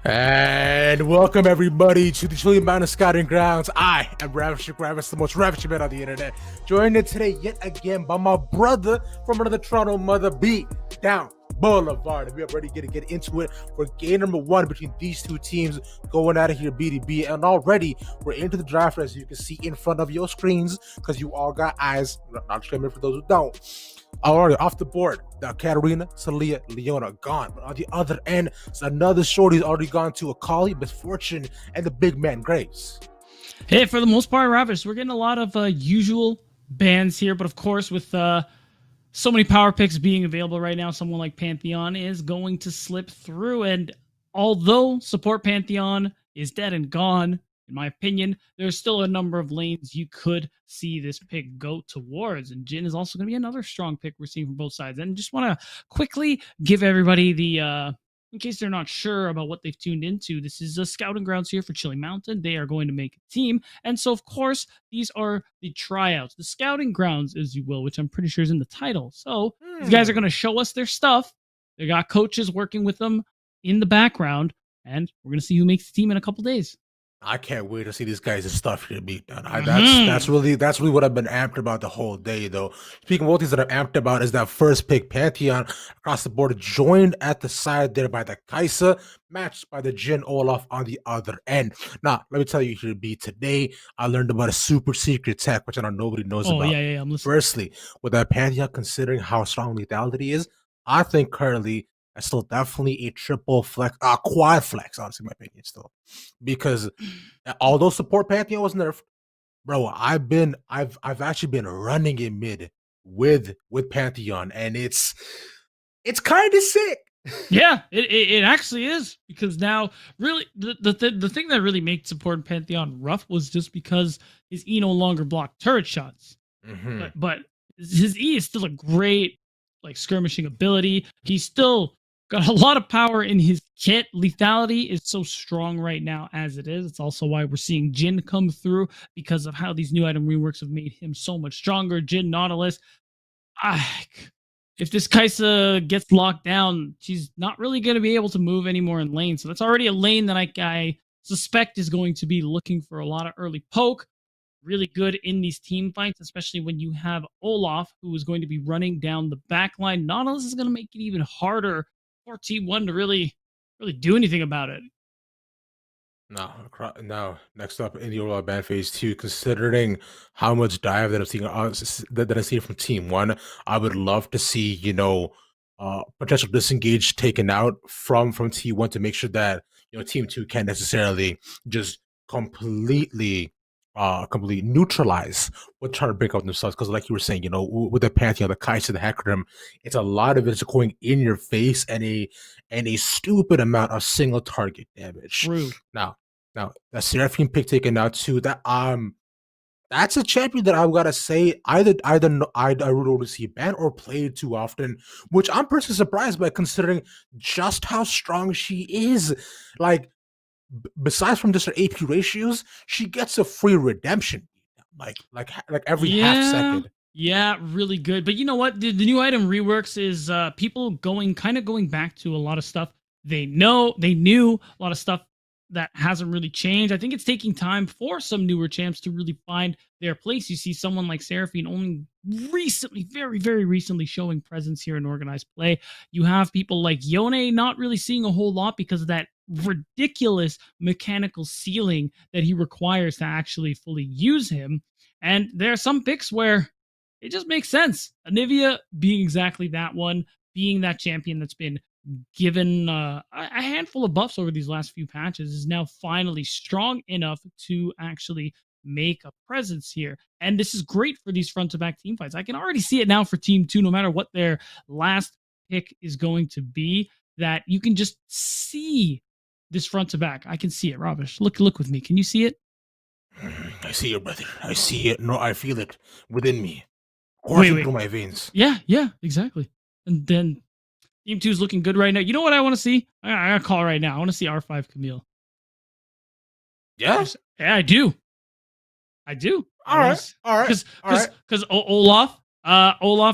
And welcome everybody to the Chilly Mountain Scouting Grounds. I am Ravish, the most ravishing man on the internet. Joined in today yet again by my brother from another Toronto mother, Beat Down Boulevard. And we are ready to get into it for game number one between these two teams going out of here, BDB. And already we're into the draft, as you can see in front of your screens, because you all got eyes. Not disclaimer for those who don't. Already off the board, the Katarina, Celia, Leona gone. But on the other end, another shorty's already gone to Akali, Misfortune, and the big man Graves. Hey, for the most part, Ravish, we're getting a lot of usual bans here, but of course, with so many power picks being available right now, someone like Pantheon is going to slip through. And although support Pantheon is dead and gone, in my opinion, there's still a number of lanes you could see this pick go towards. And Jhin is also going to be another strong pick we're seeing from both sides. And just want to quickly give everybody the, in case they're not sure about what they've tuned into, this is a scouting grounds here for Chilly Mountain. They are going to make a team. And so, of course, these are the tryouts, the scouting grounds, as you will, which I'm pretty sure is in the title. So these guys are going to show us their stuff. They got coaches working with them in the background. And we're going to see who makes the team in a couple days. I can't wait to see these guys' stuff here beat down. That's really what I've been amped about the whole day, though. Speaking of what things that I'm amped about is that first pick, Pantheon, across the board, joined at the side there by the Kai'Sa, matched by the Jhin Olaf on the other end. Now, let me tell you here, B, today I learned about a super secret tech, which I know nobody knows about. Yeah, I'm listening. Firstly, with that Pantheon, considering how strong lethality is, I think currently it's still definitely a triple flex, quad flex, honestly, in my opinion, still. Because although support Pantheon was nerfed, bro, I've actually been running in mid with Pantheon, and it's kind of sick. Yeah, it actually is, because now really the thing that really made support Pantheon rough was just because his E no longer blocked turret shots. But his E is still a great skirmishing ability. He's still got a lot of power in his kit. Lethality is so strong right now as it is. It's also why we're seeing Jhin come through, because of how these new item reworks have made him so much stronger. Jhin Nautilus, if this Kai'Sa gets locked down, she's not really going to be able to move anymore in lane. So that's already a lane that I suspect is going to be looking for a lot of early poke. Really good in these team fights, especially when you have Olaf, who is going to be running down the back line. Nautilus is going to make it even harder for T1 to really do anything about it. No. Next up in the overall ban phase 2, considering how much dive that I see from Team 1, I would love to see, potential disengage taken out from T1 to make sure that, Team 2 can't necessarily just completely neutralize what trying to break out themselves. Because like you were saying, with the Pantheon, the Kai'Sa, the Hecarim, it's a lot of it is going in your face and a stupid amount of single target damage. True. Now that Seraphine pick taken out too, that's a champion that I've got to say either I really want to see banned or played too often, which I'm personally surprised by, considering just how strong she is. Besides from just her AP ratios, she gets a free redemption, like every half second. Yeah, really good. But you know what? The new item reworks is people going back to a lot of stuff they knew, a lot of stuff that hasn't really changed. I think it's taking time for some newer champs to really find their place. You see someone like Seraphine only recently, very, very recently showing presence here in organized play. You have people like Yone not really seeing a whole lot because of that ridiculous mechanical ceiling that he requires to actually fully use him. And there are some picks where it just makes sense. Anivia being exactly that one, being that champion that's been given a handful of buffs over these last few patches, is now finally strong enough to actually make a presence here. And this is great for these front-to-back team fights. I can already see it now for Team 2, no matter what their last pick is going to be, that you can just see this front-to-back. I can see it, Ravish. Look with me. Can you see it? I see it, brother. I see it. No, I feel it within me. Coursing through my veins. Yeah, exactly. And then Team 2 is looking good right now. You know what I want to see? I gotta call right now. I want to see R5 Camille. Yeah? Yeah, I do. All right. Because Olaf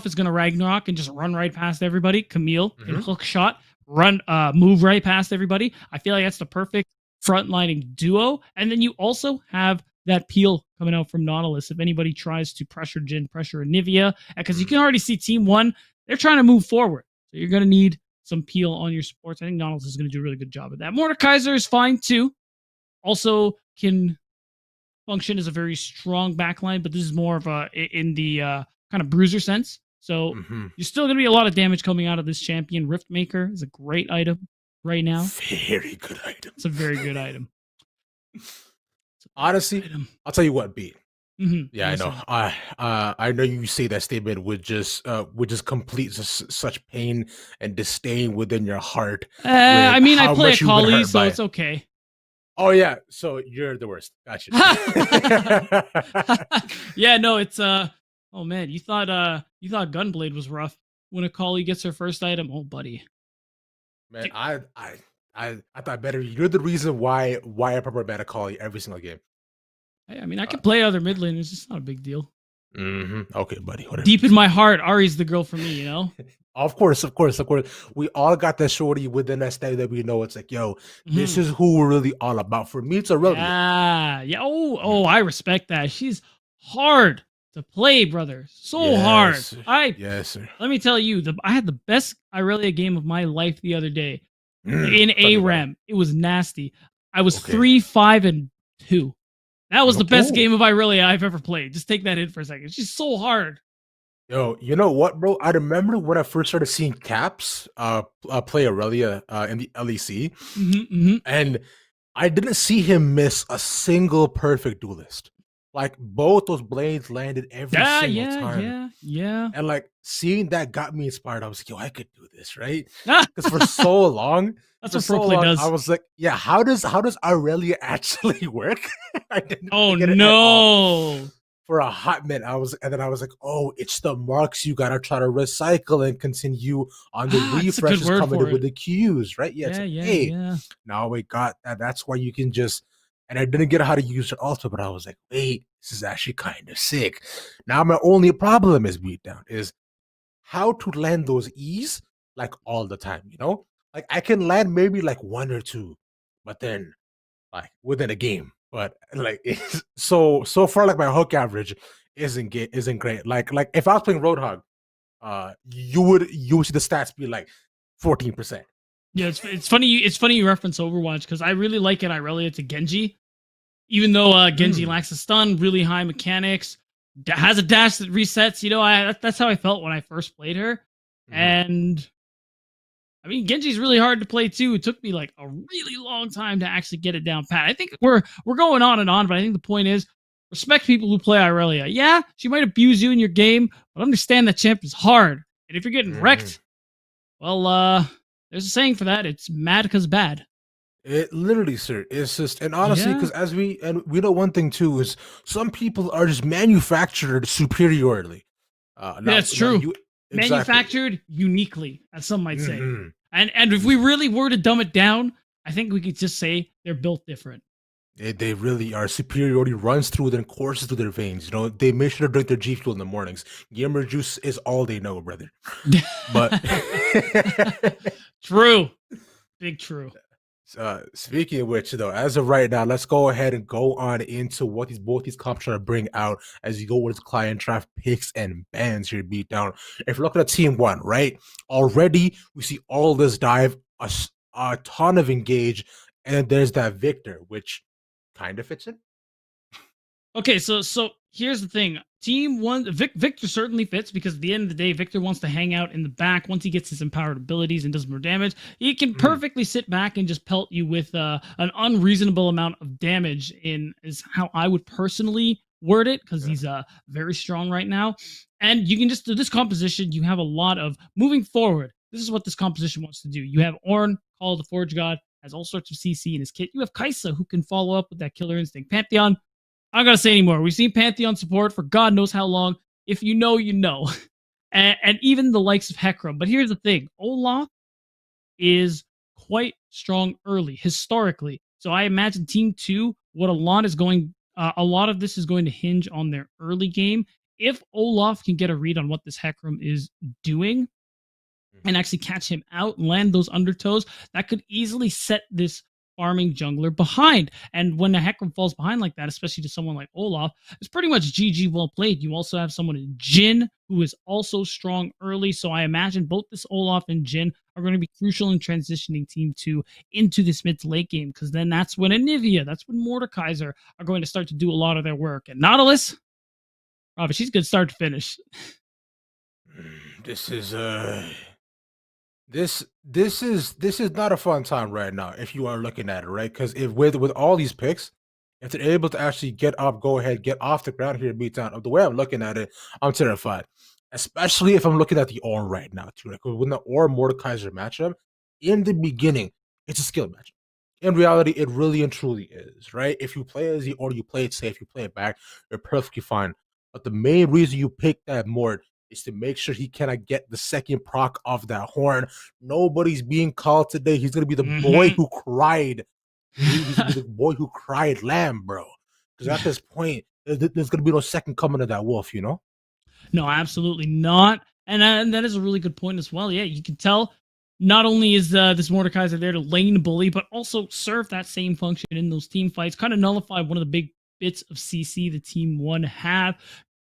is going to Ragnarok and just run right past everybody. Camille can hook shot move right past everybody. I feel like that's the perfect frontlining duo. And then you also have that peel coming out from Nautilus if anybody tries to pressure Jin, pressure Anivia, because you can already see Team 1, they're trying to move forward. So you're going to need some peel on your supports. I think Nautilus is going to do a really good job of that. Mordekaiser is fine too. Also can function as a very strong backline, but this is more of a in the kind of bruiser sense. So you're still going to be a lot of damage coming out of this champion. Riftmaker is a great item right now. Very good item. It's a very good item. Honestly, I'll tell you what, B. Yeah, Yes, I know. I know you say that statement would just complete such pain and disdain within your heart. I mean, I play a collie, so it's okay. Oh yeah, so you're the worst. Gotcha. Yeah, no, it's oh man, you thought Gunblade was rough when a collie gets her first item. Oh buddy. Man, I thought better. You're the reason why I prefer Beta Collie every single game. I mean, I can play other mid lane. It's just not a big deal. Okay, buddy. Whatever. Deep in my heart, Ari's the girl for me, you know? Of course. We all got that shorty within us that we know. It's like, yo, this is who we're really all about. For me, it's a real. Yeah. Oh, I respect that. She's hard to play, brother. So hard. Yes, sir. Let me tell you, I had the best Irelia game of my life the other day in ARAM. It was nasty. I was 3-5-2. That was the best game of Irelia I've ever played. Just take that in for a second. She's so hard. Yo, you know what, bro? I remember when I first started seeing Caps play Aurelia in the LEC, and I didn't see him miss a single perfect duelist. Like, both those blades landed every single time. Yeah. And like, seeing that got me inspired. I was like, yo, I could do this, right? Because for so long, that's what pro play does. I was like, yeah, how does Aurelia actually work? I didn't get it no. For a hot minute, I was like, oh, it's the marks you gotta try to recycle and continue on the refreshes coming in with the Qs, right? Yeah, now we got that. That's why you can just. And I didn't get how to use it also, but I was like, wait, this is actually kind of sick. Now my only problem is beatdown is how to land those E's like all the time, you know? Like I can land maybe like one or two, but then like within a game. But like it's so far, like my hook average isn't great. Like if I was playing Roadhog, you would see the stats be like 14%. Yeah, it's funny. It's funny you reference Overwatch because I really like it. Irelia to Genji, even though Genji lacks a stun, really high mechanics, has a dash that resets. You know, that's how I felt when I first played her. And I mean, Genji's really hard to play too. It took me like a really long time to actually get it down pat. I think we're going on and on, but I think the point is respect people who play Irelia. Yeah, she might abuse you in your game, but understand that champ is hard. And if you're getting wrecked, well, there's a saying for that. It's mad because bad. It literally, sir. It's just, and honestly, because we know one thing too is some people are just manufactured superiorly. That's true. Manufactured uniquely, as some might say. And if we really were to dumb it down, I think we could just say they're built different. They really are. Superiority runs through them, courses through their veins. You know, they make sure to drink their G Fuel in the mornings. Gamer juice is all they know, brother. But true, big true. Speaking of which, though, as of right now, let's go ahead and go on into what both these comps trying to bring out as you go with client draft picks and bans here beat down. If you're looking at Team 1, right, already we see all this dive, a ton of engage, and then there's that Victor, which kind of fits in. Okay, so here's the thing. Team 1, Victor certainly fits because at the end of the day, Victor wants to hang out in the back. Once he gets his empowered abilities and does more damage, he can perfectly sit back and just pelt you with an unreasonable amount of damage is how I would personally word it because he's very strong right now. And you can just do this composition. You have a lot of moving forward. This is what this composition wants to do. You have Ornn, Call of the Forge God, has all sorts of CC in his kit. You have Kaisa, who can follow up with that Killer Instinct. Pantheon, I'm not going to say anymore. We've seen Pantheon support for God knows how long. If you know, you know. And even the likes of Hecarim. But here's the thing. Olaf is quite strong early, historically. So I imagine Team 2, a lot of this is going to hinge on their early game. If Olaf can get a read on what this Hecarim is doing, and actually catch him out and land those undertows, that could easily set this farming jungler behind. And when the Hecarim falls behind like that, especially to someone like Olaf, it's pretty much GG well played. You also have someone in Jhin who is also strong early. So I imagine both this Olaf and Jhin are going to be crucial in transitioning Team 2 into this mid to late game, because then that's when Anivia, that's when Mordekaiser are going to start to do a lot of their work. And Nautilus, Robert, she's good start to finish. This is this is not a fun time right now if you are looking at it, right? Because if with all these picks, if they're able to actually get up, go ahead, get off the ground here, beat down. The way I'm looking at it, I'm terrified. Especially if I'm looking at the Ornn right now too. Like when the Ornn Mordekaiser matchup, in the beginning, it's a skill matchup. In reality, it really and truly is, right? If you play as the Ornn, you play it safe, you play it back, you're perfectly fine. But the main reason you pick that Mord is to make sure he cannot get the second proc off that horn. Nobody's being called today. He's gonna be the boy who cried. He's gonna be the boy who cried lamb, bro. Because at this point, there's gonna be no second coming of that wolf, you know? No, absolutely not. And that is a really good point as well. Yeah, you can tell not only is this Mordekaiser there to lane bully, but also serve that same function in those team fights, kind of nullify one of the big bits of CC the Team 1 have.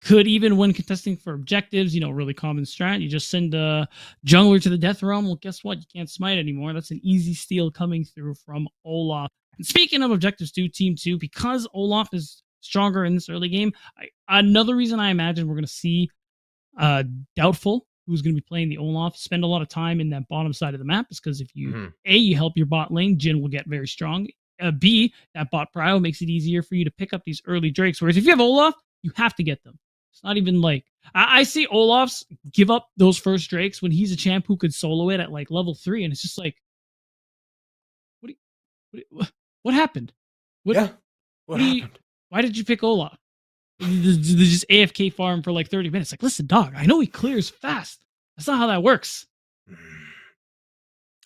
Could even when contesting for objectives, really common strat. You just send a jungler to the death realm. Well, guess what? You can't smite anymore. That's an easy steal coming through from Olaf. And speaking of objectives too, Team 2, because Olaf is stronger in this early game, another reason I imagine we're going to see Doubtful, who's going to be playing the Olaf, spend a lot of time in that bottom side of the map, is because if you, A, you help your bot lane, Jhin will get very strong. B, that bot prio makes it easier for you to pick up these early drakes. Whereas if you have Olaf, you have to get them. It's not even like I see Olaf's give up those first drakes when he's a champ who could solo it at like level 3, and it's just like, what happened? What happened? Why did you pick Olaf? They just AFK farm for like 30 minutes. Like, listen, dog, I know he clears fast. That's not how that works.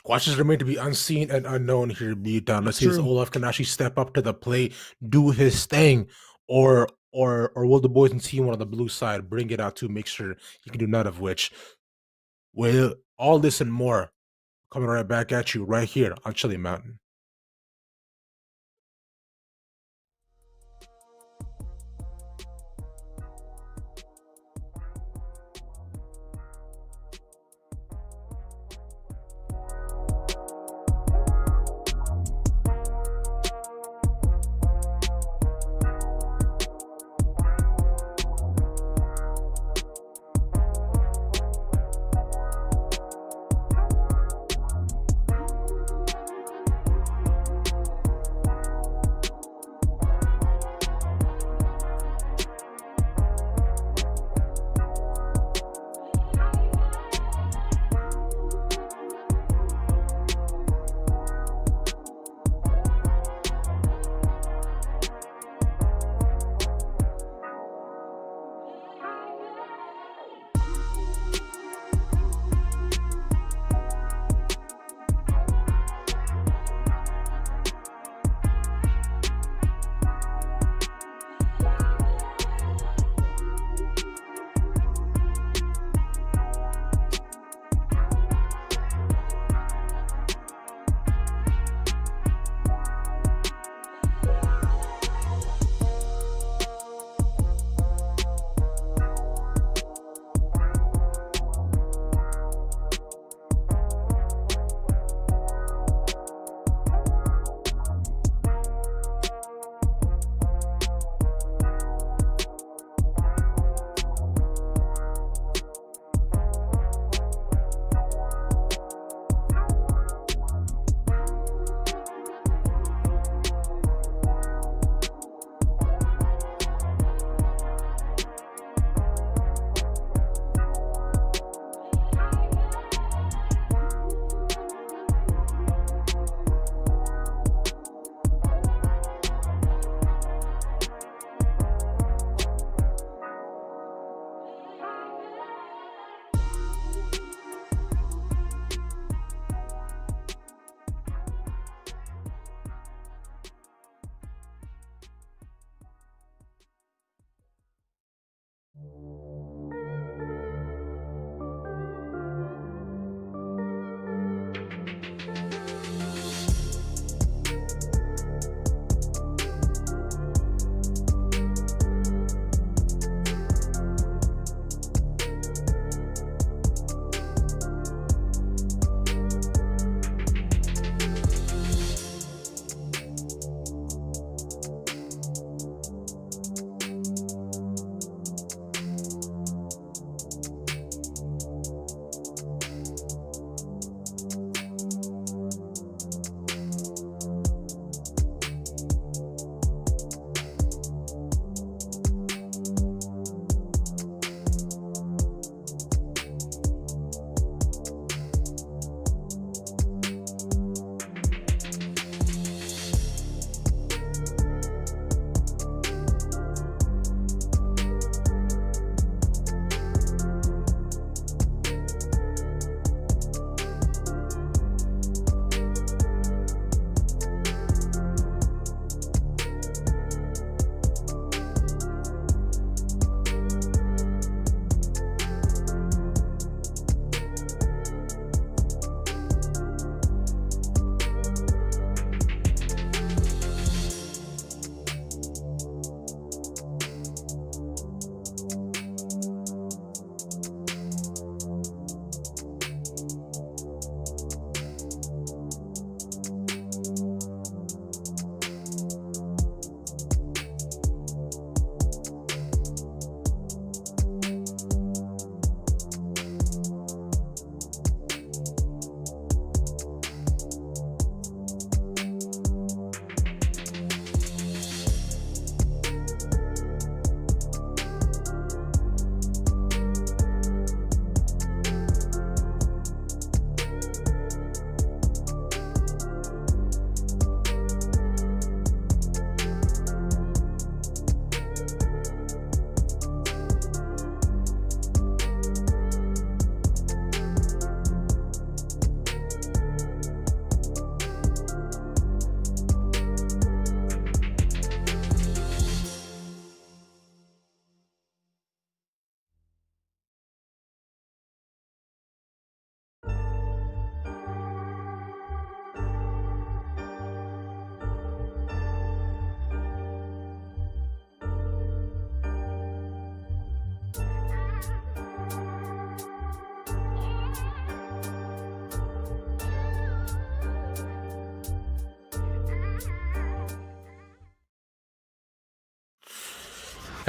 Questions remain to be unseen and unknown here, be done. Let's see if Olaf can actually step up to the plate, do his thing, or will the boys in Team 1 on the blue side bring it out to make sure he can do none of which? Well, all this and more coming right back at you right here on Chilly Mountain.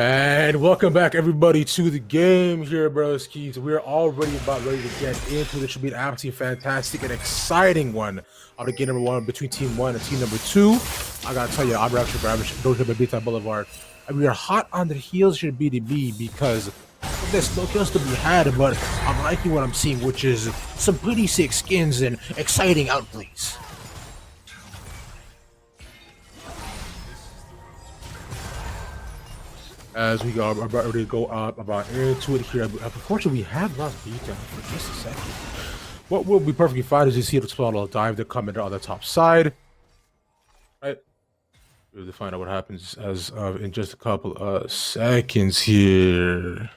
And welcome back, everybody, to the game here, broskies. We're already about ready to get into this. Should be an absolutely fantastic and exciting one of the game number one between Team 1 and Team number 2. I gotta tell you, I'm actually don't hit my Beat Boulevard. And we are hot on the heels here, BDB, because there's no kills to be had, but I'm liking what I'm seeing, which is some pretty sick skins and exciting outplays. As we are about ready to go about into it here, unfortunately we have lost beatdown for just a second. What will be perfectly fine is you see the little dive that come in on the top side, right? We'll have to find out what happens as in just a couple of seconds here.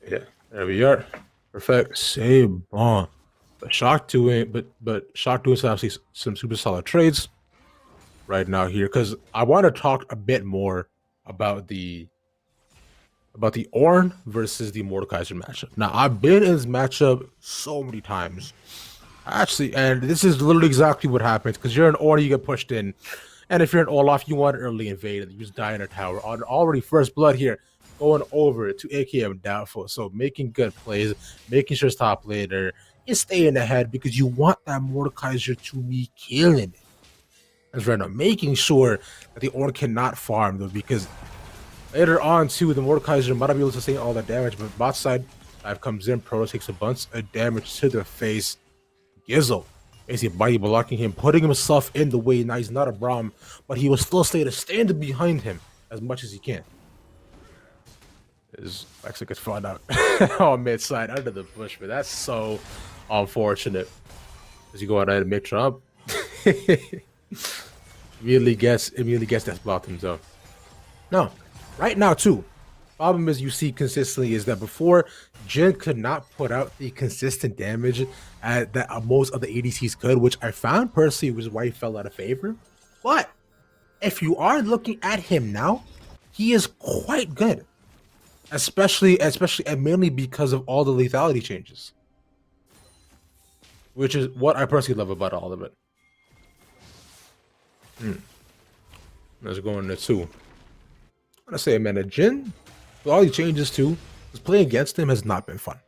Yeah, there we are. Perfect. Save on. But Shock doing, but Shock doing some super solid trades right now here, because I want to talk a bit more about the Ornn versus the Mordekaiser matchup. Now, I've been in this matchup so many times, actually, and this is literally exactly what happens. Because you're an Ornn, you get pushed in, and if you're an Olaf, you want to early invade, and you just die in a tower. On already first blood here, going over to AKM Doubtful, so making good plays, making sure it's top laner, and staying ahead because you want that Mordekaiser to be killing it. As right now, making sure that the Ornn cannot farm though, because later on too, the Mordekaiser might not be able to sustain all that damage, but bot side dive comes in, Proto takes a bunch of damage to the face. Gizzle basically body blocking him, putting himself in the way. Now he's not a Braum, but he will still stay to stand behind him as much as he can. His Lexa gets found out on mid side under the bush, but that's so unfortunate. As you go out and make Trump. immediately gets that blocked himself. No, right now too. Problem is you see consistently is that before Jhin could not put out the consistent damage that most of the ADCs could, which I found personally was why he fell out of favor. But if you are looking at him now, he is quite good, especially and mainly because of all the lethality changes, which is what I personally love about all of it. Let's go into 2. I'm gonna say, man, Jhin, with all these changes too, just playing against him has not been fun.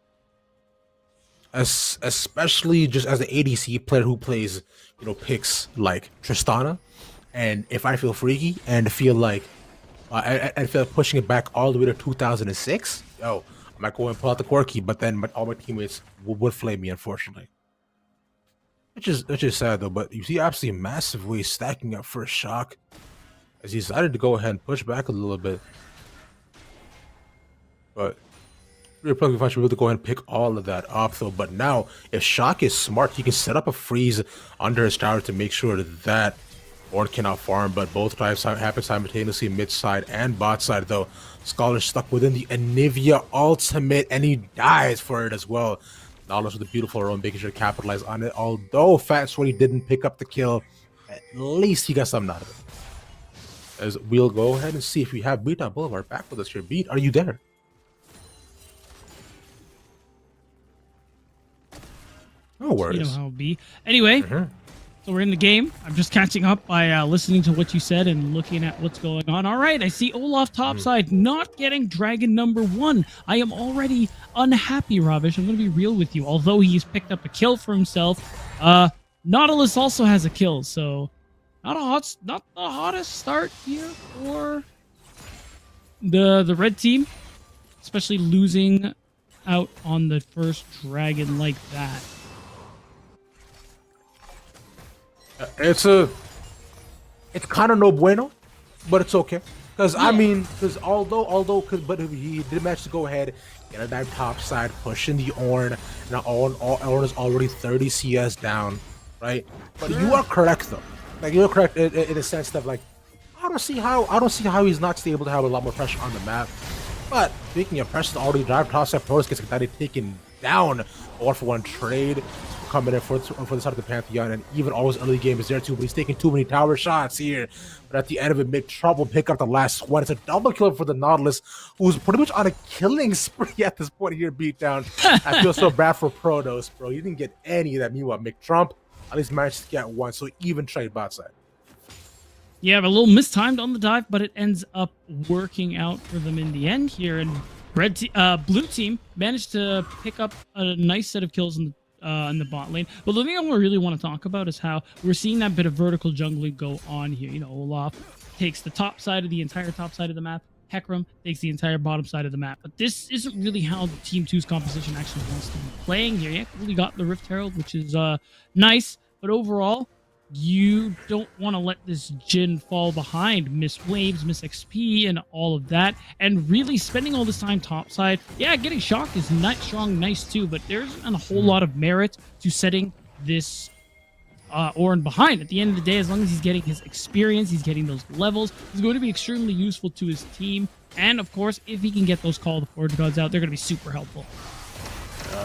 Especially just as an ADC player who plays, picks like Tristana, and if I feel freaky and feel like I feel like pushing it back all the way to 2006, I might go and pull out the Corki, but then all my teammates would flame me, unfortunately. Which is sad though, but you see absolutely massive waves stacking up for a Shock as he decided to go ahead and push back a little bit. But we're probably fine to be able to go ahead and pick all of that up though. But now, if Shock is smart, he can set up a freeze under his tower to make sure that Ornn cannot farm, but both dives happen simultaneously mid side and bot side though. Scholar stuck within the Anivia ultimate and he dies for it as well. Nautilus with a beautiful run, making sure to capitalize on it. Although Fat Sweaty didn't pick up the kill, at least he got something out of it. As we'll go ahead and see if we have Beat Boulevard back with us here. Beat, are you there? No worries. You know how it be. Anyway, so we're in the game. I'm just catching up by listening to what you said and looking at what's going on. All right, I see Olaf topside not getting dragon number 1. I am already unhappy, Ravish. I'm going to be real with you. Although he's picked up a kill for himself, Nautilus also has a kill, so not the hottest start here for the red team, especially losing out on the first dragon like that. It's kind of no bueno, but it's okay. Because I mean, but he did manage to go ahead, get a dive top side, pushing the Ornn. Now Ornn is already 30 CS down, right? But you are correct though. Like you're correct in a sense that like I don't see how he's not able to have a lot more pressure on the map. But speaking of pressure, already dive top side, Protoss gets taken down. 1-for-1 trade coming in for the side of the Pantheon, and even always early game is there too, but he's taking too many tower shots here. But at the end of it, make trouble, pick up the last one. It's a double kill for the Nautilus, who's pretty much on a killing spree at this point here, beatdown. I feel so bad for Protoss, bro. He didn't get any of that. Meanwhile, McTrump at least managed to get one, so even trade bot side. Yeah, a little mistimed on the dive, but it ends up working out for them in the end here. And blue team managed to pick up a nice set of kills in the bot lane. But the thing I really want to talk about is how we're seeing that bit of vertical jungling go on here. You know, Olaf takes the entire top side of the map. Hecarim takes the entire bottom side of the map. But this isn't really how the Team 2's composition actually wants to be playing here. Yeah, really got the Rift Herald, which is nice. But overall, you don't want to let this Jhin fall behind, miss waves, miss XP, and all of that. And really spending all this time topside, yeah, getting shocked is nice too, but there isn't a whole lot of merit to setting this Ornn behind. At the end of the day, as long as he's getting his experience, he's getting those levels, he's going to be extremely useful to his team. And of course, if he can get those Call of the Forge Gods out, they're going to be super helpful.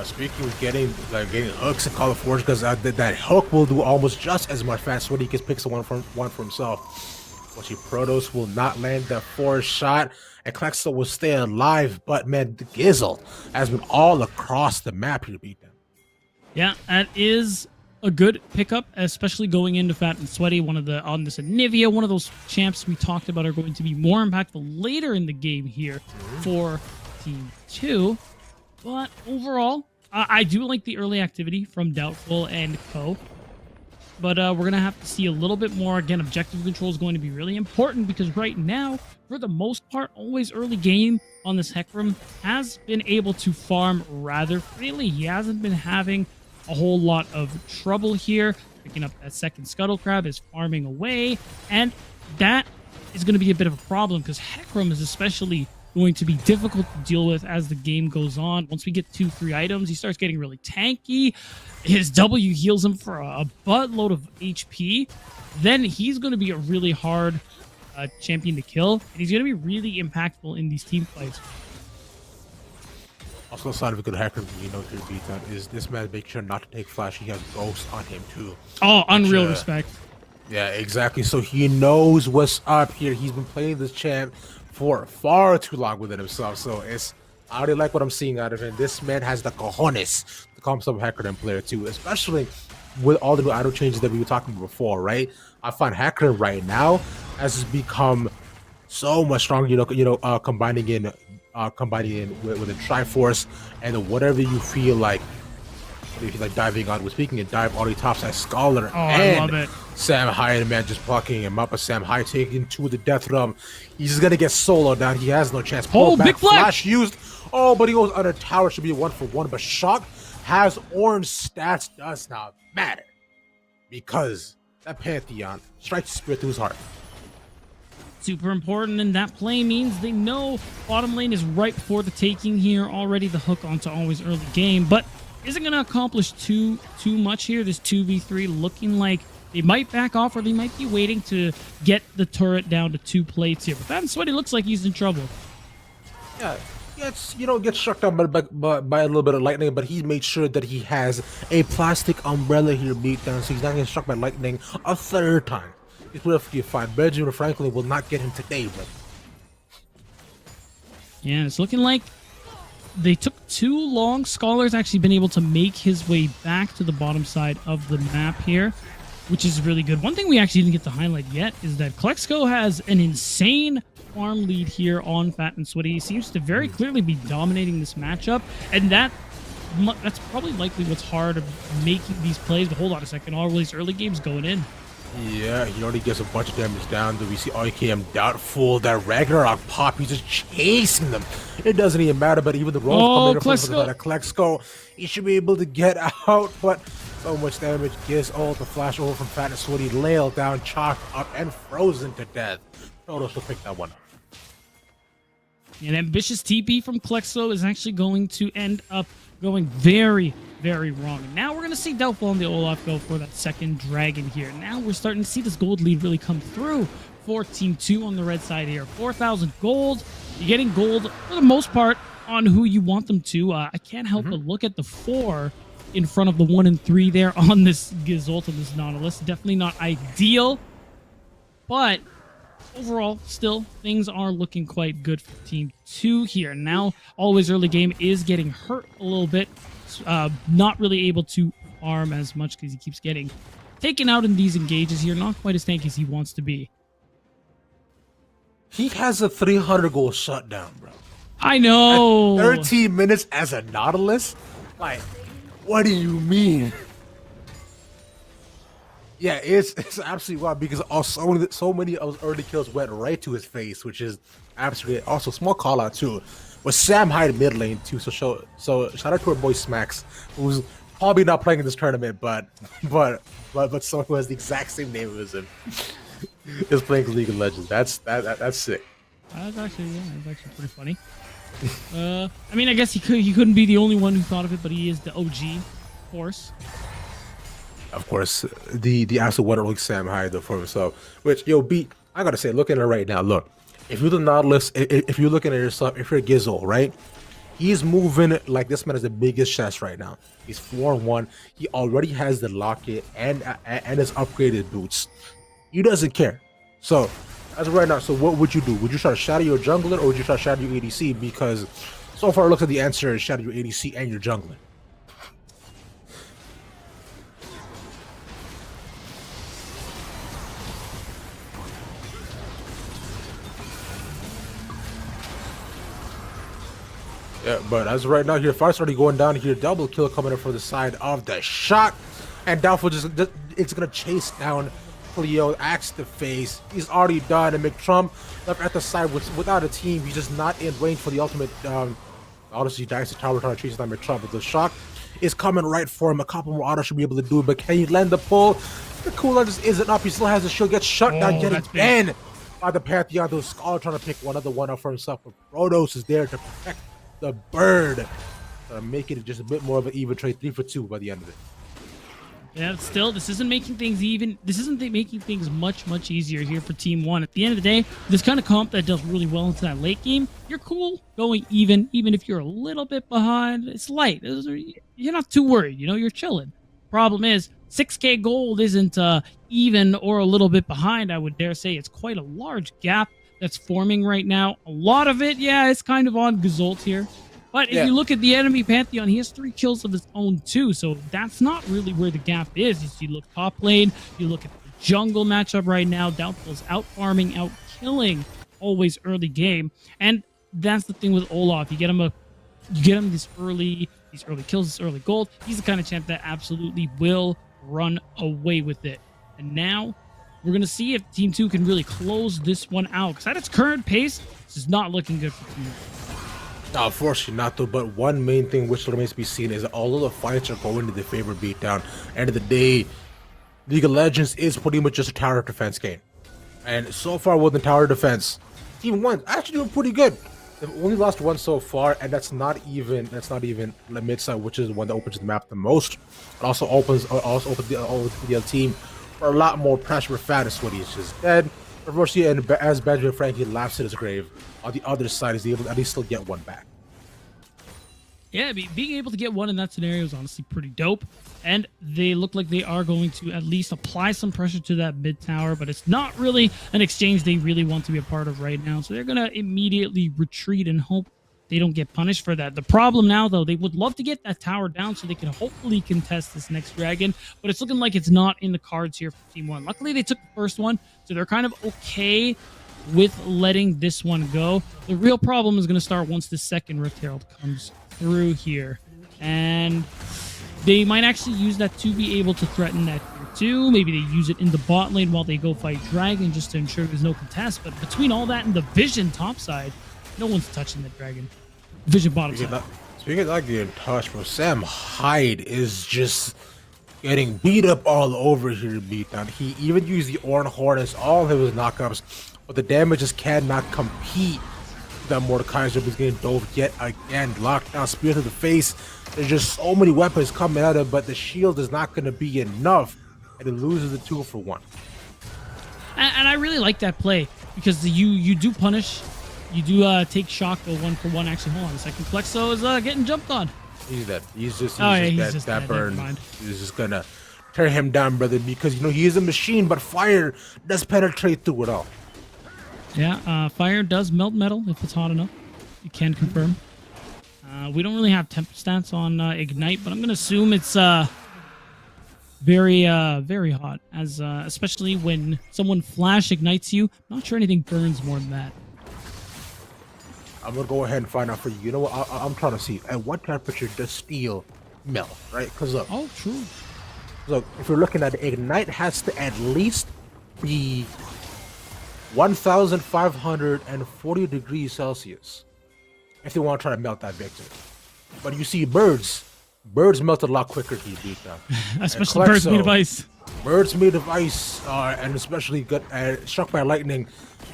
Speaking of getting hooks and Call of Forge Gods, that hook will do almost just as much fast when he just picks one for himself. Which Protoss will not land that force shot, and Klexo will stay alive. But man, the Gizzle has been all across the map here to beat them. Yeah, that is a good pickup, especially going into Fat and Sweaty. On this Anivia, one of those champs we talked about are going to be more impactful later in the game here for Team 2. But overall, I do like the early activity from Doubtful and Co. But we're going to have to see a little bit more. Again, objective control is going to be really important because right now, for the most part, always early game on this Hecarim has been able to farm rather freely. He hasn't been having a whole lot of trouble here. Picking up that second Scuttle Crab is farming away. And that is going to be a bit of a problem because Hecarim is especially going to be difficult to deal with as the game goes on. Once we get 2-3 items, he starts getting really tanky. His W heals him for a buttload of HP. Then he's going to be a really hard champion to kill, and he's going to be really impactful in these team fights. Also, the side of a good hacker, you know, to beat that is this man make sure not to take flash. He has Ghost on him too. Oh, unreal respect. Yeah, exactly. So he knows what's up here. He's been playing this champ for far too long within himself. So I already like what I'm seeing out of him. This man has the cojones to call himself a Hecarim player too, especially with all the new idol changes that we were talking about before, right? I find Hecarim right now has become so much stronger. Combining in with a Triforce and whatever you feel like. If you like diving on, we're speaking and dive already topside Scholar. Oh, I love it. Sam High, man, just blocking him up. But Sam High taking to the death realm. He's just gonna get soloed down. He has no chance. Oh, big flash used. Oh, but he goes under tower. Should be a 1-for-1. But Shock has Ornn's stats. Does not matter because that Pantheon strikes spirit through his heart. Super important, and that play means they know bottom lane is right for the taking here. Already the hook onto always early game, but isn't going to accomplish too much here. This 2v3 looking like they might back off, or they might be waiting to get the turret down to 2 plates here. But Fat and Sweaty looks like he's in trouble. Yeah, gets struck down by a little bit of lightning, but he made sure that he has a plastic umbrella here beat down, so he's not getting struck by lightning a third time. He's perfectly fine. Benjamin Franklin will not get him today, but yeah, it's looking like they took too long. Scholar's actually been able to make his way back to the bottom side of the map here, which is really good. One thing we actually didn't get to highlight yet is that Klexco has an insane farm lead here on Fat and Sweaty. He seems to very clearly be dominating this matchup, and that's probably likely what's hard of making these plays. But hold on a second, all these early games going in. Yeah, he already gets a bunch of damage down. Do we see IKM Doubtful? That Ragnarok pop, he's just chasing them. It doesn't even matter, but even the rolls coming in from Klexco, he should be able to get out, but so much damage. Gives all the flash over from Fat and Sweaty, lailed down, chopped up, and frozen to death. Protoss will pick that one up. An ambitious TP from Klexo is actually going to end up going very, very wrong. And now we're going to see Doubtful and the Olaf go for that second dragon here. Now we're starting to see this gold lead really come through for Team 2 on the red side here. 4,000 gold. You're getting gold for the most part on who you want them to. I can't help but look at the 4 in front of the 1 and 3 there on this Gizult and this Nautilus. Definitely not ideal, but overall, still, things are looking quite good for Team 2 here. Now, always early game is getting hurt a little bit. Not really able to farm as much because he keeps getting taken out in these engages here. Not quite as tanky as he wants to be. He has a 300 goal shutdown, bro. I know. 13 minutes as a Nautilus? Like, what do you mean? Yeah, it's absolutely wild because also so many of those early kills went right to his face, which is absolutely also small call out too. With Sam Hyde mid lane too, so shout out to our boy Smacks, who's probably not playing in this tournament, but someone who has the exact same name as him is playing League of Legends. That's sick. That's actually pretty funny. I mean, I guess he couldn't be the only one who thought of it, but he is the OG, of course. Of course, the absolute wonderful Sam Hyde though for himself. Which beat. I gotta say, looking at it right now, look. If you're the Nautilus, if you're looking at yourself, if you're Gizzle, right? He's moving like this man is the biggest chest right now. He's 4-1. He already has the locket and his upgraded boots. He doesn't care. So as of right now, so what would you do? Would you try to shadow your jungler or would you try to shadow your ADC? Because so far it looks like the answer is shadow your ADC and your jungler. Yeah, but as of right now here, Far's already going down here. Double kill coming up from the side of the shot. And Doubtful it's gonna chase down Cleo, axe to face. He's already done, and McTrump left at the side without a team. He's just not in range for the ultimate. Honestly, Dynasty Tower trying to chase down McTrump, but the shock is coming right for him. A couple more autos should be able to do it, but can he land the pull? The cooldown just isn't up. He still has the shield, gets shut down yet again by the Pantheon. The Scholar trying to pick one up for himself, but Protos is there to protect the bird, making it just a bit more of an even trade, 3 for 2 by the end of it. Yeah, still, this isn't making things even. This isn't making things much easier here for Team 1. At the end of the day, this kind of comp that does really well into that late game, you're cool going even if you're a little bit behind. It's light. You're not too worried. You're chilling. Problem is, 6K gold isn't even or a little bit behind. I would dare say it's quite a large gap that's forming right now. A lot of it, yeah, it's kind of on Gazolt here. But if you look at the enemy Pantheon, he has 3 kills of his own too. So that's not really where the gap is. You look top lane, you look at the jungle matchup right now. Doubtful's out farming, out killing, always early game. And that's the thing with Olaf. You get him these early kills, this early gold. He's the kind of champ that absolutely will run away with it. And now we're going to see if Team 2 can really close this one out. Because at its current pace, this is not looking good for Team 1. No, unfortunately not though, but one main thing which remains to be seen is that all of the fights are going to the favor beatdown. End of the day, League of Legends is pretty much just a tower defense game. And so far with the tower defense, Team 1 actually doing pretty good. They've only lost one so far, and that's not even the mid-side, which is the one that opens the map the most. It also opens the other team for a lot more pressure. Fat and Sweaty is just dead. Unfortunately, and as Benjamin Frankie laughs at his grave, on the other side, he's able to at least still get one back. Yeah, being able to get one in that scenario is honestly pretty dope. And they look like they are going to at least apply some pressure to that mid tower, but it's not really an exchange they really want to be a part of right now. So they're going to immediately retreat and hope they don't get punished for that. The problem now, though, they would love to get that tower down so they can hopefully contest this next dragon, but it's looking like it's not in the cards here for Team 1. Luckily, they took the first one, so they're kind of okay with letting this one go. The real problem is going to start once the second Rift Herald comes through here, and they might actually use that to be able to threaten that tier 2. Maybe they use it in the bot lane while they go fight dragon just to ensure there's no contest. But between all that and the vision top side, no one's touching the dragon. Vision bottom side. Speaking of not getting touched, bro, Sam Hyde is just getting beat up all over here. Beatdown. He even used the Oran Horn as all of his knockups, but the damage just cannot compete. That Mordekaiser was getting dove yet again. Locked down, spear to the face. There's just so many weapons coming at him, but the shield is not going to be enough, and it loses the 2 for 1. And I really like that play because you do punish, you do take shock, go 1 for 1. Actually, hold on a second. Plexo is getting jumped on. He's dead. He's just just that dead. burn is just gonna tear him down, brother. Because he is a machine, but fire does penetrate through it all. Yeah, fire does melt metal if it's hot enough. You can confirm. We don't really have temp stats on Ignite, but I'm going to assume it's very very hot, as especially when someone flash ignites you. Not sure anything burns more than that. I'm gonna go ahead and find out for you. You know what? I'm trying to see at what temperature does steel melt, right? Because look, Oh, true. look, if you're looking at it, ignite has to at least be 1,540 degrees Celsius if they want to try to melt that victim. But you see, birds melt a lot quicker to beat them. Especially birds made of ice. Birds made of ice, and especially got struck by lightning,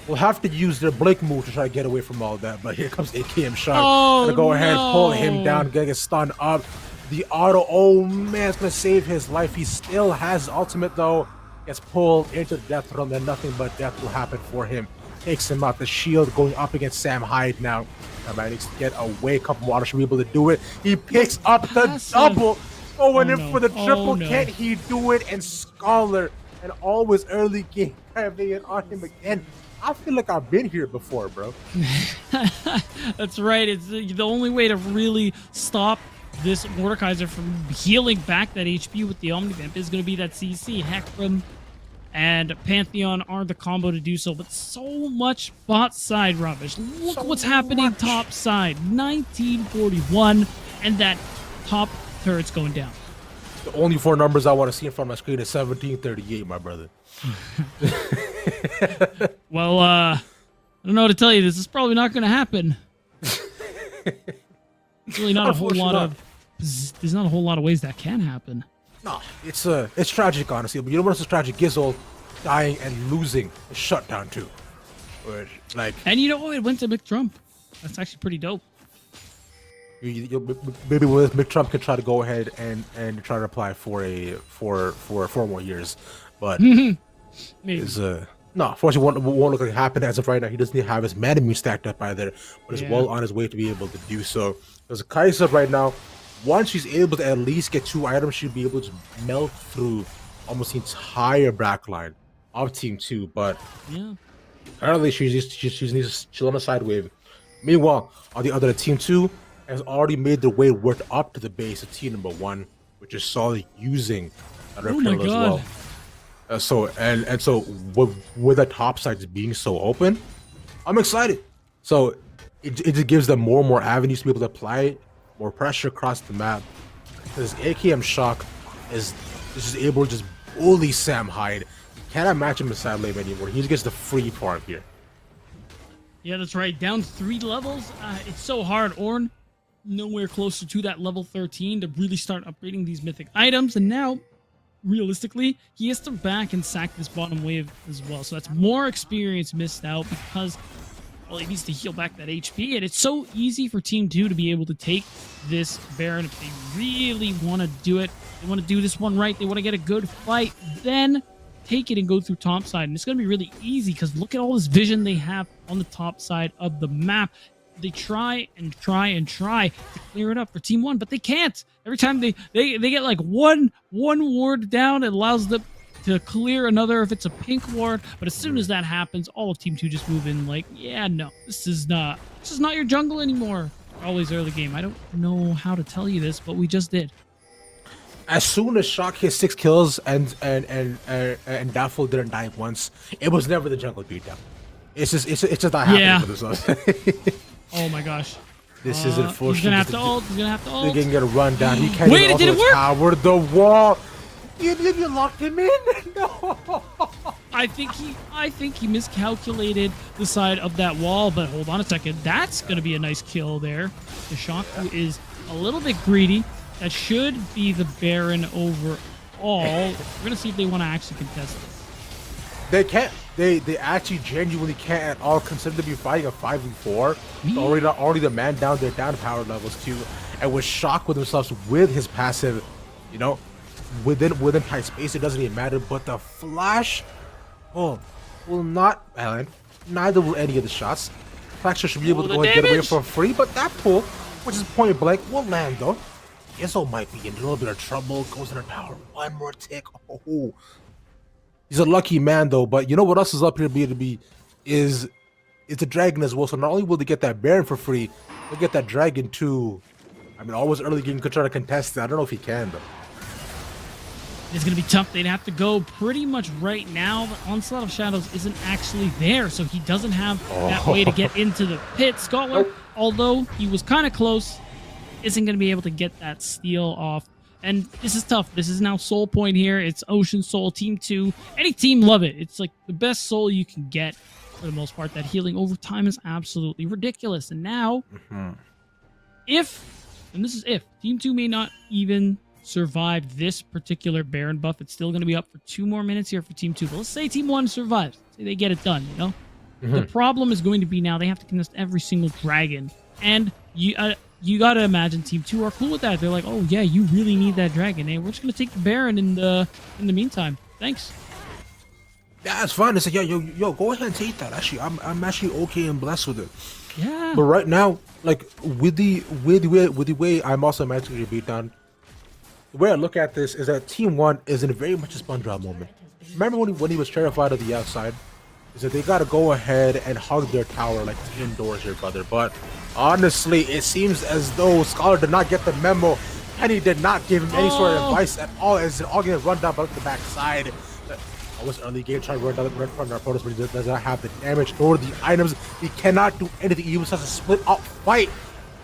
will have to use their blink move to try to get away from all that. But here comes AKM Shock. Oh, to go ahead and pull him no. down, get stunned up. The auto, oh man, it's gonna save his life. He still has ultimate though. Gets pulled into the death realm, and nothing but death will happen for him. Takes him out. The shield going up against Sam Hyde now. That needs to get away. Couple water should be able to do it. He picks up the double. Going in for the triple. Can't he do it? And Scholar, and always early game having it on him again. I feel like I've been here before, bro. That's right. It's the only way to really stop this Mordekaiser from healing back that HP with the Omnivamp is going to be that CC. Hecarim and Pantheon are the combo to do so, but so much bot side rubbish. Look So what's happening much. top side. 1941, and that top turret's going down. The only four numbers I want to see in front of my screen is 1738, my brother. Well, I don't know how to tell you. This is probably not going to happen. It's really not a whole lot of. There's not a whole lot of ways that can happen. No, it's tragic, honestly. But you know what else is tragic? Gizzle dying and losing the shutdown too. Which, like, And you know, it went to McTrump. That's actually pretty dope. maybe with McTrump could try to go ahead and try to apply for 4 more years, but Maybe. is no, unfortunately won't look like it happened as of right now. He doesn't have his Manamune stacked up either, but is well on his way to be able to do so. Because Kai'Sa right now, once she's able to at least get 2 items, she'll be able to melt through almost the entire backline of Team 2. But Yeah. apparently she needs to chill on the side wave. Meanwhile, on the other, Team 2 has already made their way worked up to the base of team number 1, which is solid using Oh my Apparel as God. well. So with the top sides being so open, I'm excited. So it just gives them more and more avenues to be able to apply more pressure across the map. Because AKM Shock is just able to just bully Sam Hyde. You cannot match him in side lane anymore. He just gets the free farm here. Yeah, that's right. Down 3 levels. It's so hard. Ornn, nowhere closer to that level 13 to really start upgrading these mythic items. And now, realistically, he has to back and sack this bottom wave as well. So that's more experience missed out because, well, he needs to heal back that HP. And it's so easy for Team 2 to be able to take this Baron if they really want to do it. They want to do this one right. They want to get a good fight. Then take it and go through top side. And it's going to be really easy because look at all this vision they have on the top side of the map. They try and try and try to clear it up for Team 1, but they can't. Every time they get like one ward down, it allows them to clear another if it's a pink ward. But as soon as that happens, all of Team 2 just move in like, yeah, no, this is not your jungle anymore. Always early game. I don't know how to tell you this, but we just did. As soon as Shock hit 6 kills and Daffel didn't die once, it was never the jungle beatdown. It's just not happening for themselves. Oh my gosh. This is unfortunate. He's gonna have to ult. He's gonna have to ult. They're gonna run down. He can't Wait, even it didn't also work? tower the wall. You locked him in. No. I think he miscalculated the side of that wall, but hold on a second. That's gonna be a nice kill there. The Shock, who is a little bit greedy. That should be the Baron overall. We're gonna see if they want to actually contest this. They can't. They actually genuinely can't at all consider to be fighting a 5v4. Already the man down. They're down power levels too, and was shocked with themselves with his passive. You know, within tight space, it doesn't even matter. But the flash, will not. Alan, neither will any of the shots. Flash should be able to go and get away for free, but that pull, which is point blank, will land though. Izzo might be in a little bit of trouble. Goes in the tower. One more tick. Oh. He's a lucky man though, but you know what else is up here to be is the dragon as well. So not only will they get that Baron for free, they'll get that dragon too. I mean, always early game could try to contest it. I don't know if he can though. It's going to be tough. They'd have to go pretty much right now. But Onslaught of Shadows isn't actually there, so he doesn't have that way to get into the pit. Scholar, although he was kind of close, isn't going to be able to get that steal off. And this is tough. This is now Soul Point here. It's Ocean Soul, Team 2. Any team, love it. It's like the best soul you can get for the most part. That healing over time is absolutely ridiculous. And now, if Team 2 may not even survive this particular Baron buff, it's still going to be up for 2 more minutes here for Team 2. But let's say Team 1 survives. Say they get it done, you know? The problem is going to be now they have to contest every single dragon. And you got to imagine Team 2 are cool with that. They're like, oh, yeah, you really need that dragon. Hey, we're just going to take the Baron in the meantime. Thanks. Yeah, it's fine. It's like, yo, go ahead and take that. Actually, I'm actually okay and blessed with it. Yeah. But right now, like, with the way I'm also imagining your beatdown, the way I look at this is that Team 1 is in a very much a SpongeBob moment. Remember when he was terrified of the outside? Is that they got to go ahead and hug their tower like indoors here, brother. But honestly, it seems as though Scholar did not get the memo. Penny did not give him any sort of advice at all. As all getting run down by the backside. I was early game trying to run down the front of our opponents, but he does not have the damage nor the items. He cannot do anything. He was such a split up fight.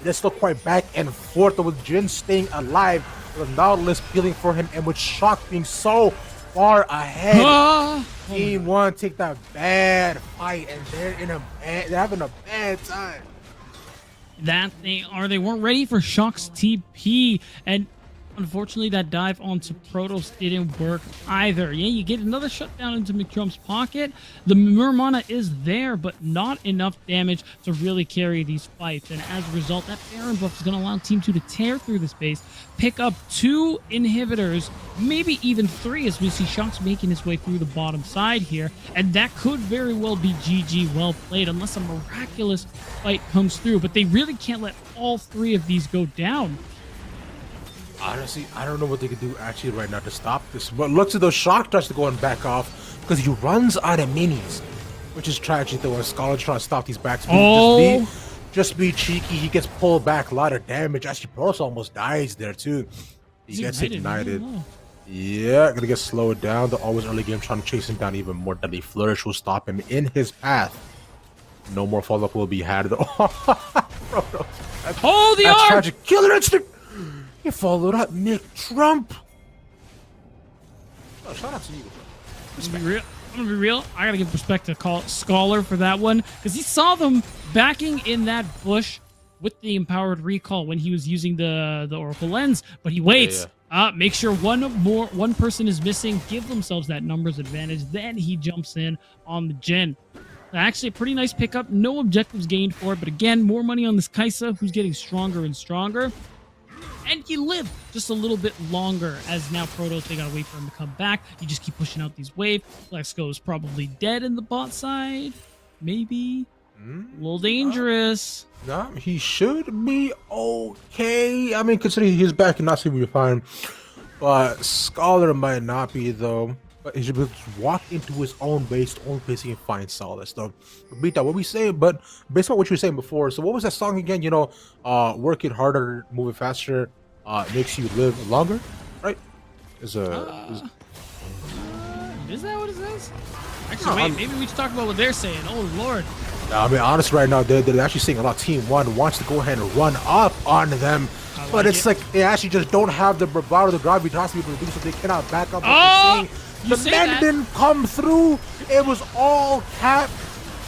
They're still quite back and forth, with Jin staying alive, with Nautilus peeling for him, and with Shock being so far ahead. Team 1 take that bad fight, and they're having a bad time. That they weren't ready for Shock's TP, and unfortunately that dive onto Protoss didn't work either. Yeah, you get another shutdown into McDrum's pocket. The Murmana is there, but not enough damage to really carry these fights, and as a result, that Baron buff is going to allow Team 2 to tear through the space, pick up 2 inhibitors, maybe even 3, as we see Shock's making his way through the bottom side here, and that could very well be GG, well played, unless a miraculous fight comes through. But they really can't let all 3 of these go down. Honestly, I don't know what they could do actually right now to stop this. But looks at those shock darts going back off because he runs out of minis, which is tragic though. When Scholar trying to stop these backs, just be cheeky. He gets pulled back, a lot of damage. Actually, Protoss almost dies there too. He gets ignited. Yeah, gonna get slowed down. The always early game trying to chase him down even more. Deadly Flourish will stop him in his path. No more follow up will be had though. Oh, the arm! Tragic. Killer instinct. He followed up Nick Trump. Oh, shout out to you, bro. I'm gonna be real. I gotta give respect to Scholar for that one, because he saw them backing in that bush with the empowered recall when he was using the Oracle lens, but he waits. Make sure one person is missing, give themselves that numbers advantage, then he jumps in on the Jin. Actually, a pretty nice pickup. No objectives gained for it, but again, more money on this Kaisa, who's getting stronger and stronger. And you live just a little bit longer, as now Protoss, they gotta wait for him to come back. You just keep pushing out these waves. Flexco is probably dead in the bot side. Maybe. A little dangerous. No, he should be okay. I mean, considering he's back and not seem to be fine. But Scholar might not be, though. But he should just walk into his own base, he can find solace, though. Beat that, what we say, but based on what you were saying before, so what was that song again? You know, working harder, moving faster, makes you live longer, right? Is that what it says? Actually, wait, maybe we should talk about what they're saying. Oh, Lord. I mean, honestly, right now, they're actually saying a lot. Team 1 wants to go ahead and run up on them. But it's like they actually just don't have the bravado, the gravitas to be able to do so. They cannot back up what they're saying. The men didn't come through. It was all cap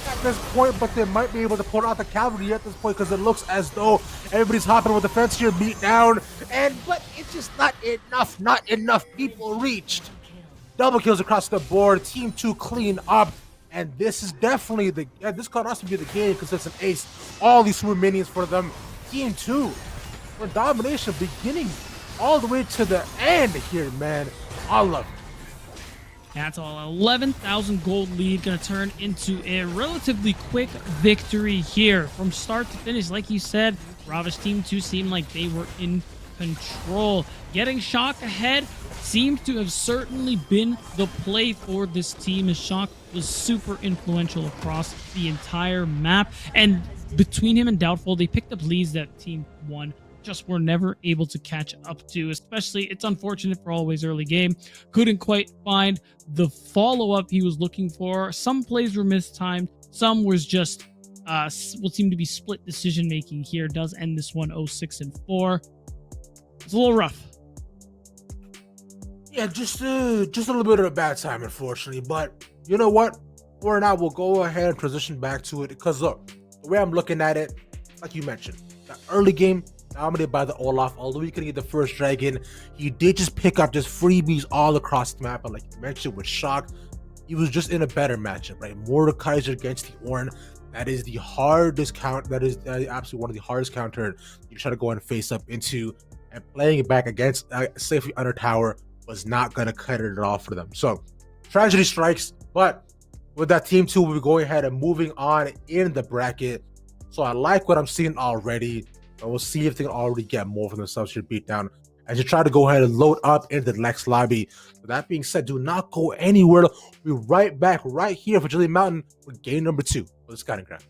at this point, but they might be able to pull out the cavalry at this point because it looks as though everybody's hopping with the fence here, beat down. But it's just not enough. Not enough people reached. Double kills across the board. Team 2 clean up. And this is definitely this could also be the game because it's an ace. All these super minions for them. Team 2 for domination beginning all the way to the end here, man. I love it. That's all. 11,000 gold lead going to turn into a relatively quick victory here from start to finish. Like you said, Ravish Team 2 seemed like they were in control. Getting Shock ahead seems to have certainly been the play for this team, as Shock was super influential across the entire map. And between him and Doubtful, they picked up leads that Team 1 just were never able to catch up to. Especially, it's unfortunate for Always early game. Couldn't quite find the follow-up he was looking for. Some plays were mistimed. Some was just will seem to be split decision making here. Does end this one 0-6-4. It's a little rough. Yeah, just a little bit of a bad time, unfortunately. But you know what? For now, we'll go ahead and transition back to it. Because look, the way I'm looking at it, like you mentioned, that early game dominated by the Olaf. Although he couldn't get the first dragon, he did just pick up just freebies all across the map. And like you mentioned with Shock, he was just in a better matchup, right? Mordekaiser against the Ornn. That is the hardest count. That is absolutely one of the hardest counter you try to go and face up into. And playing it back against safely under tower was not going to cut it at all for them. So tragedy strikes, but with that team 2, we'll be going ahead and moving on in the bracket. So I like what I'm seeing already. And we'll see if they can already get more from the substitute beatdown as you try to go ahead and load up into the next lobby. With that being said, do not go anywhere. We'll be right back right here for Chilly Mountain with game number 2 of the Scouting Grounds.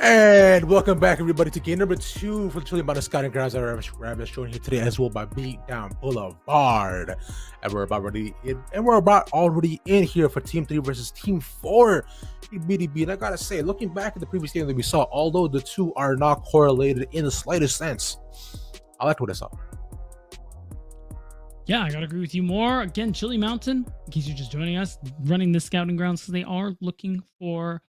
And welcome back, everybody, to game number 2 for the Chilly Mountain Coaches Grounds. I'm Ravis, joined here today as well by Beatdown Boulevard, and we're about already in here for Team 3 versus Team 4 BDB. And I gotta say, looking back at the previous game that we saw, although the two are not correlated in the slightest sense, I liked what I saw. Yeah, I gotta agree with you more. Again, Chilly Mountain, in case you're just joining us, running the scouting grounds because they are looking for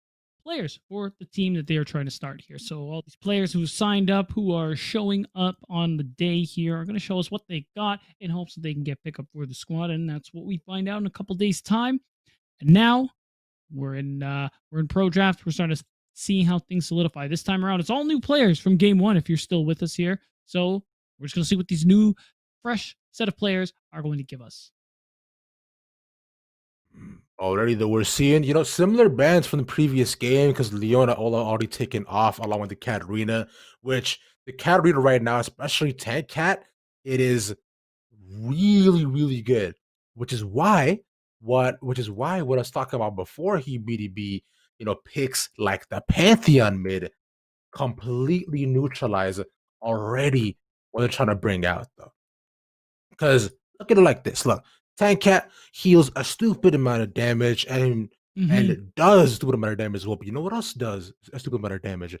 players for the team that they are trying to start here. So all these players who signed up, who are showing up on the day here, are going to show us what they got in hopes that they can get picked up for the squad, and that's what we find out in a couple days' time. And now we're in pro draft. We're starting to see how things solidify. This time around, it's all new players from game 1. If you're still with us here, so we're just going to see what these new, fresh set of players are going to give us. Already that we're seeing, similar bands from the previous game because Leona already taken off along with the Katarina, which the Katarina right now, especially Tank Cat, it is really, really good. Which is why what I was talking about before he BDB, picks like the Pantheon mid completely neutralize already what they're trying to bring out though. Because look at it like this. Look, Tank Cat heals a stupid amount of damage and it does a stupid amount of damage as well. But you know what else does a stupid amount of damage?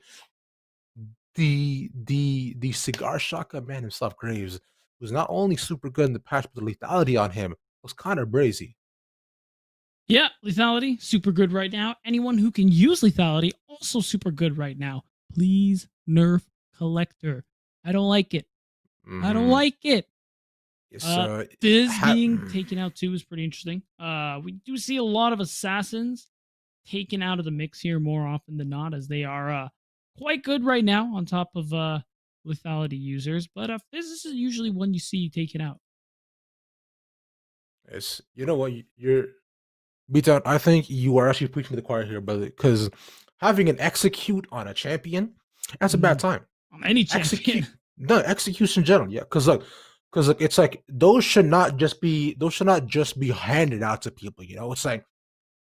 The cigar shotgun man himself, Graves, was not only super good in the patch, but the lethality on him was kind of brazy. Yeah, lethality, super good right now. Anyone who can use lethality, also super good right now. Please nerf Collector. I don't like it. I don't like it. Fizz being taken out too is pretty interesting. We do see a lot of assassins taken out of the mix here more often than not, as they are quite good right now on top of lethality users. But Fizz is usually one you see taken out. It's, you know what, you're Beatdown. I think you are actually preaching to the choir here, brother, because having an execute on a champion, that's a bad time. On any champion. Execution in general, yeah. Because it's like those should not just be handed out to people. It's like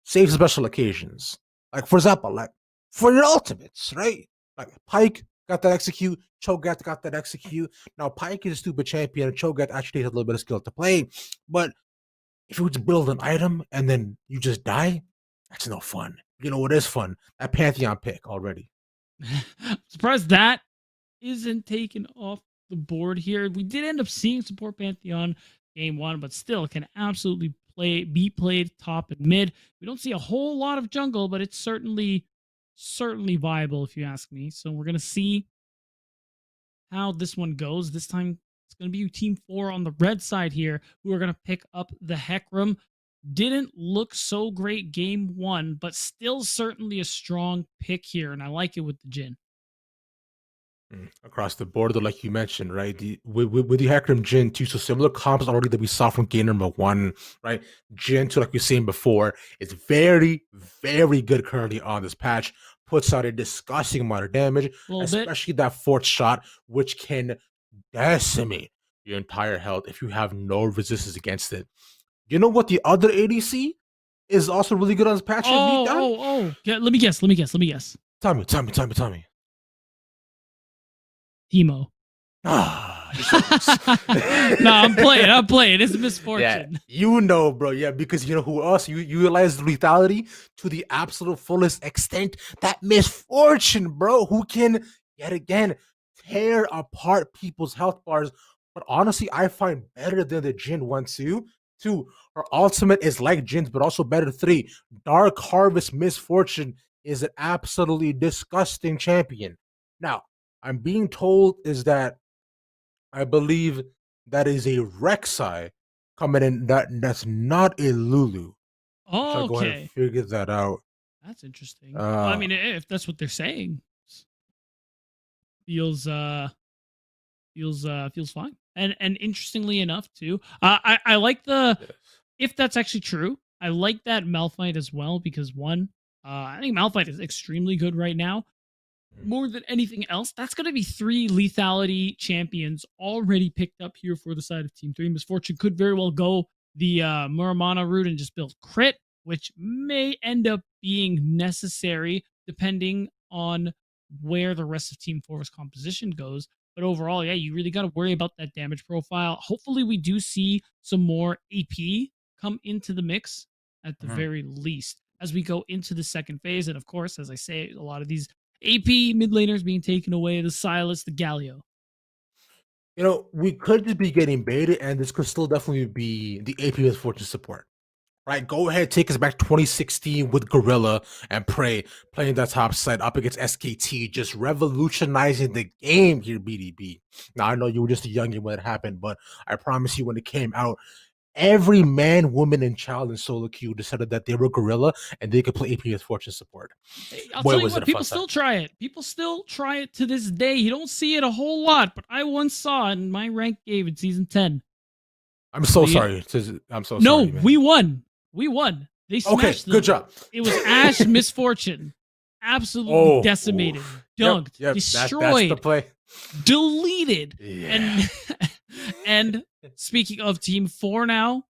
save special occasions. Like for example, like for your ultimates, right? Like Pyke got that execute, Cho'Gath got that execute. Now Pyke is a stupid champion, and Cho'Gath actually has a little bit of skill to play. But if you were to build an item and then you just die, that's no fun. You know what is fun? That Pantheon pick already. Surprised that isn't taken off the board here. We did end up seeing support Pantheon game 1, but still can absolutely be played top and mid. We don't see a whole lot of jungle, but it's certainly viable if you ask me. So we're gonna see how this one goes. This time it's gonna be Team 4 on the red side here, who are gonna pick up the Hecarim. Didn't look so great game 1, but still certainly a strong pick here, and I like it with the Jhin. Across the board, though, like you mentioned, right? With the Hecarim Jhin too, so similar comps already that we saw from game number 1, right? Jhin, too, like we were saying before, is very, very good currently on this patch. Puts out a disgusting amount of damage, especially that 4th shot, which can decimate your entire health if you have no resistance against it. You know what? The other ADC is also really good on this patch. Yeah, let me guess. Tell me. Teemo. No, I'm playing. It's a misfortune. Yeah, bro. Yeah, because you know who else you utilize lethality to the absolute fullest extent? That misfortune, bro, who can yet again tear apart people's health bars. But honestly, I find better than the Jhin 1-2. 2, her ultimate is like Jin's, but also better. 3, Dark Harvest Misfortune is an absolutely disgusting champion. Now, I'm being told is that I believe that is a Rek'Sai coming in. That's not a Lulu. Oh, okay. Go ahead and figure that out. That's interesting. I mean, if that's what they're saying, feels fine. And interestingly enough, too, I like if that's actually true. I like that Malphite as well because I think Malphite is extremely good right now. More than anything else, that's going to be 3 lethality champions already picked up here for the side of Team 3. Misfortune could very well go the Muramana route and just build crit, which may end up being necessary depending on where the rest of Team 4's composition goes. But overall, yeah, you really got to worry about that damage profile. Hopefully, we do see some more AP come into the mix at the very least as we go into the second phase. And of course, as I say, a lot of these AP mid laners being taken away, the Silas, the Galio. We could just be getting baited, and this could still definitely be the AP Misfortune support. Right, go ahead, take us back 2016 with Gorilla and Prey playing that top side up against SKT, just revolutionizing the game here, BDB. Now, I know you were just a youngin' when it happened, but I promise you when it came out, every man, woman, and child in solo queue decided that they were Gorilla and they could play AP Misfortune support. I'll tell you what, people still try it. People still try it to this day. You don't see it a whole lot, but I once saw it in my rank game in Season 10. I'm so sorry. I'm so sorry. No, we won. We won. They smashed them. Good job. It was Ash Misfortune. Absolutely decimated. Dunked. Destroyed. That's the play. Deleted. Yeah. And speaking of Team 4 now,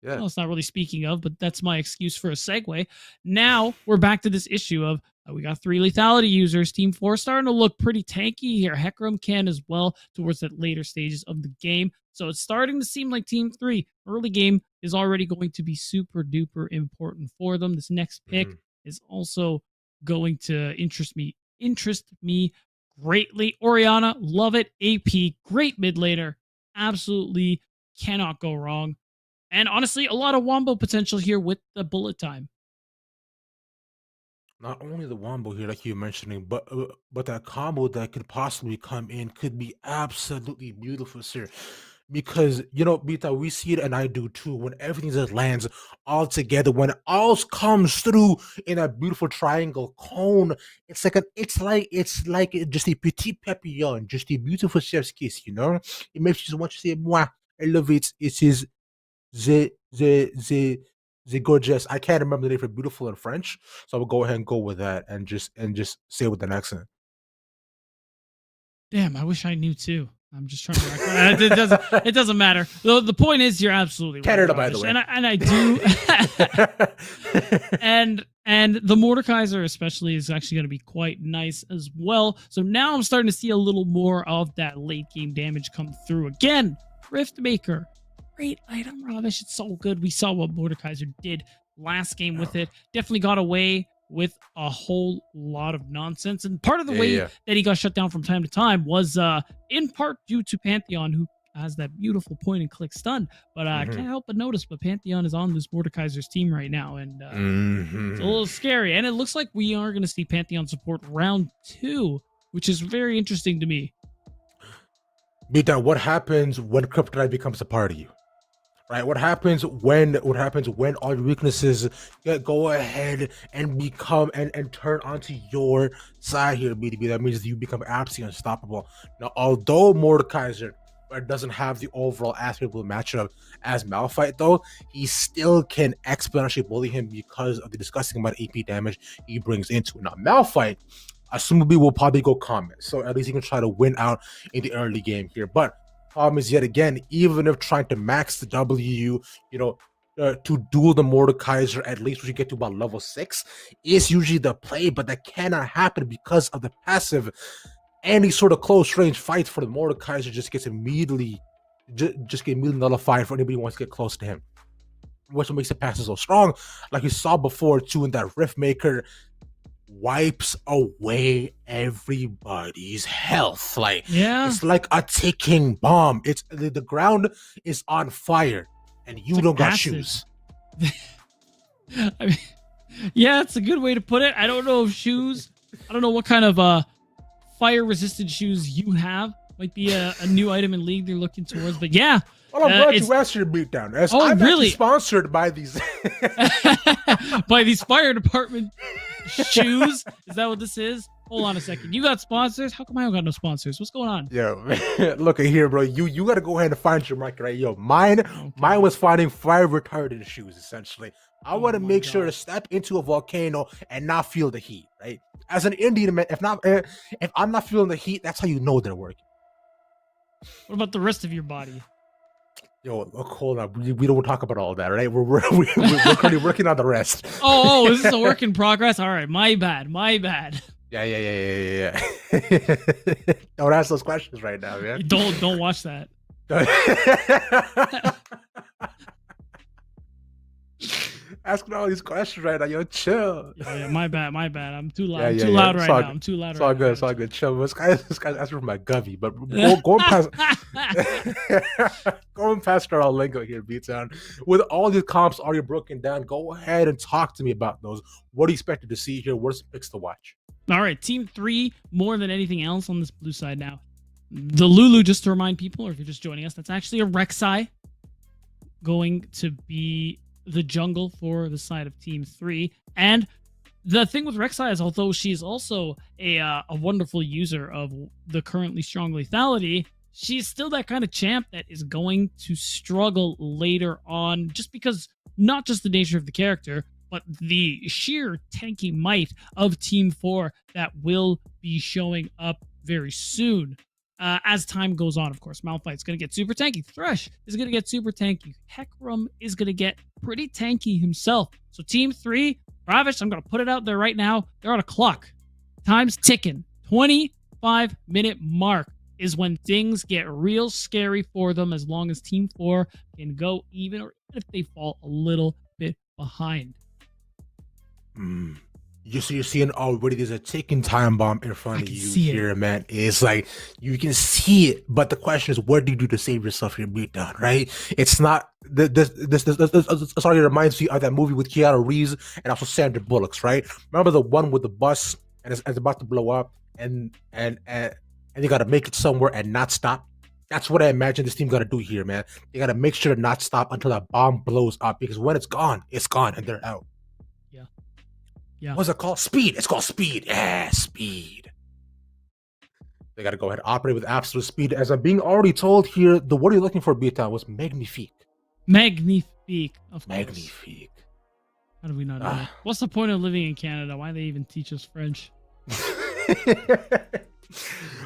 yeah. Well, it's not really speaking of, but that's my excuse for a segue. Now we're back to this issue of we got 3 lethality users. Team 4 starting to look pretty tanky here. Hecarim can as well towards the later stages of the game. So it's starting to seem like Team 3 early game is already going to be super duper important for them. This next pick is also going to interest me greatly. Orianna, love it. AP, great mid laner. Absolutely cannot go wrong. And honestly, a lot of wombo potential here with the bullet time. Not only the wombo here, like you're mentioning, but that combo that could possibly come in could be absolutely beautiful, sir. Because, Beta, we see it, and I do too, when everything just lands all together, when it all comes through in a beautiful triangle cone, it's like just a petit papillon, just a beautiful chef's kiss, It makes you just want to say, moi, I love it. It is the gorgeous. I can't remember the name for beautiful in French, so I will go ahead and go with that and just say it with an accent. Damn, I wish I knew too. I'm just trying to it doesn't matter. The point is, you're absolutely Canada, right, by the way, and I do. and the Mordekaiser especially is actually going to be quite nice as well. So now I'm starting to see a little more of that late game damage come through again. Riftmaker, great item, Ravish. It's so good. We saw what Mordekaiser did last game with it. Definitely got away with a whole lot of nonsense. And part of the way that he got shut down from time to time was in part due to Pantheon, who has that beautiful point and click stun. But I can't help but notice, but Pantheon is on this Mordekaiser's team right now. And it's a little scary. And it looks like we are going to see Pantheon support round 2, which is very interesting to me. Beta, what happens when Kryptonite becomes a part of you? Right, what happens when all your weaknesses go ahead and become and turn onto your side here, BDB? That means you become absolutely unstoppable. Now, although Mordekaiser doesn't have the overall aspect of the matchup as Malphite, though, he still can exponentially bully him because of the disgusting amount of AP damage he brings into it. Now, Malphite, assumably, will probably go Comet, so at least he can try to win out in the early game here. But problem is, yet again, even if trying to max the W, to duel the Mordekaiser, at least we should get to about level 6, is usually the play, but that cannot happen because of the passive. Any sort of close range fight for the Mordekaiser just gets immediately nullified for anybody who wants to get close to him, which makes the passive so strong. Like we saw before too, in that Riftmaker wipes away everybody's health. It's like a ticking bomb. It's the ground is on fire and you don't got shoes. I mean, yeah, it's a good way to put it. I don't know if shoes, I don't know what kind of fire resistant shoes you have. Might be a new item in League they're looking towards, but yeah. Well, I'm glad you asked your beatdown. I'm really sponsored by these by these fire department shoes. Is that what this is? Hold on a second. You got sponsors? How come I don't got no sponsors? What's going on? Yo, look at here, bro. You got to go ahead and find your market, right? Yo, mine was finding fire retardant shoes. Essentially, I want to make sure to step into a volcano and not feel the heat. Right? As an Indian man, if I'm not feeling the heat, that's how you know they're working. What about the rest of your body? Yo, look, hold on. We don't talk about all that, right? We're currently working on the rest. Oh, is this a work in progress? All right, my bad. Yeah. Don't ask those questions right now, man. Don't watch that. Asking all these questions right now, yo, chill. Yeah, my bad. I'm too loud. Yeah. Too loud It's right all now. good. I'm too loud It's right all now. good. It's all good. Chill. This guy's asking for my govy, but going past going past our lingo here, B-Town. With all these comps already broken down, go ahead and talk to me about those. What are you expected to see here? What's the picks to watch? All right, Team 3, more than anything else on this blue side now. The Lulu, just to remind people, or if you're just joining us, that's actually a Rek'Sai going to be the jungle for the side of Team 3. And the thing with Rek'Sai is, although she's also a wonderful user of the currently strong lethality, she's still that kind of champ that is going to struggle later on, just because not just the nature of the character, but the sheer tanky might of Team 4 that will be showing up very soon. As time goes on, of course, Malphite's going to get super tanky. Thresh is going to get super tanky. Hecarim is going to get pretty tanky himself. So Team 3, Ravish, I'm going to put it out there right now. They're on a clock. Time's ticking. 25-minute mark is when things get real scary for them, as long as Team 4 can go even, or if they fall a little bit behind. You're seeing already there's a ticking time bomb in front of you here, man. It's like you can see it, but the question is, what do you do to save yourself your beatdown, right? It's not this sorry, it reminds me of that movie with Keanu Reeves and also Sandra Bullock's, right? Remember the one with the bus and it's about to blow up and you gotta make it somewhere and not stop. That's what I imagine this team gotta do here, man. They gotta make sure to not stop until that bomb blows up, because when it's gone and they're out. Yeah. What's it called? Speed. It's called speed. Yeah, speed. They got to go ahead and operate with absolute speed. As I'm being already told here, the word you're looking for, Beta, was magnifique. Magnifique, of course. Magnifique. How do we not know that? What's the point of living in Canada? Why they even teach us French?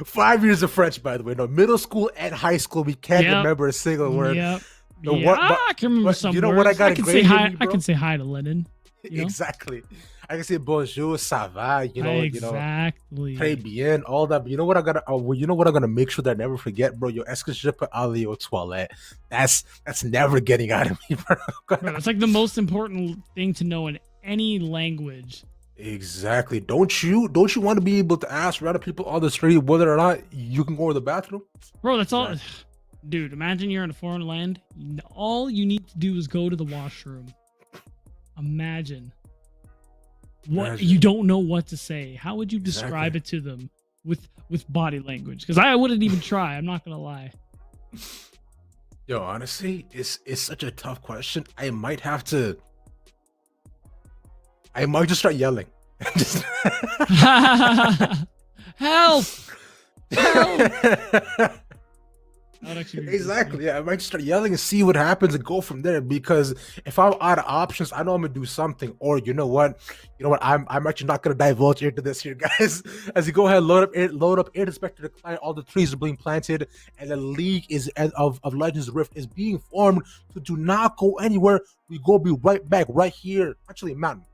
5 years of French, by the way. No, middle school and high school, we can't remember a single word. Yep. I can remember some you know words. what I got? I can say hi. I can say hi to Lennon. You know? Exactly. I can say bonjour, ça va, exactly. Très bien, all that. But you know what I gotta? You know what I'm gonna make sure that I never forget, bro. Yo, est-ce que je peux aller aux toilettes? That's never getting out of me, bro. That's like the most important thing to know in any language. Exactly. Don't you want to be able to ask random people on the street whether or not you can go to the bathroom? Bro, that's all. Dude, imagine you're in a foreign land. All you need to do is go to the washroom. Imagine. You don't know what to say. How would you describe it to them with body language? Because I wouldn't even try. I'm not gonna lie. Yo, honestly, it's such a tough question. I might just start yelling. Help! Help! Exactly. Yeah, I might start yelling and see what happens and go from there. Because if I'm out of options, I know I'm gonna do something. Or you know what? I'm actually not gonna divulge into this here, guys. As you go ahead, load up air inspector to declare all the trees are being planted, and the league of Legends Rift is being formed. So do not go anywhere. We go be right back right here. Actually, Mountain.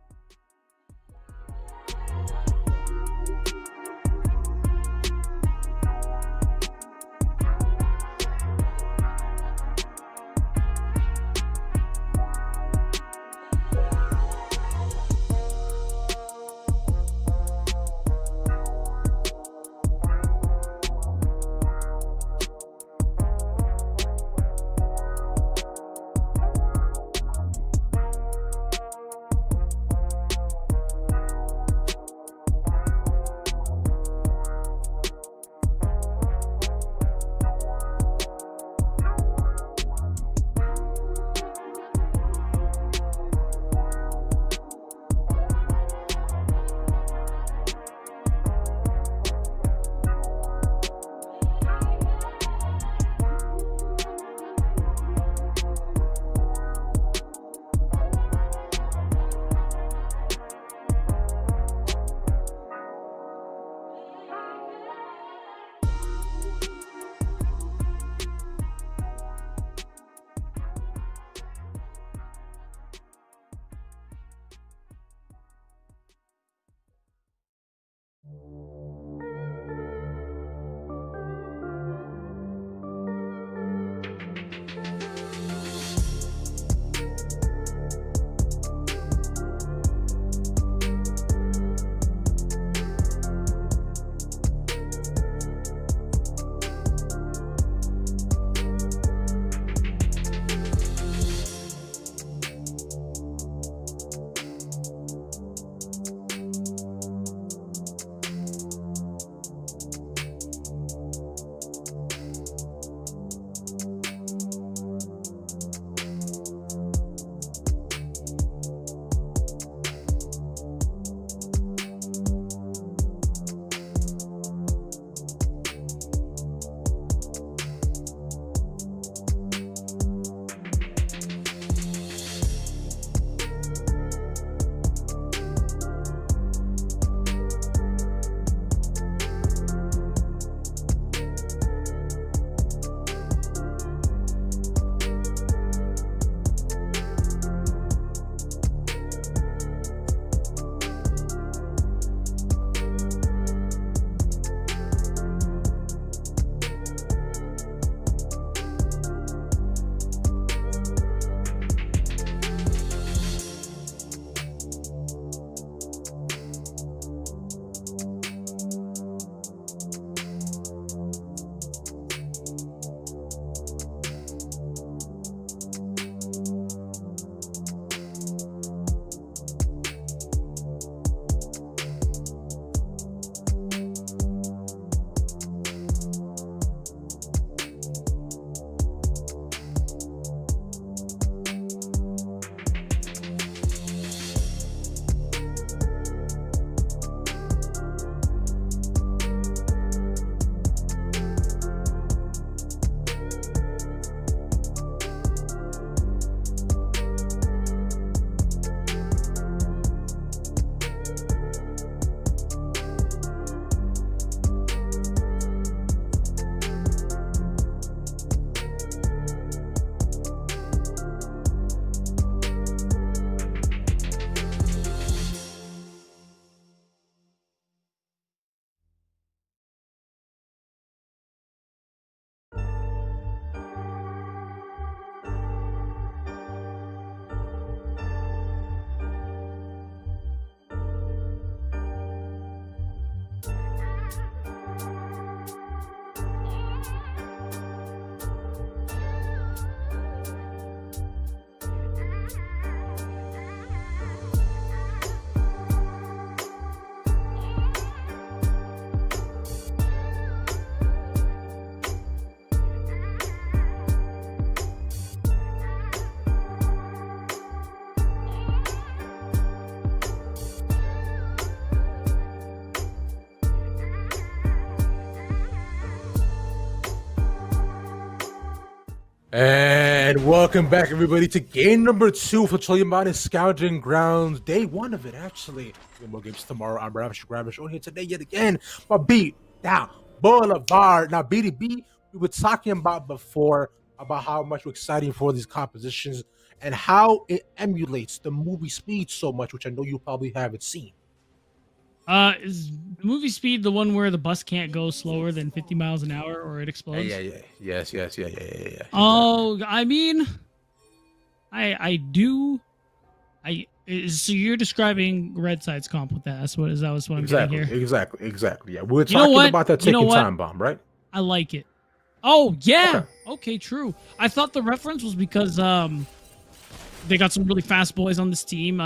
And welcome back, everybody, to game number 2 for Chilly Mountain Scouting Grounds. Day 1 of it, actually. More games tomorrow. I'm Ravish on here today yet again. My beat down Boulevard. Now, BDB, we were talking about before about how much we're excited for these compositions and how it emulates the movie Speed so much, which I know you probably haven't seen. Is the movie Speed the one where the bus can't go slower than 50 miles an hour or it explodes? Yes. Oh, I mean, I do. So you're describing Red Side's comp with that. That's what I'm getting here. Exactly. Yeah, we were talking about that ticking time bomb, right? I like it. Oh yeah. Okay, true. I thought the reference was because they got some really fast boys on this team.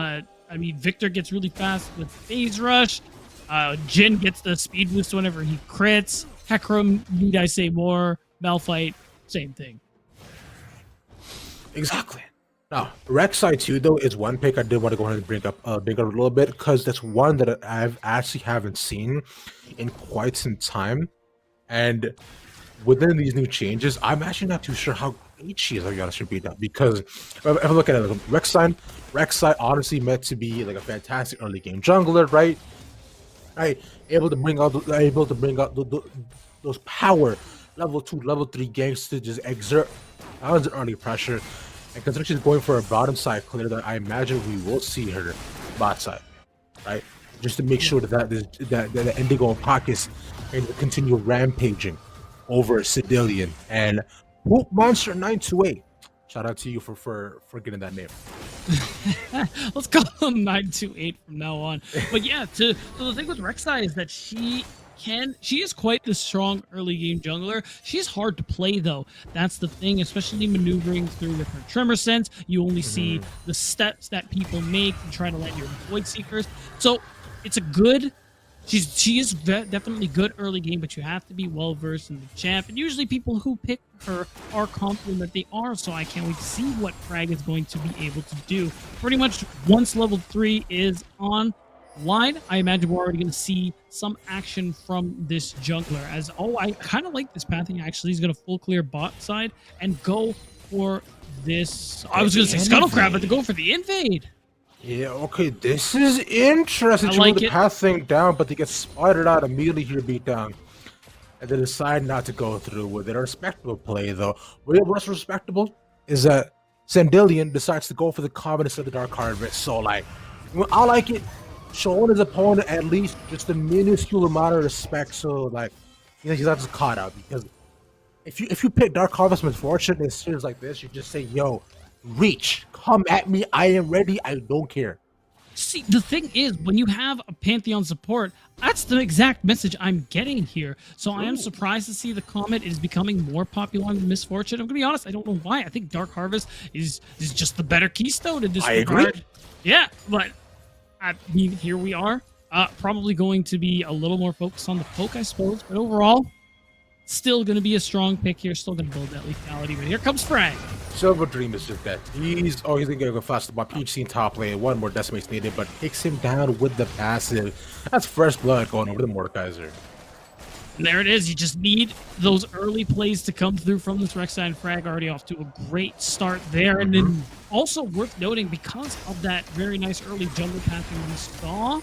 I mean, Victor gets really fast with Phase Rush. Jin gets the speed boost whenever he crits. Hecarim, need I say more? Malphite, same thing. Exactly. Now, Rek'Sai 2, though, is one pick I did want to go ahead and bring up a little bit, because that's one that I've actually haven't seen in quite some time. And within these new changes, I'm actually not too sure how great she is, I'll be honest with you, because if I look at it, Rek'Sai honestly meant to be like a fantastic early game jungler, right? Able to bring out those power level 2, level 3 ganks to just exert tons of early pressure. And considering she's going for a bottom side clear, that I imagine we will see her bot side, right? Just to make sure that the Indigo and Pockets can continue rampaging over Sidillion and Poop Monster 928. Shout out to you for getting that name. Let's call him 928 from now on. But yeah, so the thing with Rek'Sai is that she is quite the strong early game jungler. She's hard to play though. That's the thing, especially maneuvering through with her Tremor Sense. You only see the steps that people make and try to let your Void Seekers. So it's a good. She is definitely good early game, but you have to be well versed in the champ. And usually people who pick her are confident that they are, so I can't wait to see what Frag is going to be able to do. Pretty much once level 3 is online, I imagine we're already going to see some action from this jungler. I kind of like this pathing actually. He's going to full clear bot side and go for this. I was going to say Scuttle Crab, but to go for the invade. Yeah, okay, this is interesting. She like the path thing down, but they get spotted out immediately here, beat down. And they decide not to go through with it. A respectable play, though. What's respectable is that Sandillion decides to go for the common instead of the Dark Harvest. So, like, I like it. Showing his opponent at least just a minuscule amount of respect, so, like, you know, he's not just caught out. Because if you pick Dark Harvest Misfortune in series like this, you just say, yo, reach, come at me, I am ready, I don't care. See, the thing is, when you have a Pantheon support, that's the exact message I'm getting here. So I am surprised to see the Comet is becoming more popular than Misfortune. I'm gonna be honest, I don't know why. I think Dark Harvest is just the better keystone in this regard. Agree. Yeah, but I mean, here we are. Probably going to be a little more focused on the poke, I suppose, but overall, still going to be a strong pick here. Still going to build that lethality. But here comes Frank. Silver Dream is just dead. He's going to go faster. My PhD in top lane. One more decimates needed, but takes him down with the passive. That's fresh blood going over the Mordekaiser. And there it is. You just need those early plays to come through from this Rek'Sai and Frag. Already off to a great start there. And then also worth noting, because of that very nice early jungle pathing we saw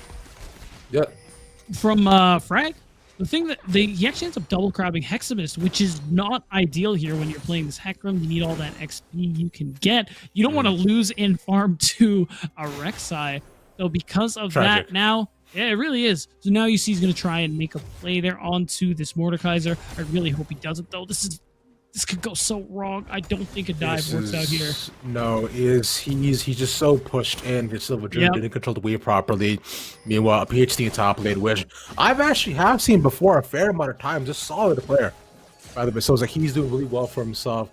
from Frag, the thing that he actually ends up double crabbing Heximus, which is not ideal here when you're playing this Hecarim. You need all that XP you can get. You don't want to lose in farm to a Rek'Sai. So because of that now, yeah, it really is. So now you see he's going to try and make a play there onto this Mordekaiser. I really hope he doesn't, though. This could go so wrong. I don't think a dive works out here. No, he's just so pushed in. His Silver Dream didn't control the wave properly. Meanwhile, a PhD in top lane, which I've actually seen before a fair amount of times. A solid player, by the way. So it's like he's doing really well for himself.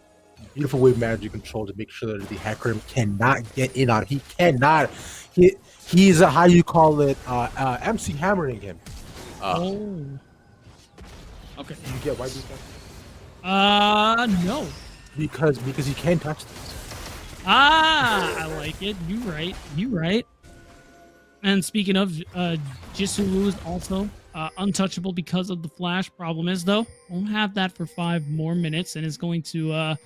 Beautiful wave magic control to make sure that the Hecarim cannot get in on. He cannot. He's how you call it, MC hammering him. Okay. You get why we no. Because he can't touch this. I like it. You right. And speaking of, Jisoo is also untouchable because of the flash. Problem is, though, won't have that for 5 more minutes and is going to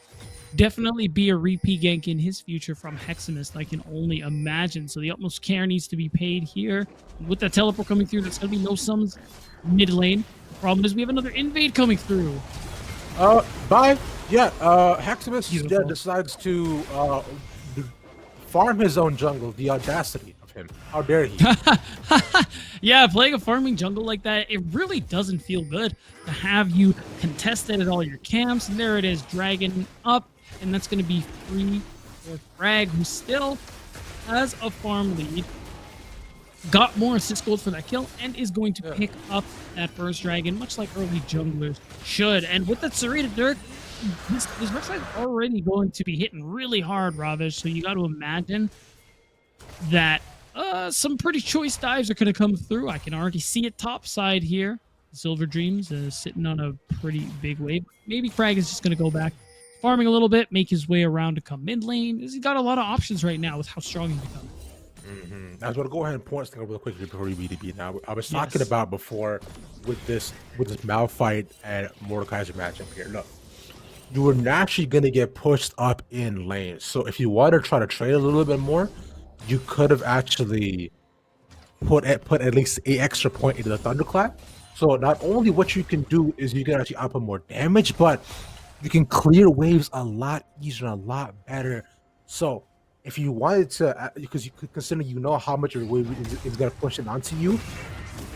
definitely be a repeat gank in his future from Hexamist. I can only imagine. So the utmost care needs to be paid here. With that teleport coming through, there's going to be no sums mid lane. The problem is we have another invade coming through. Bye. Yeah, Heximus Beautiful. decides to farm his own jungle. The audacity of him. How dare he? Yeah, playing a farming jungle like that, it really doesn't feel good to have you contested at all your camps. And there it is, dragon up, and that's going to be free for Frag, who still has a farm lead. Got more assist gold for that kill, and is going to pick up that first dragon, much like early junglers should. And with that Serena Dirk, this Rek'Sai is already going to be hitting really hard, Ravish. So you got to imagine that some pretty choice dives are going to come through. I can already see it top side here. Silver Dreams sitting on a pretty big wave. Maybe Frag is just going to go back, farming a little bit, make his way around to come mid lane. He's got a lot of options right now with how strong he's become. I was going to go ahead and point something real quickly before we BDB. Now, I was talking about before with this Malphite and Mordekaiser matchup here. Look, you were naturally going to get pushed up in lane. So if you want to try to trade a little bit more, you could have actually put at least an extra point into the Thunderclap. So not only what you can do is you can actually output more damage, but you can clear waves a lot easier and a lot better. So if you wanted to, because you could consider how much your wave is going to push it onto you,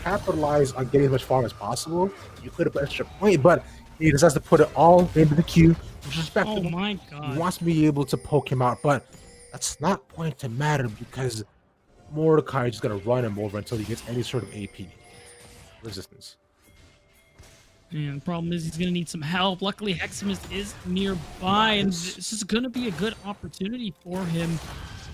capitalize on getting as much farm as possible. You could have put extra point, but he decides to put it all into the queue, which is respectable. Oh my god. He wants to be able to poke him out, but that's not going to matter because Mordecai is just going to run him over until he gets any sort of AP resistance. And the problem is he's going to need some help. Luckily, Hexamist is nearby, and this is going to be a good opportunity for him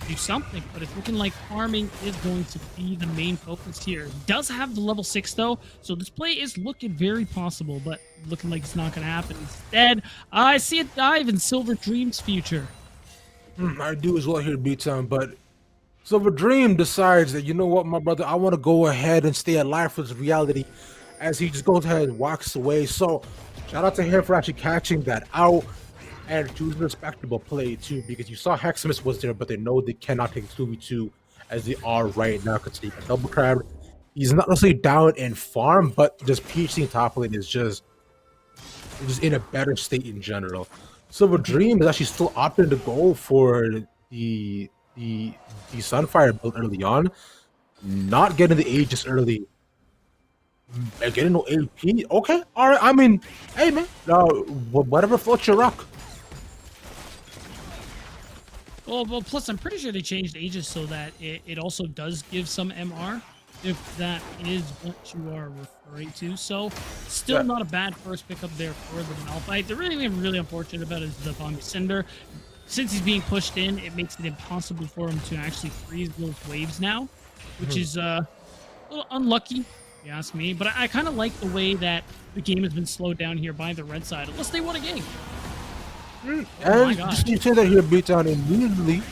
to do something. But it's looking like farming is going to be the main focus here. He does have the level 6, though, so this play is looking very possible, but looking like it's not going to happen. Instead, I see a dive in Silver Dream's future. I do as well here, B-Town, but Silver Dream decides that, you know what, my brother, I want to go ahead and stay alive for this reality as he just goes ahead and walks away. So shout out to him for actually catching that out and choosing a respectable play too, because you saw Heximus was there, but they know they cannot take 2v2 as they are right now because he got double crabbed. He's not necessarily down in farm, but just PhD top lane is just in a better state in general. Silver Dream is actually still opting to go for the Sunfire build early on, not getting the Aegis early. Getting no AP? Okay, all right. I mean, hey man, whatever floats your rock. Well, plus I'm pretty sure they changed Aegis so that it also does give some MR, if that is what you are referring to. So still not a bad first pickup there for the Malphite. The really unfortunate about is the Bongi Cinder. Since he's being pushed in, it makes it impossible for him to actually freeze those waves now, which is a little unlucky, if you ask me. But I kind of like the way that the game has been slowed down here by the red side, unless they won a game. And just you say that here, beat down immediately.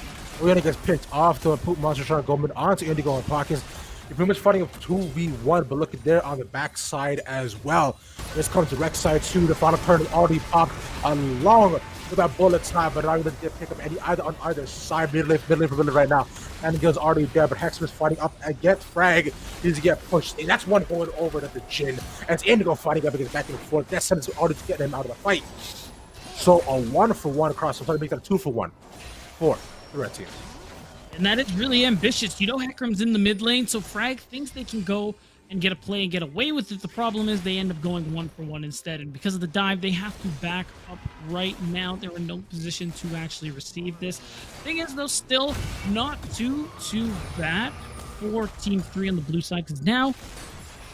We're gonna get picked off to a poop monster trying to go mid onto Indigo and Pockets. You're pretty much fighting a 2v1, but look at there on the backside as well. This comes to Rek'Sai 2. The final turn is already popped along with that bullet time, but not even to pick up any either on either side. Mid lane for mid right now. And the kill's already there, but Heximus fighting up against Frag. Needs to get pushed. And that's one going over to the Jhin. And it's Indigo fighting up against back and forth. That sends already to get him out of the fight. So a 1-for-1 across. So trying to make that a 2-for-1 for the red team. And that is really ambitious. You know Hecarim's in the mid lane, so Frag thinks they can go and get a play and get away with it. The problem is they end up going 1-for-1 instead. And because of the dive, they have to back up right now. They're in no position to actually receive this. Thing is, though, still not too bad for Team 3 on the blue side, because now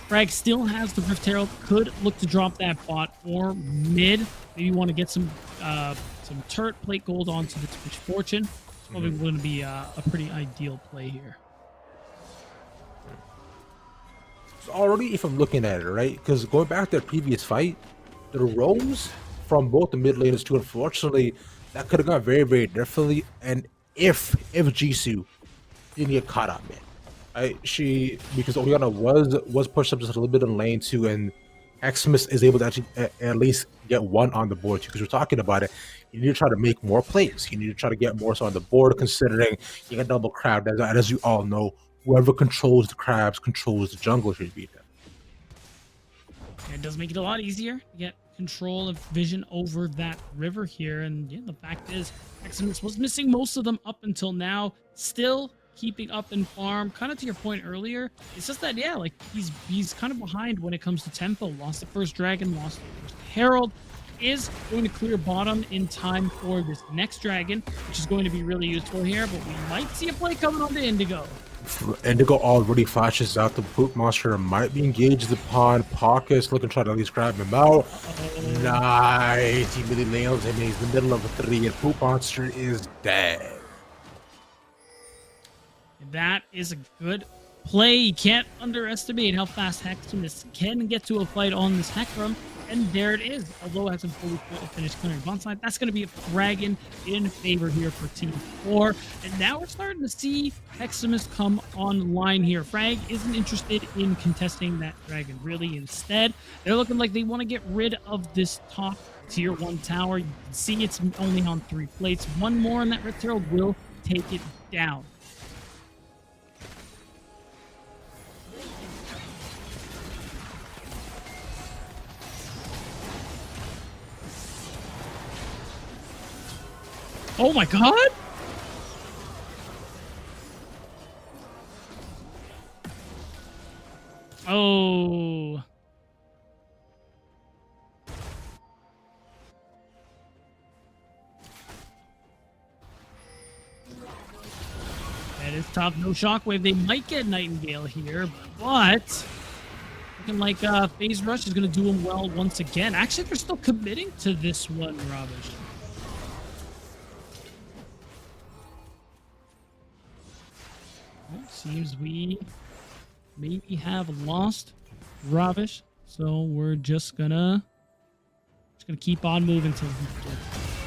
Frag still has the Rift Herald, could look to drop that bot or mid. Maybe you want to get some turret plate gold onto the Twitch Fortune. Probably going to be a pretty ideal play here. So already, if I'm looking at it, right, because going back to the previous fight, the roams from both the mid laners too, unfortunately, that could have gone very, very differently. And if Jisoo didn't get caught up, man, right, because Orianna was pushed up just a little bit in lane too, and Xmas is able to actually at least get one on the board too. Because we're talking about it, you need to try to make more plays. You need to try to get more so on the board, considering you got double crab. And as you all know, whoever controls the crabs controls the jungle should be there. It does make it a lot easier to get control of vision over that river here. And yeah, the fact is, Xmas was missing most of them up until now. Still keeping up in farm, kind of to your point earlier. It's just that, yeah, like he's kind of behind when it comes to tempo. Lost the first dragon, lost the first herald. Is going to clear bottom in time for this next dragon, which is going to be really useful here, but we might see a play coming on to Indigo. Indigo already flashes out. The poop monster might be engaged upon. Pockets looking to try to at least grab him out. Nice. He really nails him. He's in the middle of a 3, and poop monster is dead. That is a good play. You can't underestimate how fast Heximus can get to a fight on this Hecarim. And there it is. Although it hasn't fully finished clearing bonsai, that's going to be a dragon in favor here for Team 4. And now we're starting to see Heximus come online here. Frag isn't interested in contesting that dragon, really. Instead, they're looking like they want to get rid of this top tier 1 tower. You can see it's only on 3 plates. One more and that Red Herald will take it down. Oh my god! Oh. That is tough. No shockwave. They might get Nightingale here, but looking like Phase Rush is going to do them well once again. Actually, they're still committing to this one, Ravish. Seems we maybe have lost Ravish, so we're just gonna keep on moving till we get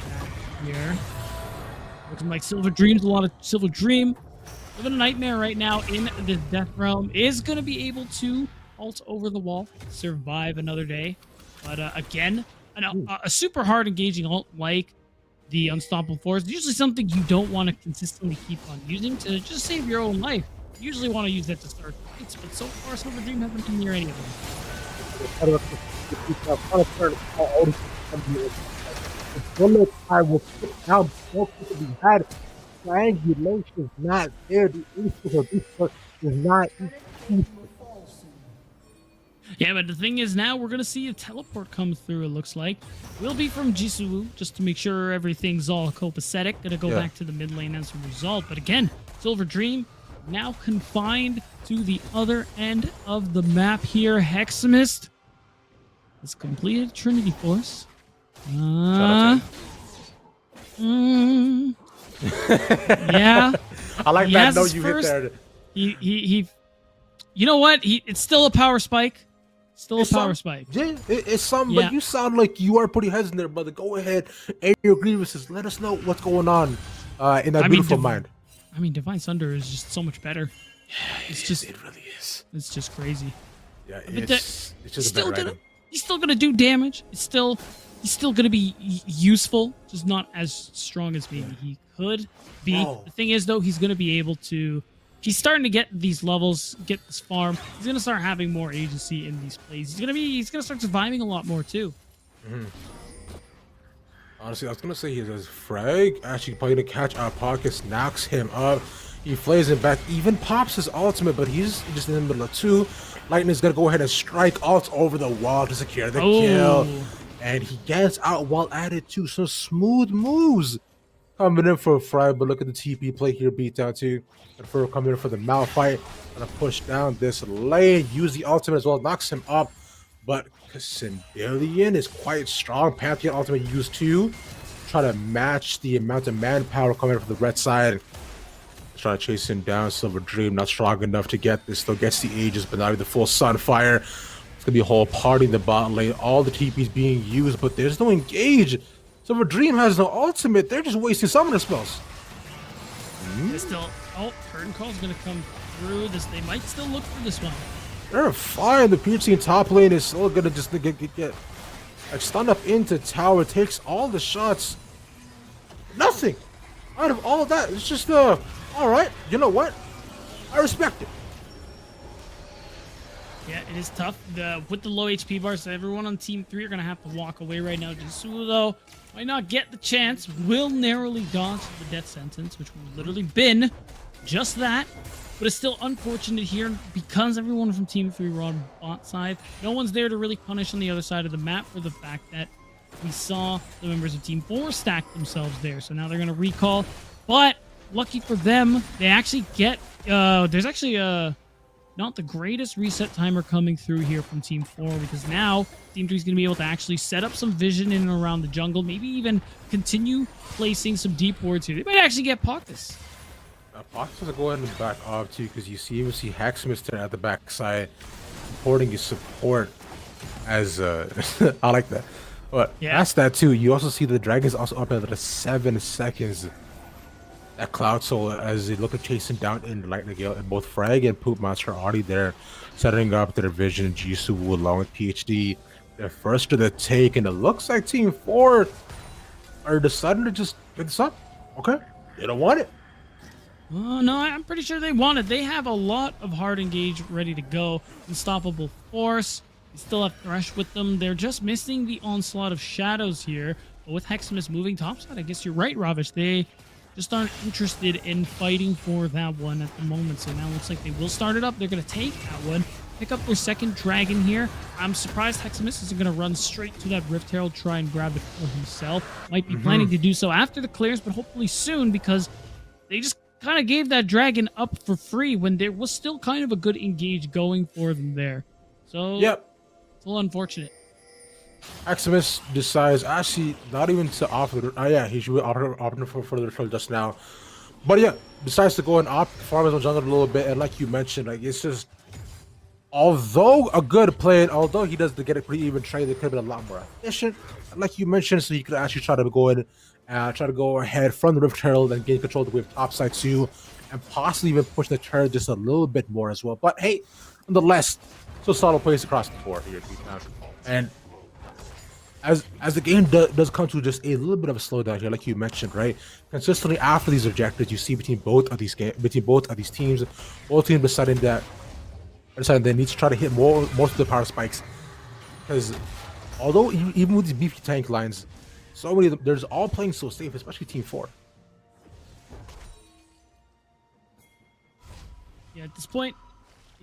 back here. Looking like Silver Dream's a lot of Silver Dream. Living a nightmare right now in the Death Realm. Is gonna be able to ult over the wall, survive another day. But again, a super hard engaging ult like the Unstoppable Force, usually something you don't want to consistently keep on using to just save your own life. You usually want to use that to start fights, but so far Silver Dream hasn't come near any of them. The bullet I will put down more people be had. Triangulation is not there. The Esports of Esports is not easy. Yeah, but the thing is now we're going to see a teleport come through, it looks like. Will be from Jisoo, just to make sure everything's all copacetic. Going to go back to the mid lane as a result. But again, Silver Dream now confined to the other end of the map here. Heximus has completed Trinity Force. Yeah. I like that note you hit there. He you know what? It's still a power spike. Still a power spike. Yeah, it's something, but you sound like you are pretty hesitant there, brother. Go ahead, air your grievances. Let us know what's going on in that beautiful mind. I mean, Divine Sunder is just so much better. It's just, it really is. It's just crazy. Yeah, it's just he's still gonna do damage. He's still gonna be useful, just not as strong as maybe he could be. Oh. The thing is, though, he's gonna be able to. He's starting to get these levels, get this farm. He's gonna start having more agency in these plays. He's gonna start surviving a lot more too. Mm-hmm. Honestly, I was gonna say his frag actually probably gonna catch our pockets, knocks him up. He flays him back, even pops his ultimate, but he's just in the middle of 2. Lightning's gonna go ahead and strike ult over the wall to secure the kill, and he gets out while at it too. So smooth moves coming in for Frag, but look at the TP play here, beat down too. And for coming in for the Malphite, gonna push down this lane, use the ultimate as well, knocks him up. But Cassandalian is quite strong. Pantheon ultimate used to try to match the amount of manpower coming from the red side. Try to chase him down. Silver Dream not strong enough to get this. Still gets the Aegis, but not the full Sunfire. It's gonna be a whole party in the bot lane. All the TPs being used, but there's no engage. Silver Dream has no ultimate. They're just wasting summoner spells. Still, Curtain Call is gonna come through. They might still look for this one. They're fine. The PhD in top lane is still gonna just get like stunned up into tower. Takes all the shots. Nothing out of all of that. It's just all right. You know what? I respect it. Yeah, it is tough. With the low HP bars, everyone on Team 3 are going to have to walk away right now. Jisoo, though, might not get the chance. Will narrowly dodge the death sentence, which will literally been just that. But it's still unfortunate here because everyone from Team 3 were on bot side. No one's there to really punish on the other side of the map for the fact that we saw the members of Team 4 stack themselves there. So now they're going to recall. But lucky for them, they actually get... there's actually not the greatest reset timer coming through here from Team 4 because now Team 3 is going to be able to actually set up some vision in and around the jungle, maybe even continue placing some deep wards here. They might actually get Pockets. Pockets has to go ahead and back off too because you see Hacksmith at the backside supporting his support as I like that. But yeah, that's that too. You also see the Dragon's also up at 7 seconds. That Cloud Soul as they look at chasing down in Lightning Gale, and both Frag and Poop Monster are already there, setting up their vision. Jisoo along with PhD, they're first to the take, and it looks like Team 4 are deciding to just pick this up. Okay, they don't want it. No, I'm pretty sure they want it. They have a lot of hard engage ready to go. Unstoppable Force. They still have Thresh with them. They're just missing the onslaught of Shadows here. But with Heximus moving topside, I guess you're right, Ravish. They just aren't interested in fighting for that one at the moment. So now it looks like they will start it up. They're going to take that one, pick up their second dragon here. I'm surprised Heximus isn't going to run straight to that Rift Herald, try and grab it for himself. Might be planning to do so after the clears, but hopefully soon because they just kind of gave that dragon up for free when there was still kind of a good engage going for them there. So yep, it's a little unfortunate. Heximus decides actually not even to offer. Yeah, he should be opting for the refill just now. But yeah, decides to go and opt farm his own jungle a little bit. And like you mentioned, like it's just although a good play, and although he does get a pretty even trade, it could have been a lot more efficient. Like you mentioned, so he could actually try to go in. Try to go ahead from the Rift Herald and gain control of the wave topside too, and possibly even push the turret just a little bit more as well. But hey, nonetheless, so solid plays across the board here. And as the game does come to just a little bit of a slowdown here, like you mentioned, right? Consistently after these objectives, you see between both of these teams, both teams deciding they need to try to hit most of the power spikes. Because although even with these beefy tank lines, so many of them, they're just all playing so safe, especially Team 4. Yeah, at this point,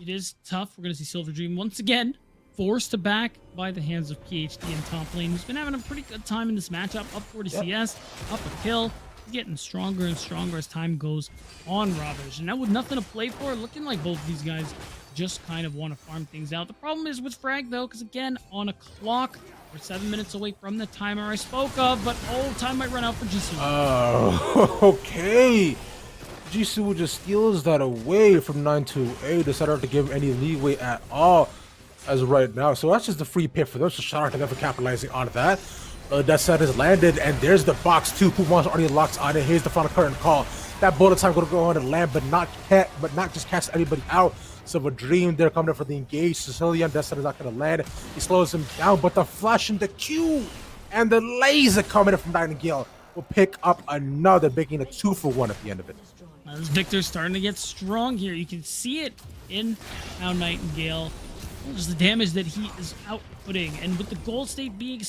it is tough. We're going to see Silver Dream once again forced to back by the hands of PhD in top lane, who's been having a pretty good time in this matchup. Up 40 CS, up a kill. He's getting stronger and stronger as time goes on, Ravage. And now with nothing to play for, looking like both of these guys just kind of want to farm things out. The problem is with Frag, though, because again, on a clock, we're 7 minutes away from the timer I spoke of, but time might run out for Jisoo. Oh, okay. Jisoo just steals that away from 928. Decided not to give him any leeway at all as of right now. So that's just the free pick for them. So shout out to them for capitalizing on that. That set has landed, and there's the box too. Who wants already locked on it? Here's the final curtain call. That bullet time going to go on and land, but not just catch anybody out. Silver Dream, they're coming up for the engage. Sicilian, that set is not going to land. He slows him down, but the flash in the Q and the laser coming in from Nightingale will pick up another, making a 2-for-1 at the end of it. As Victor's starting to get strong here. You can see it in how Nightingale, just the damage that he is outputting. And with the gold state being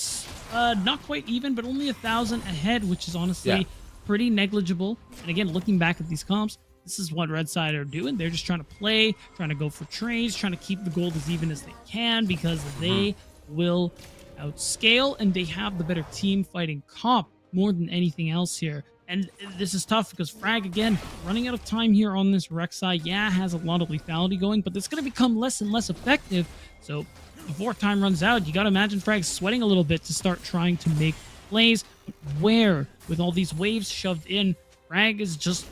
not quite even, but only 1,000 ahead, which is honestly pretty negligible. And again, looking back at these comps, this is what Red Side are doing. They're just trying to play, trying to go for trades, trying to keep the gold as even as they can because they will outscale and they have the better team fighting comp more than anything else here. And this is tough because Frag, again, running out of time here on this Rek'Sai, has a lot of lethality going, but it's going to become less and less effective. So before time runs out, you got to imagine Frag sweating a little bit to start trying to make plays. But where, with all these waves shoved in, Frag is just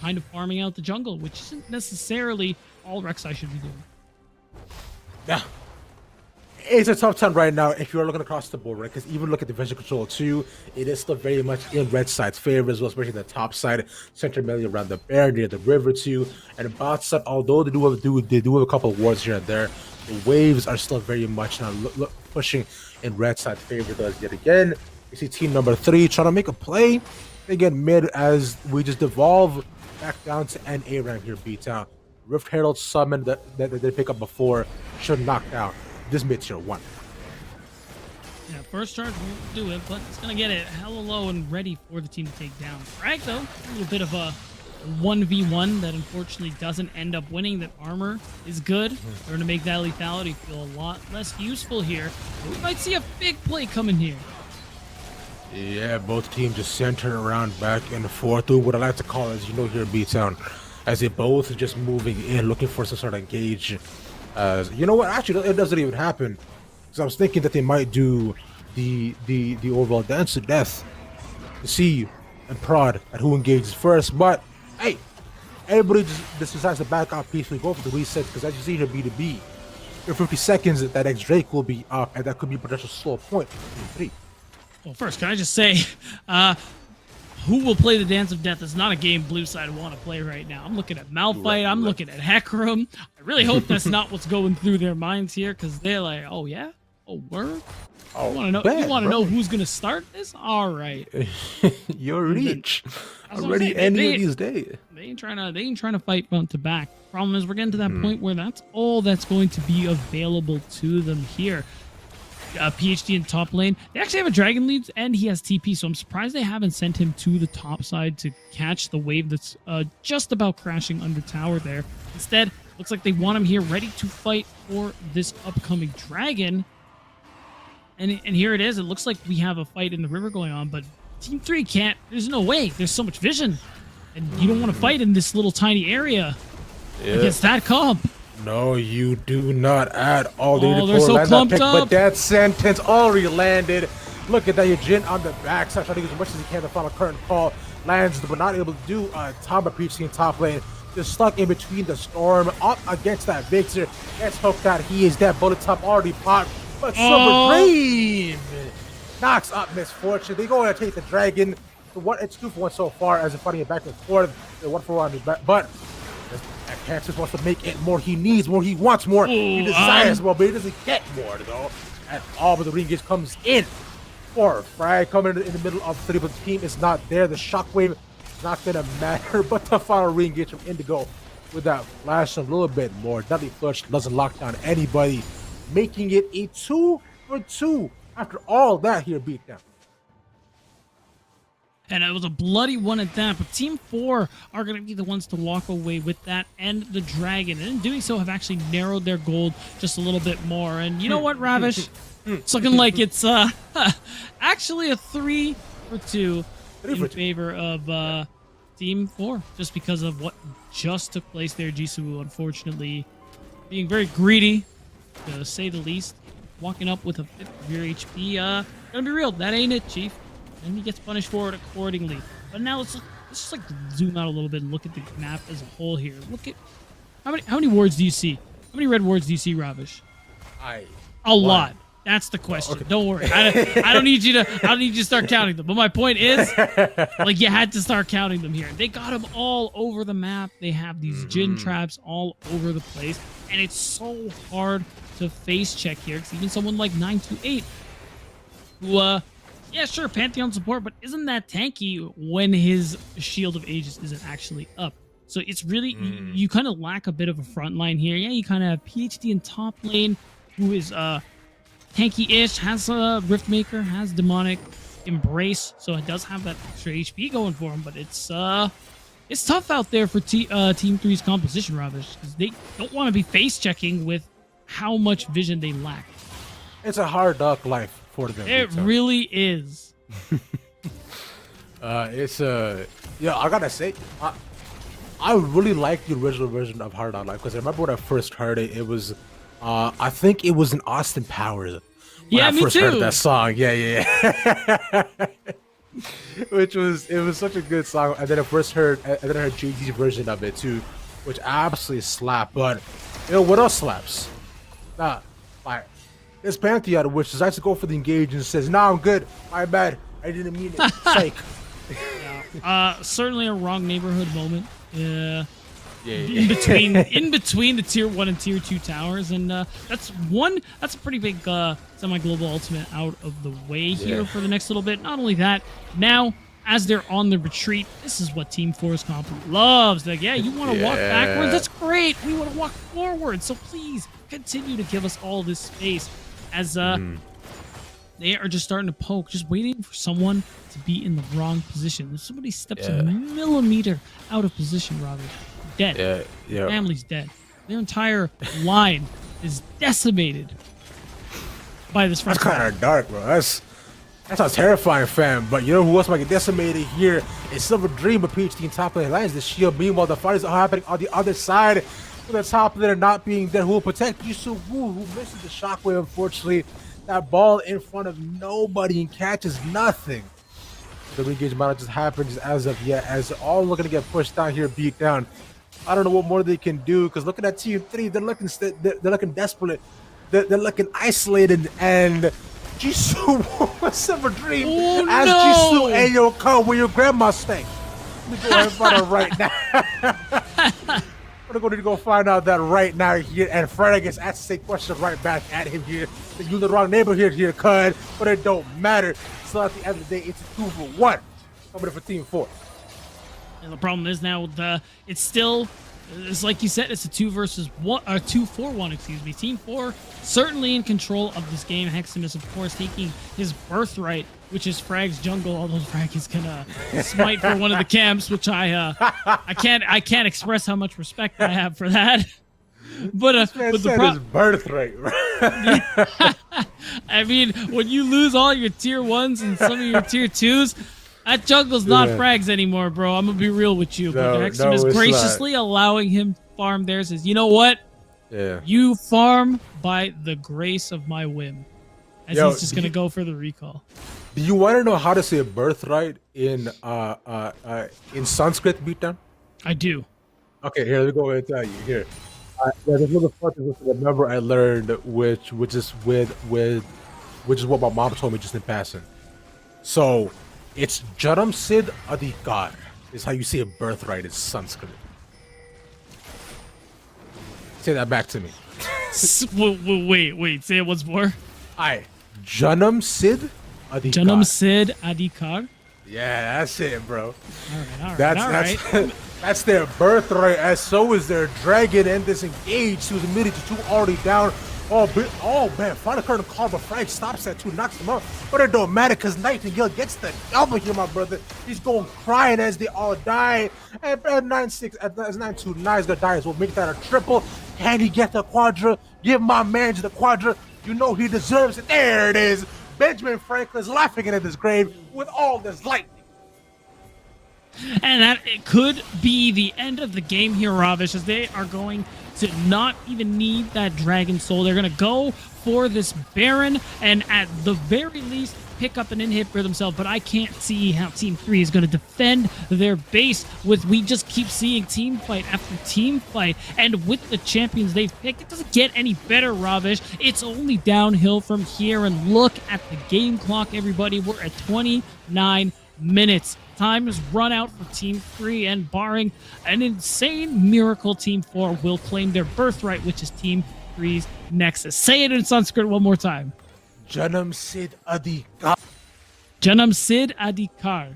kind of farming out the jungle, which isn't necessarily all Rek'Sai should be doing. Yeah. It's a tough time right now if you're looking across the board, right? Because even look at the vision control too, it is still very much in red side's favor as well, especially the top side, center mainly around the bear near the river too, and bot side. Although they do have a couple of wards here and there, the waves are still very much now pushing in red side's favor. Does yet again, you see team number 3 trying to make a play. They get mid as we just devolve back down to NA rank here. Beat down Rift Herald summon that they pick up before should knock down this mid tier 1. Yeah, first charge won't do it, but it's going to get it hella low and ready for the team to take down. Frag, though, a little bit of a 1v1 that unfortunately doesn't end up winning. That armor is good. They're going to make that lethality feel a lot less useful here. We might see a big play coming here. Yeah, both teams just centered around back and forth through what I like to call, as you know, here in B-Town, as they both just moving in, looking for some sort of engage. You know what? Actually, it doesn't even happen. Because I was thinking that they might do the overall dance to death to see and prod at who engages first. But hey, everybody just decides to back off peacefully, go for the reset. Because as you see here, B2B, in 50 seconds, that X Drake will be up, and that could be a potential slow point for 3. Well, first, can I just say, who will play the Dance of Death is not a game Blue Side want to play right now. I'm looking at Malphite. I'm looking at Hecarim. I really hope that's not what's going through their minds here, because they're like, oh, yeah? Oh, word? Oh, you want to know who's going to start this? All right. Your reach. Already any of these days. They ain't trying to fight front to back. Problem is, we're getting to that point where that's all that's going to be available to them here. PhD in top lane. They actually have a dragon lead and he has TP, so I'm surprised they haven't sent him to the top side to catch the wave that's just about crashing under tower there. Instead, looks like they want him here ready to fight for this upcoming dragon. And here it is. It looks like we have a fight in the river going on, but Team 3 can't. There's no way. There's so much vision. And you don't want to fight in this little tiny area against that comp. No, you do not at all. They're so clumped up. But that sentence already landed. Look at that. Your Jin on the backside, trying to get as much as he can. The final current call lands, but not able to do Tamba PhD in top lane. Just stuck in between the storm, up against that Victor. Let's hope that he is dead. Bullet top already popped. But Silver Dream knocks up Misfortune. They go and take the dragon. It's 2-for-1 so far as they're fighting it back and forth. They're 1-for-1, but Kansas wants to make it more. He needs more. He wants more. He desires more, but he doesn't get more, though. At all, but the ring gauge comes in for Frag coming in the middle of 3, but the team is not there. The shockwave is not going to matter, but the final ring gauge from Indigo with that flash a little bit more. Deadly Flush doesn't lock down anybody, making it a 2-for-2 after all that here beatdown. And it was a bloody one at that, but Team 4 are going to be the ones to walk away with that and the dragon. And in doing so, have actually narrowed their gold just a little bit more. And you know what, Ravish? It's looking like it's actually a 3-for-2 in favor of Team 4, just because of what just took place there. Jisoo, unfortunately, being very greedy, to say the least. Walking up with a 5th of your HP. Gonna be real, that ain't it, Chief. And he gets punished for it accordingly. But now let's just like zoom out a little bit and look at the map as a whole here. Look at how many wards do you see? How many red wards do you see, Ravish? A lot. That's the question. Okay. Don't worry. I don't need you to start counting them. But my point is, like, you had to start counting them here. They got them all over the map. They have these Jin traps all over the place, and it's so hard to face check here. Because even someone like 928, who yeah, sure, Pantheon support, but isn't that tanky when his Shield of Aegis isn't actually up? So it's really, you kind of lack a bit of a front line here. Yeah, you kind of have PhD in top lane, who is tanky-ish, has Riftmaker, has Demonic Embrace, so it does have that extra HP going for him, but it's tough out there for Team 3's composition, Ravish, because they don't want to be face-checking with how much vision they lack. It's a hard dog life for them. It really is. Yeah, I gotta say, I really like the original version of Hard Out Life, because I remember when I first heard it, it was, I think it was in Austin Powers. Yeah, me too. Heard that song. Yeah. It was such a good song. And then I heard Jay-Z's version of it too, which absolutely slapped. But you know what else slaps? Like There's Pantheon, which decides to go for the engage and says, "Nah, I'm good. My bad. I didn't mean it." Psych. Certainly a wrong neighborhood moment. Yeah. Yeah. In between the tier 1 and tier 2 towers, and that's a pretty big semi-global ultimate out of the way here for the next little bit. Not only that, now as they're on the retreat, this is what Team 4's comp loves. Like, yeah, you want to walk backwards? That's great. We want to walk forward. So please continue to give us all this space as they are just starting to poke, just waiting for someone to be in the wrong position. If somebody steps a millimeter out of position, Robert, dead. Family's dead. Their entire line is decimated by this. That's kind of dark, bro. That's terrifying, fam. But you know who else might get decimated here? It's Silver Dream, but PhD in top lane lands the shield. Meanwhile, the fight is happening on the other side. With the top laner not being there, who will protect Yusu Wu, who misses the shockwave, unfortunately. That ball in front of nobody and catches nothing. The re-engage battle just happens as of yet, as they're all looking to get pushed down here, beat down. I don't know what more they can do, because looking at Team 3, they're looking desperate. They're looking isolated, and Jisoo Silver Dream as Jisoo, and yo, come where your grandma stay. Let me go and find her right now. We're going to go find out that right now here, and Fred, I guess, asks the same question right back at him here. You're the wrong neighborhood here, cuz, but it don't matter. So at the end of the day, it's a 2-for-1 coming in for Team 4. And the problem is now it's still, it's like you said, it's a 2-for-1, excuse me. Team 4 certainly in control of this game. Heximus, of course, taking his birthright, which is Frag's jungle. Although Frag is gonna smite for one of the camps, which I can't express how much respect I have for that. But his birthright. I mean, when you lose all your tier 1s and some of your tier 2s, that jungle's not Frag's anymore, bro. I'm gonna be real with you. But Hexam is graciously allowing him farm there. Says, you know what? Yeah. You farm by the grace of my whim. As he's just gonna go for the recall. Do you want to know how to say birthright in Sanskrit, Beatdown? I do. Okay, here, let me go ahead and tell you. Here. There's a little funny remember I learned, which is what my mom told me just in passing. So it's Jaram Sid Adhikar is how you say a birthright in Sanskrit. Say that back to me. Wait, say it once more. Janam Sid Adhikar. Janam Sid Adhikar. Yeah, that's it, bro. All right. That's their birthright, as so is their dragon and disengaged. He was immediately to 2 already down. Oh man, final curtain call, but Frank stops that 2, knocks him out. But it don't matter, because Nightingale gets the double here, my brother. He's going crying as they all die. And 9-6, as 9-2, 9 is gonna die as well. Make that a triple. Can he get the quadra? Give my man the quadra. You know he deserves it. There it is. Benjamin Franklin's laughing at his grave with all this lightning. And that it could be the end of the game here, Ravish, as they are going to not even need that Dragon Soul. They're going to go for this Baron, and at the very least, pick up an inhib for themselves. But I can't see how Team 3 is going to defend their base with, we just keep seeing team fight after team fight. And with the champions they've picked, it doesn't get any better, Ravish. It's only downhill from here. And look at the game clock, everybody. We're at 29 minutes. Time is run out for Team 3, and barring an insane miracle, Team 4 will claim their birthright, which is Team 3's Nexus. Say it in Sanskrit one more time. Janam Sid Adhikar. Janam Sid Adhikar. Write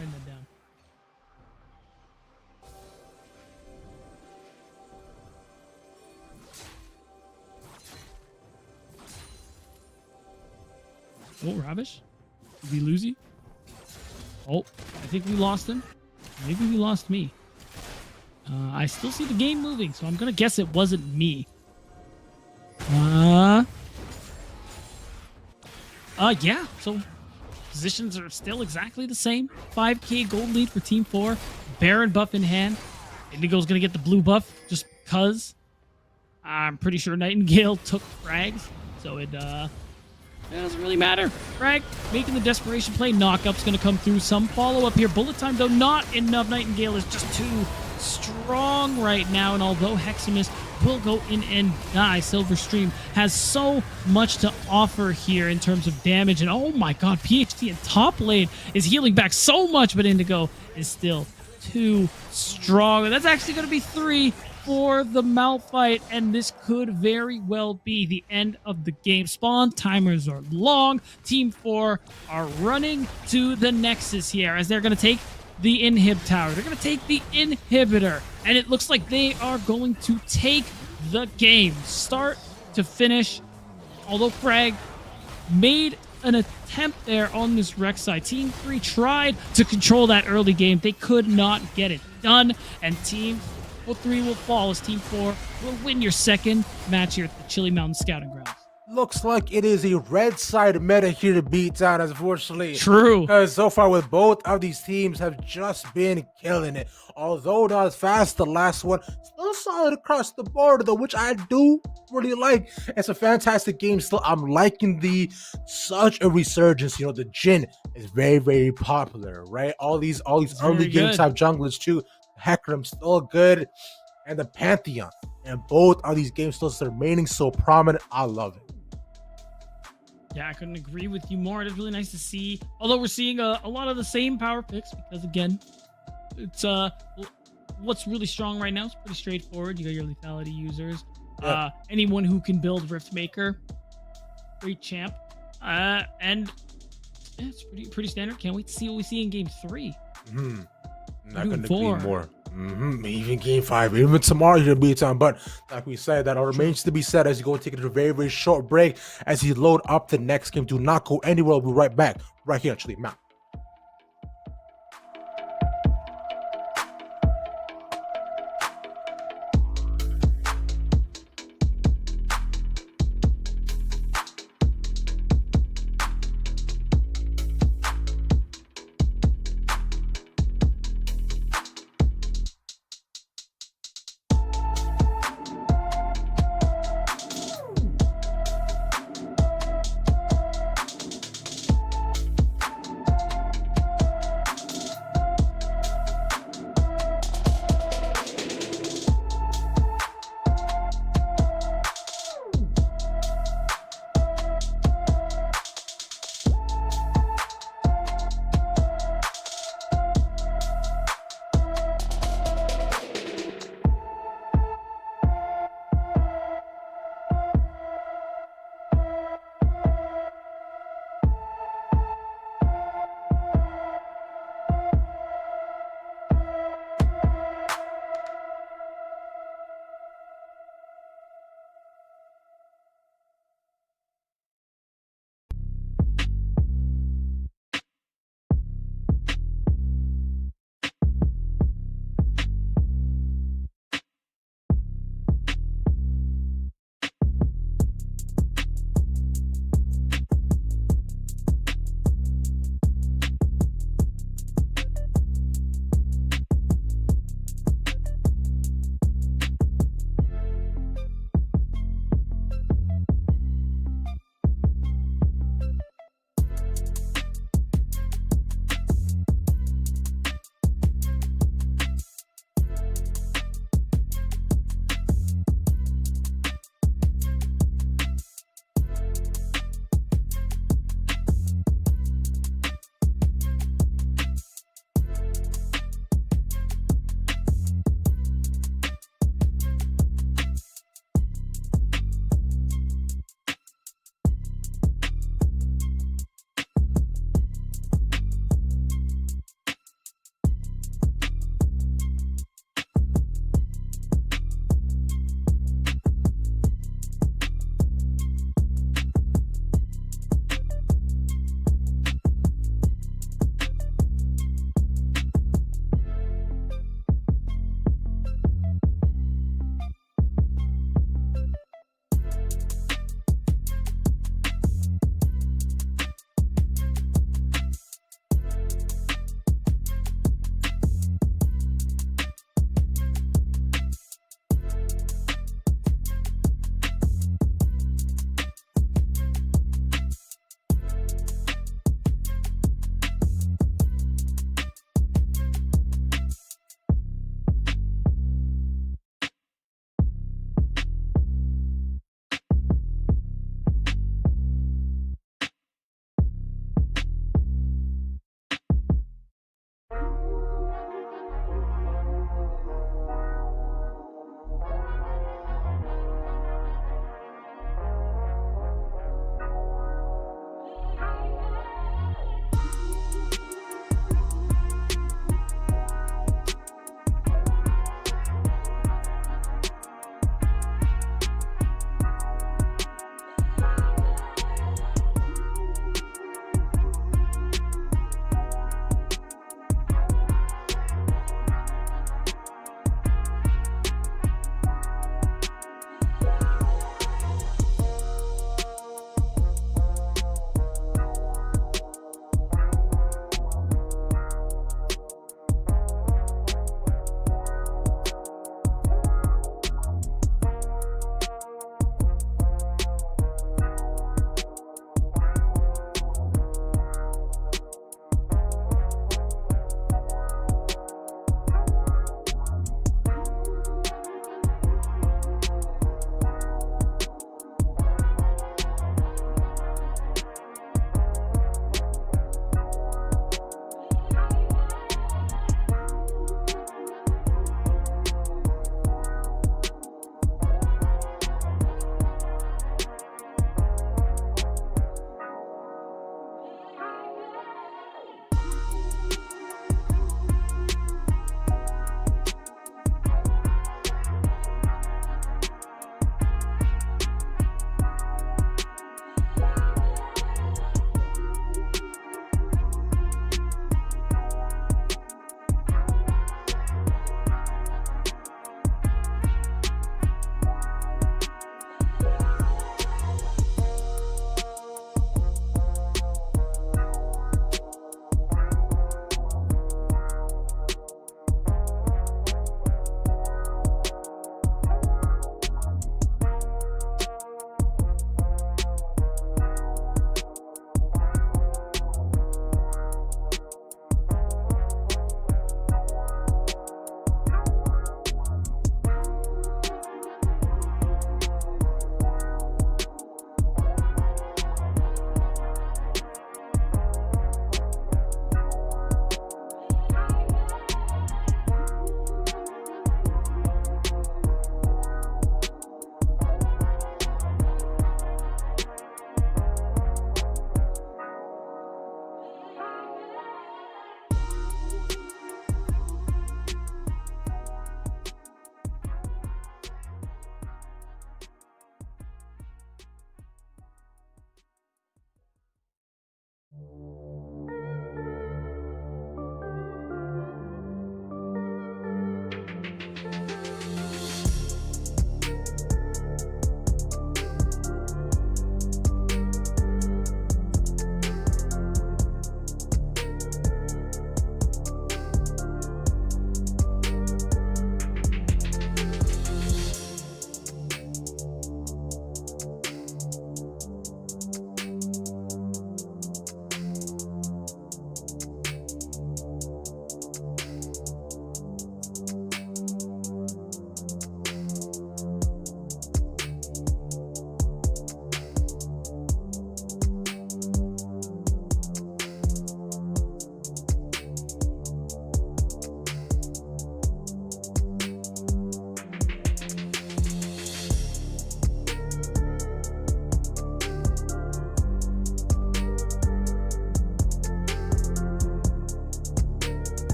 that down. Oh, Ravish? Did we lose you? Oh, I think we lost him. Maybe we lost me. I still see the game moving, so I'm going to guess it wasn't me. Yeah, so positions are still exactly the same. 5k gold lead for Team 4. Baron buff in hand. Indigo's going to get the blue buff just because. I'm pretty sure Nightingale took frags, so it doesn't really matter. Frag making the desperation play. Knockup's going to come through. Some follow-up here. Bullet time, though, not enough. Nightingale is just too strong right now, and although Heximus will go in and die, Silverstream has so much to offer here in terms of damage. And oh my god, PhD in top lane is healing back so much, but Indigo is still too strong. And that's actually going to be 3 for the Malphite, and this could very well be the end of the game. Spawn timers are long. Team 4 are running to the Nexus here as they're going to take the inhib tower. They're going to take the inhibitor, and it looks like they are going to take the game start to finish. Although Craig made an attempt there on this Rex side, Team 3 tried to control that early game. They could not get it done, and Team 3 will fall as Team 4 will win your second match here at the Chilly Mountain Scouting Grounds. Looks like it is a red side meta here to beat down, unfortunately. True. Because so far with both of these teams have just been killing it. Although not as fast, the last one still solid across the board though, which I do really like. It's a fantastic game still. I'm liking such a resurgence. You know, the Jhin is very, very popular, right? All these early game type junglers too. Hecarim's still good. And the Pantheon. And both of these games still remaining so prominent. I love it. Yeah, I couldn't agree with you more. It's really nice to see, although we're seeing a lot of the same power picks, because again, it's what's really strong right now is pretty straightforward. You got your lethality users, anyone who can build Riftmaker, great champ, and yeah, it's pretty standard. Can't wait to see what we see in game 3. Not gonna agree more. Even game 5, even tomorrow you're gonna beat time. But like we said, that all remains to be said as you go take it to a very, very short break as you load up the next game. Do not go anywhere. We'll be right back right here on Chilly Mountain.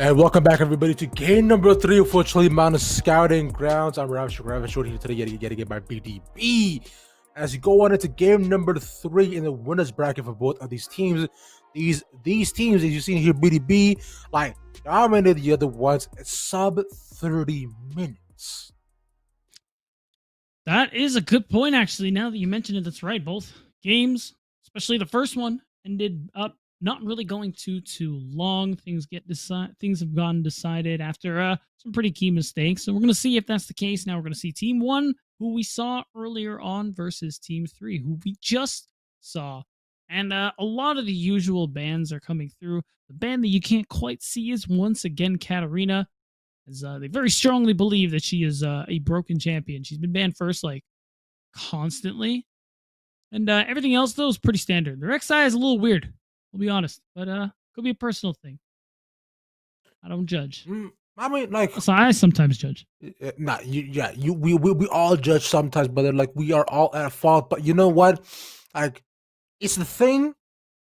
And welcome back, everybody, to game number 3 for Chilly Mountain Scouting Grounds. I'm Ravish here today, yet again by BDB. As you go on into game number 3 in the winners bracket for both of these teams, these teams, as you see here, BDB, like dominated the other ones at sub 30 minutes. That is a good point, actually. Now that you mention it, that's right. Both games, especially the first one, ended up not really going too long. Things have gotten decided after some pretty key mistakes. So we're going to see if that's the case. Now we're going to see Team 1, who we saw earlier on, versus Team 3, who we just saw. And a lot of the usual bans are coming through. The ban that you can't quite see is once again Katarina, as they very strongly believe that she is a broken champion. She's been banned first, like, constantly. And everything else, though, is pretty standard. Their XI is a little weird, I'll be honest, but could be a personal thing. I don't judge. I mean, like, so I sometimes judge. We all judge sometimes, but like we are all at fault. But you know what? Like, it's the thing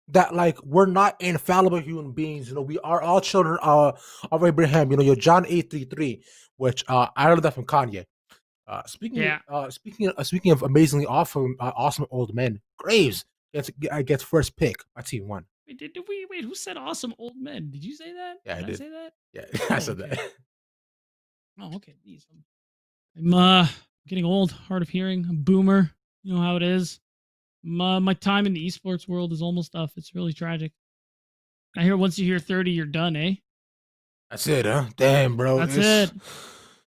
that, like, we're not infallible human beings. You know, we are all children of Abraham. You know, your John 8:33, which I learned that from Kanye. Speaking of amazingly awesome old men, Graves gets first pick by Team 1. Wait, who said awesome old men? Did you say that? Yeah, did I say that? Yeah, I said that. Oh, okay. I'm getting old, hard of hearing, a boomer. You know how it is. My time in the esports world is almost up. It's really tragic. I hear once you hear 30, you're done, eh? That's it, huh? Damn, bro. That's it.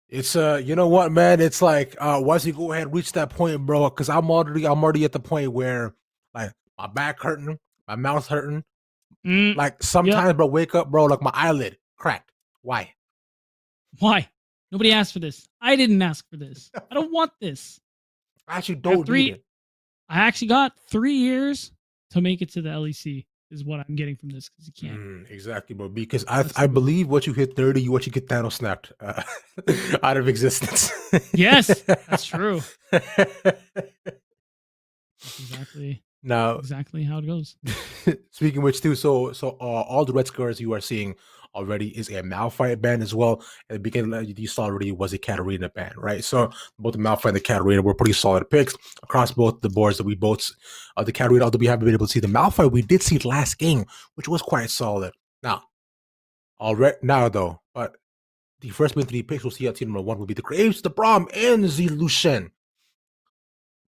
It's you know what, man? It's like once you go ahead and reach that point, bro, because I'm already at the point where, like, my back hurting, my mouth hurting. Like, sometimes, bro, wake up, bro, like my eyelid cracked. Why? Nobody asked for this. I didn't ask for this. I don't want this. I actually don't need it. I actually got 3 years to make it to the LEC, is what I'm getting from this, because you can't. Exactly, bro. Because I believe what you hit 30, what you get Thanos snapped out of existence. Yes, that's true. That's exactly how it goes. Speaking of which, too, so all the red squares you are seeing already is a Malphite ban as well. At the beginning, you saw already was a Katarina ban, right? So both the Malphite and the Katarina were pretty solid picks across both the boards that we both, the Katarina, although we haven't been able to see the Malphite, we did see last game, which was quite solid. Now, but the first main 3 picks we'll see at team number 1 will be the Graves, the Braum, and the Lucian.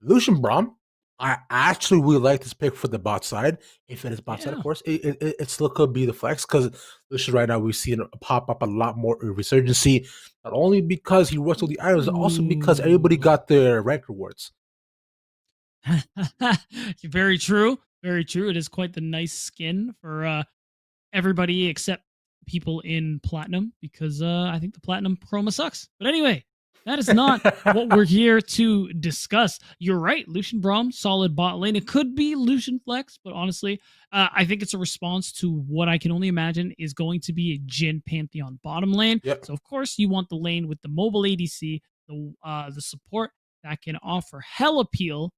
Lucian Braum, I actually really like this pick for the bot side. If it is bot side, of course, it still could be the flex, because Lucian right now we've seen it pop up a lot more resurgency, not only because he wrestled the items, but also because everybody got their rank rewards. Very true. Very true. It is quite the nice skin for everybody except people in Platinum, because I think the Platinum chroma sucks. But anyway, that is not what we're here to discuss. You're right, Lucian Braum, solid bot lane. It could be Lucian Flex, but honestly, I think it's a response to what I can only imagine is going to be a Jhin Pantheon bottom lane. Yep. So of course you want the lane with the mobile ADC, the support that can offer hell appeal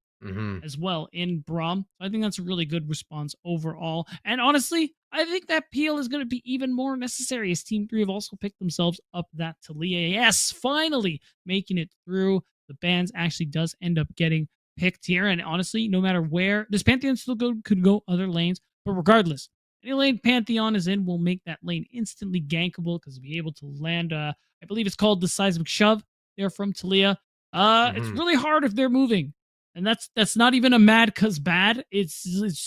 as well in Braum. I think that's a really good response overall. And honestly, I think that peel is going to be even more necessary, as Team 3 have also picked themselves up that Talia. Yes, finally making it through. The bans actually does end up getting picked here. And honestly, no matter where, this Pantheon still could go other lanes. But regardless, any lane Pantheon is in will make that lane instantly gankable, because be able to land, I believe it's called the Seismic Shove there from Talia. It's really hard if they're moving. And that's not even a mad cause bad. It's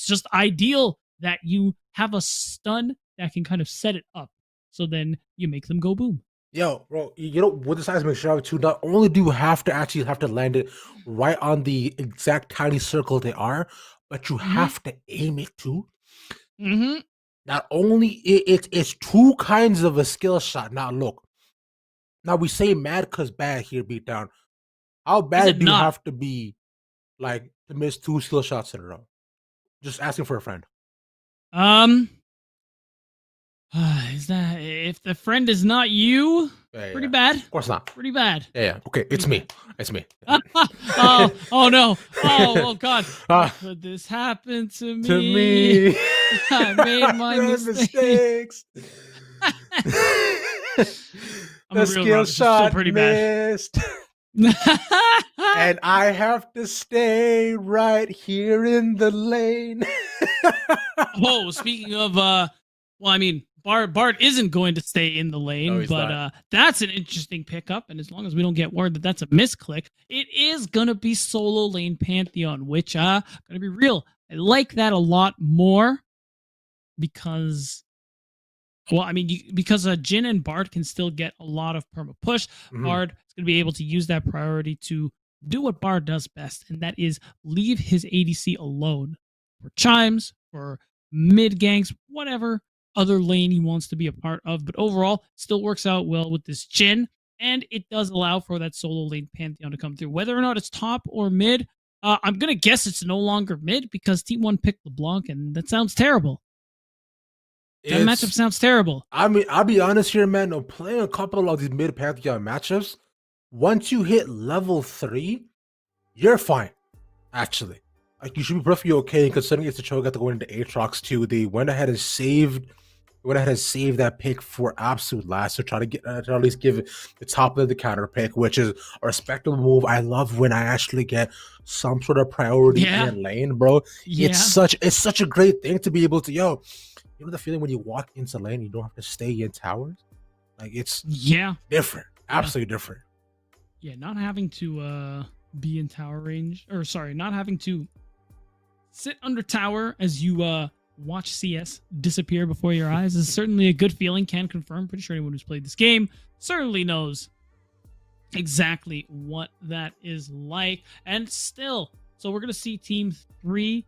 just ideal that you have a stun that can kind of set it up. So then you make them go boom. Yo, bro, you know, with the Seismic Shove too, not only do you have to land it right on the exact tiny circle they are, but you have to aim it too. Not only it's 2 kinds of a skill shot. Now look, now we say mad cause bad here, Beatdown. How bad do you have to be, like, to miss 2 skill shots in a row? Just asking for a friend. Is that if the friend is not you? Pretty bad. Of course not. Pretty bad. Yeah. Okay, it's me. It's me. oh no. Oh God. Could this happen to me? I made my mistakes. I'm a The real skill Rob. This is still shot pretty bad. missed. And I have to stay right here in the lane. Oh, speaking of, well, I mean, Bart isn't going to stay in the lane, No, he's but not. that's an interesting pickup. And as long as we don't get word that that's a misclick, it is gonna be solo lane Pantheon, which gonna be real. I like that a lot more because, well, I mean, because Jin and Bard can still get a lot of perma push. Mhm. Bard is going to be able to use that priority to do what Bard does best, and that is leave his ADC alone for chimes, for mid ganks, whatever other lane he wants to be a part of. But overall, still works out well with this Jin, and it does allow for that solo lane Pantheon to come through. Whether or not it's top or mid, I'm going to guess it's no longer mid because Team 1 picked LeBlanc, and that sounds terrible. That matchup sounds terrible. I mean, I'll be honest here, man. I'm playing a couple of these mid Pantheon matchups. Once you hit level 3, you're fine. Actually, like you should be perfectly okay. Considering it's a Cho'Gath to go into Aatrox too, they went ahead and saved that pick for absolute last to try to get to at least give the top of the counter pick, which is a respectable move. I love when I actually get some sort of priority in lane, bro. Yeah. It's such a great thing to be able to you know the feeling when you walk into lane, you don't have to stay in towers. Like it's different, absolutely different. Yeah, not having to be in tower range, or sorry, not having to sit under tower as you watch CS disappear before your eyes is certainly a good feeling. Can confirm. Pretty sure anyone who's played this game certainly knows exactly what that is like. And still, so we're gonna see Team 3.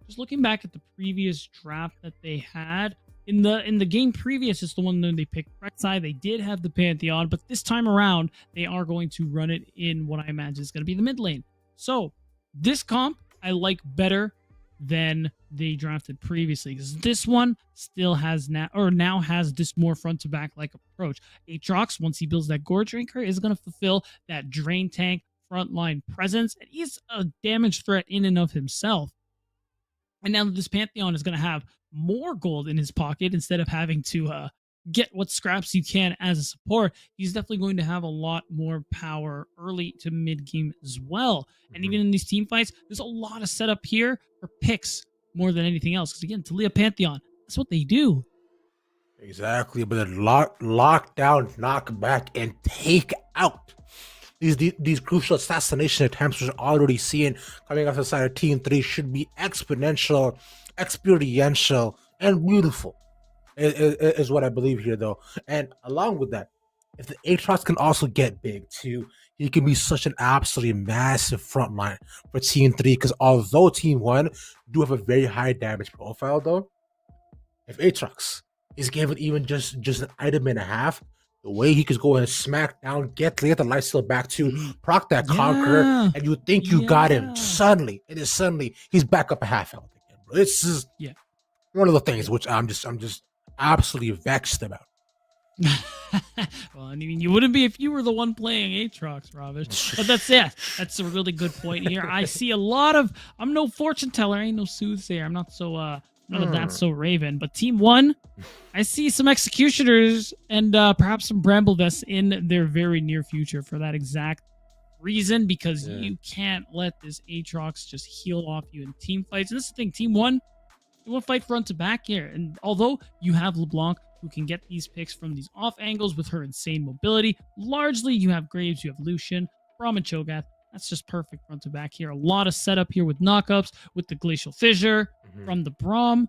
Just looking back at the previous draft that they had in the game previous, it's the one that they picked Rek'Sai. They did have the Pantheon, but this time around they are going to run it in what I imagine is going to be the mid lane. So this comp I like better than they drafted previously because this one still has now has this more front to back like approach. Aatrox, once he builds that Gore Drinker, is going to fulfill that drain tank frontline presence, and he's a damage threat in and of himself. And now that this Pantheon is going to have more gold in his pocket instead of having to get what scraps you can as a support, he's definitely going to have a lot more power early to mid game as well. And even in these team fights, there's a lot of setup here for picks more than anything else. Because again, Taliyah Pantheon, that's what they do. Exactly, but then lock down, knock back, and take out. These crucial assassination attempts, which we're already seeing coming off the side of Team 3, should be exponential, experiential, and beautiful, is what I believe here, though. And along with that, if the Aatrox can also get big, too, he can be such an absolutely massive front line for Team 3, because although Team 1 do have a very high damage profile, though, if Aatrox is given even just an item and a half, the way he could go and smack down, get the lifesteal back to proc that Conqueror, and you think you got him. Suddenly, he's back up a half health again, bro. This is one of the things which I'm just absolutely vexed about. Well, I mean, you wouldn't be if you were the one playing Aatrox, Ravish. But that's a really good point here. I see a lot of. I'm no fortune teller, I ain't no soothsayer. I'm not so none of that so Raven. But Team 1, I see some Executioners and perhaps some Bramble Vests in their very near future for that exact reason, because you can't let this Aatrox just heal off you in team fights. And this is the thing, Team 1, they will fight front to back here. And although you have LeBlanc, who can get these picks from these off angles with her insane mobility, largely you have Graves, you have Lucian, Braum, and Cho'Gath. That's just perfect front to back here. A lot of setup here with knockups, with the Glacial Fissure from the Braum.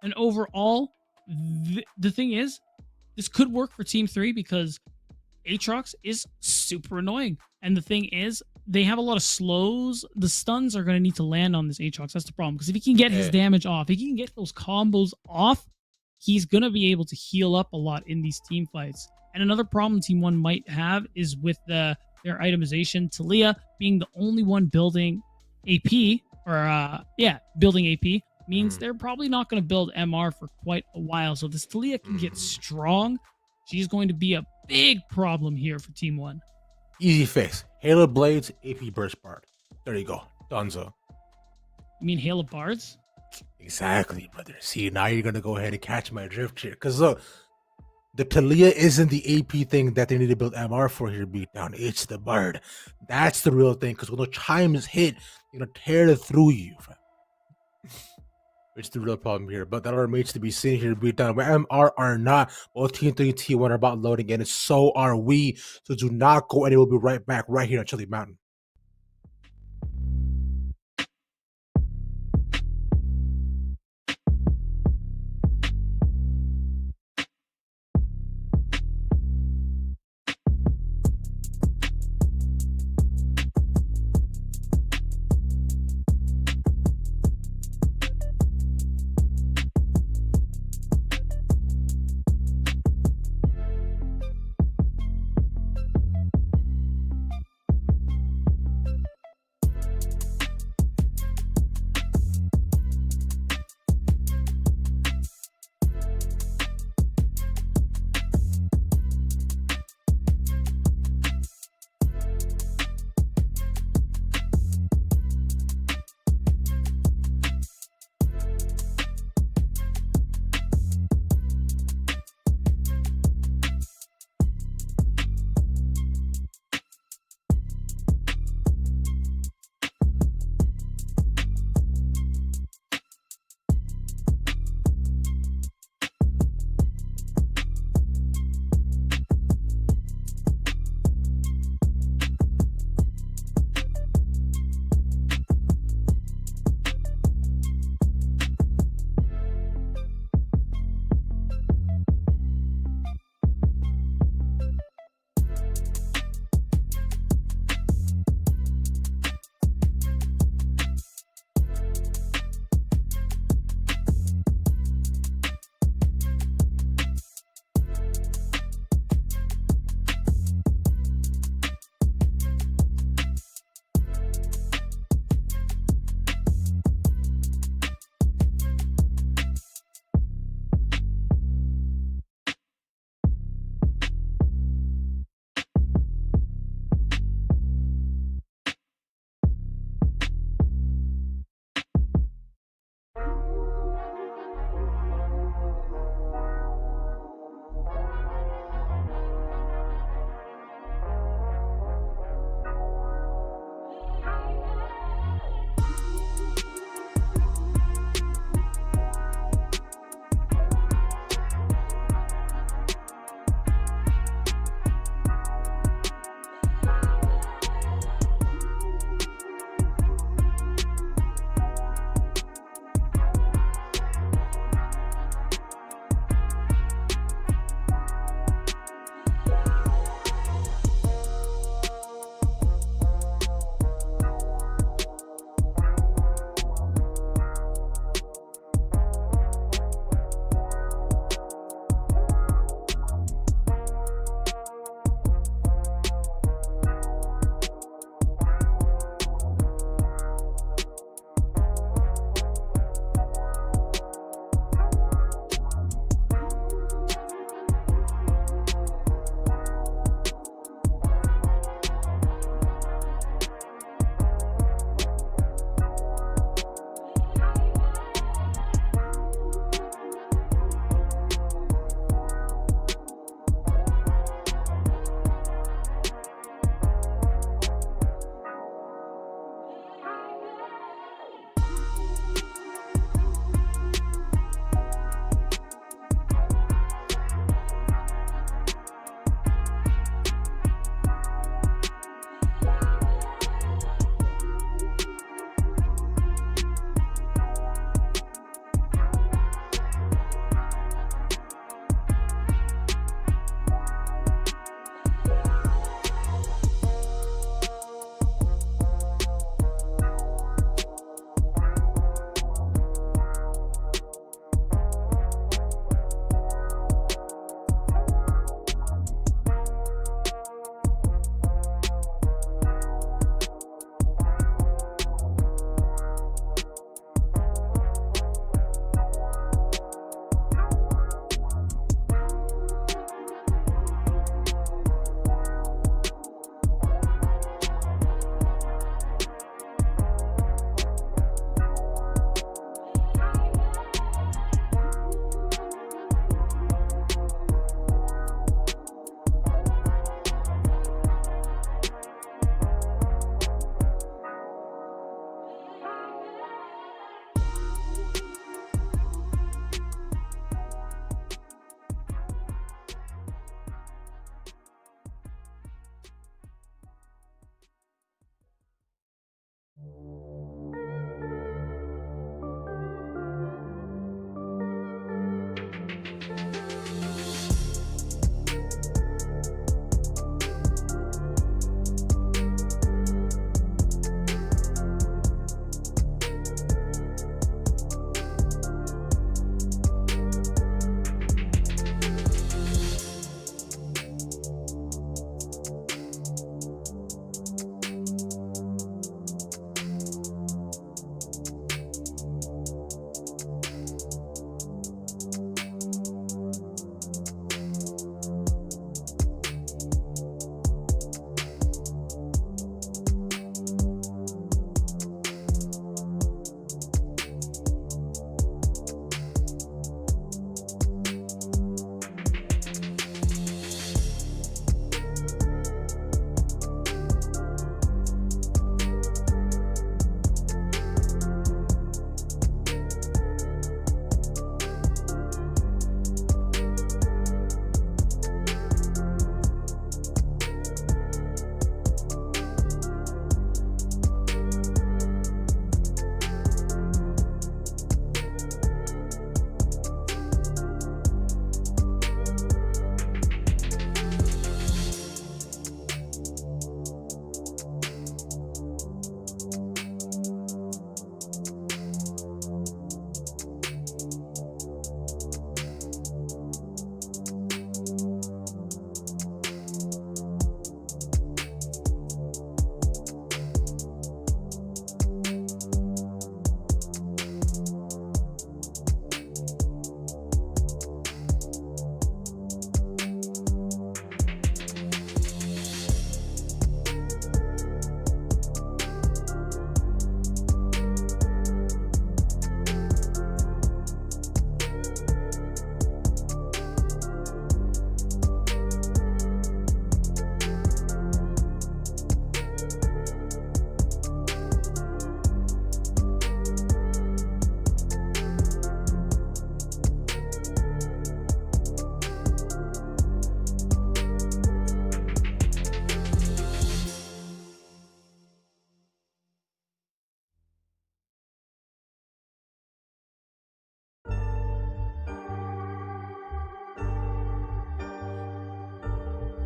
And overall, the thing is, this could work for Team 3 because Aatrox is super annoying. And the thing is, they have a lot of slows. The stuns are going to need to land on this Aatrox. That's the problem. Because if he can get his damage off, he can get those combos off, he's going to be able to heal up a lot in these team fights. And another problem Team 1 might have is with their itemization. Taliyah being the only one building AP, building AP, means they're probably not going to build MR for quite a while. So this Taliyah can get strong. She's going to be a big problem here for Team 1. Easy fix. Halo Blades, AP Burst Bard. There you go. Dunzo. You mean Halo Bards? Exactly, brother. See, now you're going to go ahead and catch my drift here. Because look, The Talia isn't the AP thing that they need to build MR for here, Beatdown. It's the bird. That's the real thing, because when the chimes hit, you're going to tear it through you. It's the real problem here, but that remains to be seen here, Beatdown. Where MR are not, both T3 and T1 are about loading in, and so are we. So do not go anywhere. We'll be right back right here on Chilly Mountain.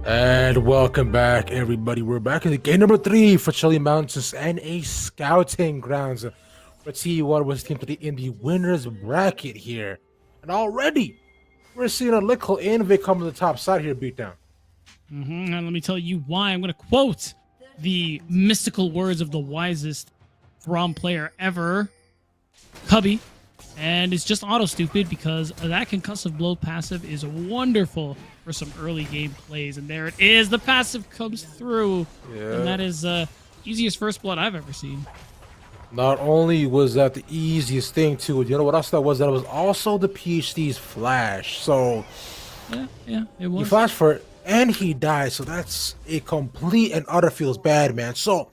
And welcome back, everybody. We're back in the game number 3 for Chilly Mountains and a scouting grounds. Let's see what was team 3 in the winners bracket here. And already, we're seeing a little invade come to the top side here, beatdown. And let me tell you why. I'm going to quote the mystical words of the wisest ROM player ever, Cubby. And it's just auto-stupid because that concussive blow passive is wonderful for some early game plays. And there it is. The passive comes through. Yeah. And that is easiest first blood I've ever seen. Not only was that the easiest thing, too, you know what else that was? That was also the PhD's flash. So, Yeah, it was. he flashed for it, and he died. So that's a complete and utter feels bad, man. So,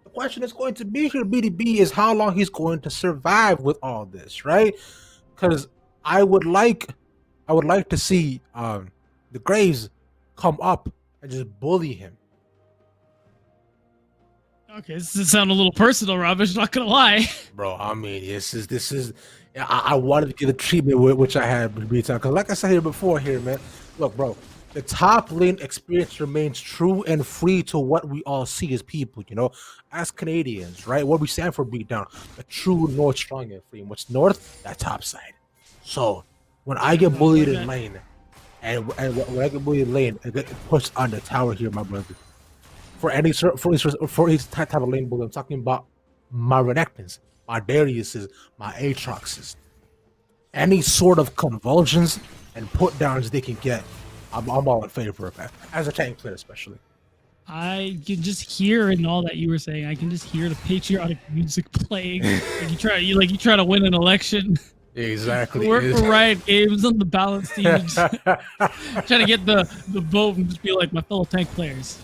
the question is going to be here, BDB, is how long he's going to survive with all this, right? Because I would like to see the Graves come up and just bully him. Okay, this does sound a little personal, Rob. I'm not gonna lie. Bro, I mean, this is. I wanted to get the treatment which I had because, like I said here before, here, man. Look, bro, the top lane experience remains true and free to what we all see as people, you know, as Canadians, right? What we stand for, beatdown, the true North strong and free. And what's North? That top side. So when I get bullied in lane, and when I get bullied in lane, I get pushed on the tower here, my brother. For each type of lane bully, I'm talking about my Renekton's, my Darius's, my Aatrox's. Any sort of convulsions and put downs they can get, I'm all in favor of that. As a tank player, especially. I can just hear in all that you were saying. I can just hear the patriotic music playing. Like you try to win an election. Exactly. Work for Riot Games on the balance team. Trying to get the vote and just be like my fellow tank players.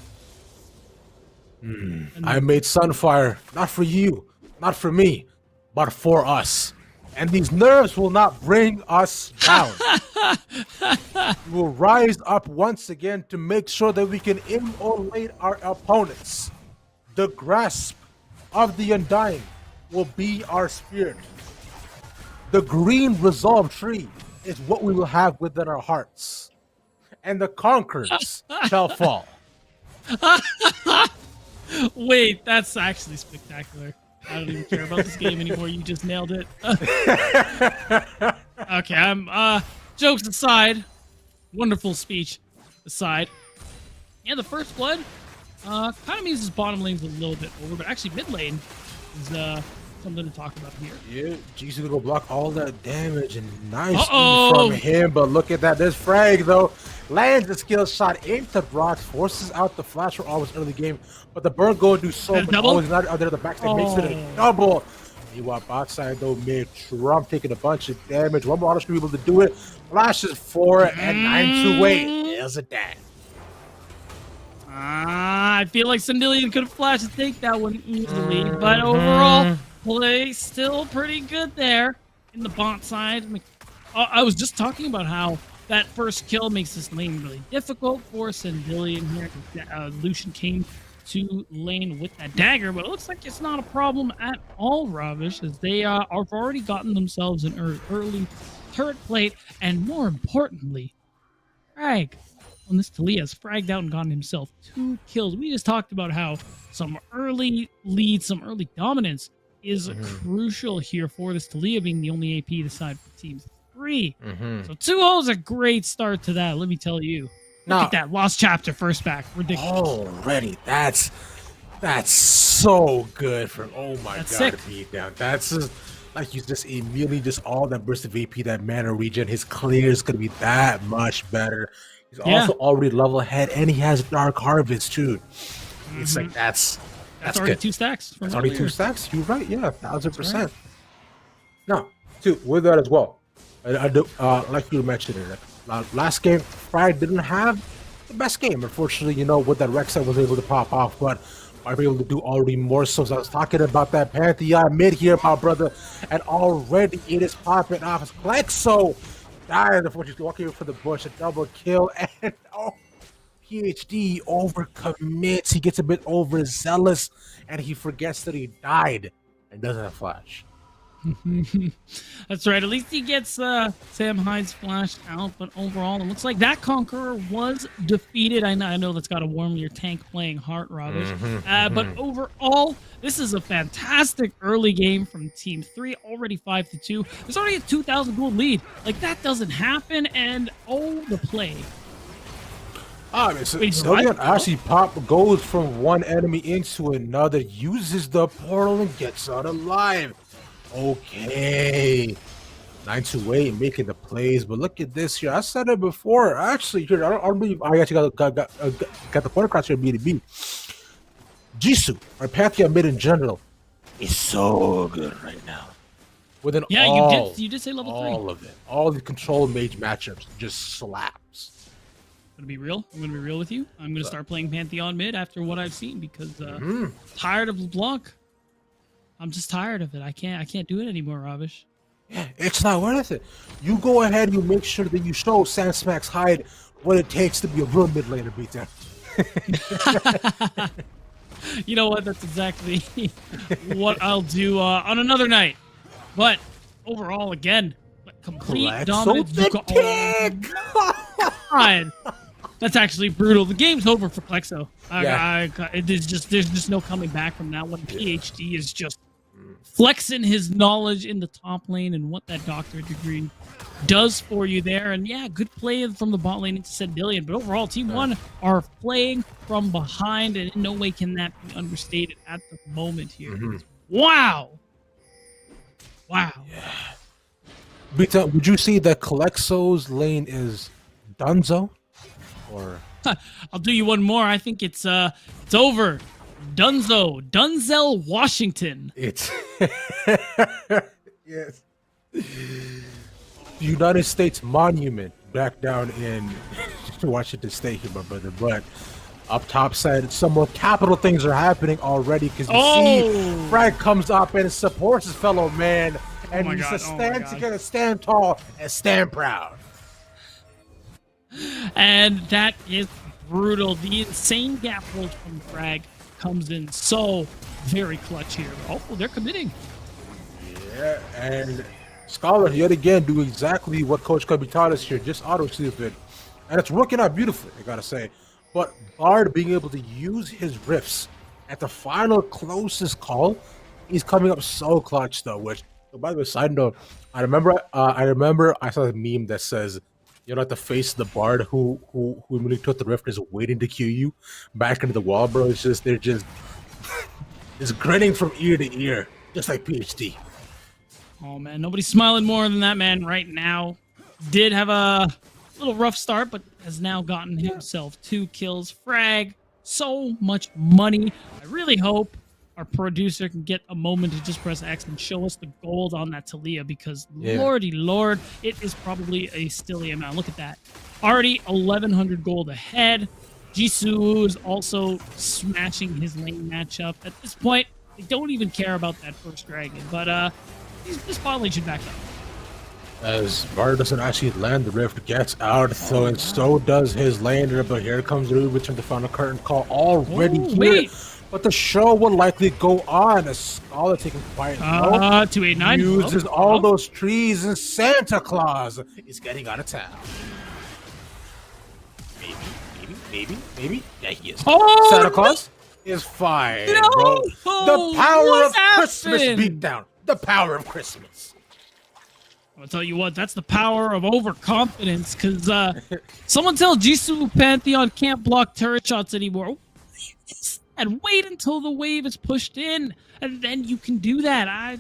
I made Sunfire, not for you, not for me, but for us. And these nerves will not bring us down. We will rise up once again to make sure that we can immolate our opponents. The grasp of the Undying will be our spirit. The green resolve tree is what we will have within our hearts. And the conquerors shall fall. Wait, that's actually spectacular. I don't even care about this game anymore. You just nailed it. Okay, jokes aside, wonderful speech aside. Yeah, the first blood kind of means his bottom lane's a little bit over, but actually mid lane is something to talk about here. Yeah, G's gonna go block all that damage and nice from him, but look at that. There's Frag though. Lands the skill shot into Brox, forces out the flash for always early game, but the burn go do so much. Always not out there. The backside makes it a double. Meanwhile, backside though, mid Trump taking a bunch of damage. One more auto should be able to do it. Flashes 4 and 9 to 8. There's a dash. I feel like Sandillion could have flashed to take that one easily, but overall, play still pretty good there in the bot side. I was just talking about how that first kill makes this lane really difficult for Sandillion here. Lucian came to lane with that dagger, but it looks like it's not a problem at all, Ravish, as they have already gotten themselves an early turret plate, and more importantly, Frag on this Taliyah has fragged out and gotten himself 2 kills. We just talked about how some early lead, some early dominance is crucial here for this Taliyah being the only AP to side for teams 3. So 2-0 is a great start to that, let me tell you. Look at that lost chapter first back. Ridiculous. Already, that's so good for God sick. to beat down. That's just, like you just immediately just all that burst of VP, that mana regen, his clear is gonna be that much better. He's also already level ahead, and he has Dark Harvest too. It's like that's already good. 2 stacks. That's already 2 stacks. You're right. Yeah, 1000%. Right. Now, too, with that as well, I do like you mentioned it. Last game, Frag didn't have the best game. Unfortunately, you know, with that Rek'Sai was able to pop off, but I was able to do already more. So I was talking about that Pantheon mid here, my brother, and already it is popping off. It's Plexo died before she's walking for the bush, a double kill, and PhD overcommits. He gets a bit overzealous, and he forgets that he died and doesn't have flash. That's right. At least he gets Sam Hyde's flashed out, but overall, it looks like that Conqueror was defeated. I know that's got to warm your tank playing heart, Ravish. But overall, this is a fantastic early game from Team 3, already 5-2. There's already a 2,000 gold lead. Like, that doesn't happen, and oh, the play. Zillion actually goes from one enemy into another, uses the portal, and gets out alive. Okay. 928 making the plays, but look at this here. I said it before. Actually, here, I don't believe I actually got the point across here, B2B. Jisoo, or Pantheon mid in general, is so good right now. Within you did say level 3. All of it. All the control mage matchups just slaps. I'm gonna be real with you. I'm gonna start playing Pantheon mid after what I've seen because tired of the block. I'm just tired of it. I can't do it anymore, Ravish. Yeah, it's not worth it. You go ahead and you make sure that you show Sandspacks Hyde what it takes to be a real mid laner beatdown. You know what? That's exactly what I'll do on another night. But overall, again, complete dominance. God. That's actually brutal. The game's over for Plexo. There's just no coming back from that one. PhD is just flexing his knowledge in the top lane and what that doctorate degree does for you there. And yeah, good play from the bot lane into Sendillion. But overall, Team 1 are playing from behind, and in no way can that be understated at the moment here. Wow. Yeah. Beta, would you see that Calexo's lane is Dunzo? Or I'll do you one more. I think it's over. Dunzel Washington. It's yes. United States Monument back down in Washington State here, my brother. But up top side, some more capital things are happening already because you see Frag comes up and supports his fellow man, and he says stand together, stand tall, and stand proud. And that is brutal. The insane gap hold from Frag comes in so very clutch here. Oh, they're committing. Yeah, and Scholar yet again do exactly what Coach Cubby taught us here, just auto-sleep it. And it's working out beautifully, I gotta say. But Bard being able to use his riffs at the final closest call, he's coming up so clutch though, which, by the way, side note, I remember I saw a meme that says, you know, at the face of the Bard who really took the rift is waiting to cue you back into the wall, bro. It's just they're just grinning from ear to ear, just like PhD. Oh man, nobody's smiling more than that man right now. Did have a little rough start, but has now gotten himself 2 kills. Frag, so much money. I really hope our producer can get a moment to just press X and show us the gold on that Talia, because lordy lord, it is probably a stilly amount. Look at that. Already 1,100 gold ahead. Jisoo is also smashing his lane matchup. At this point, they don't even care about that first dragon, but this bot lane should back up. As Bard doesn't actually land the rift, gets out, and so does his laner, but here comes the return to final curtain call already here. Wait. But the show will likely go on as Scholar taking quiet 289 uses all those trees, and Santa Claus is getting out of town. Maybe. Yeah, he is. Santa Claus is fine, bro. The power of Christmas beatdown. The power of Christmas. I'll tell you what, that's the power of overconfidence, because someone tell Jisoo Pantheon can't block turret shots anymore. And wait until the wave is pushed in, and then you can do that. I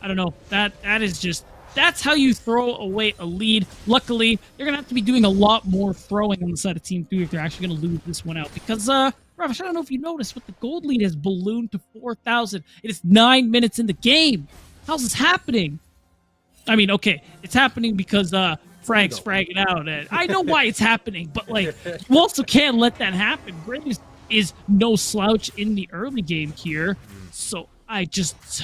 don't know. That is just, that's how you throw away a lead. Luckily, they're gonna have to be doing a lot more throwing on the side of Team 3 if they're actually gonna lose this one out. Because Ravish, I don't know if you noticed, but the gold lead has ballooned to 4,000. It is 9 minutes in the game. How's this happening? I mean, okay, it's happening because Frag's fragging out. And I know why it's happening, but like, you also can't let that happen. Graves is no slouch in the early game here, so I just,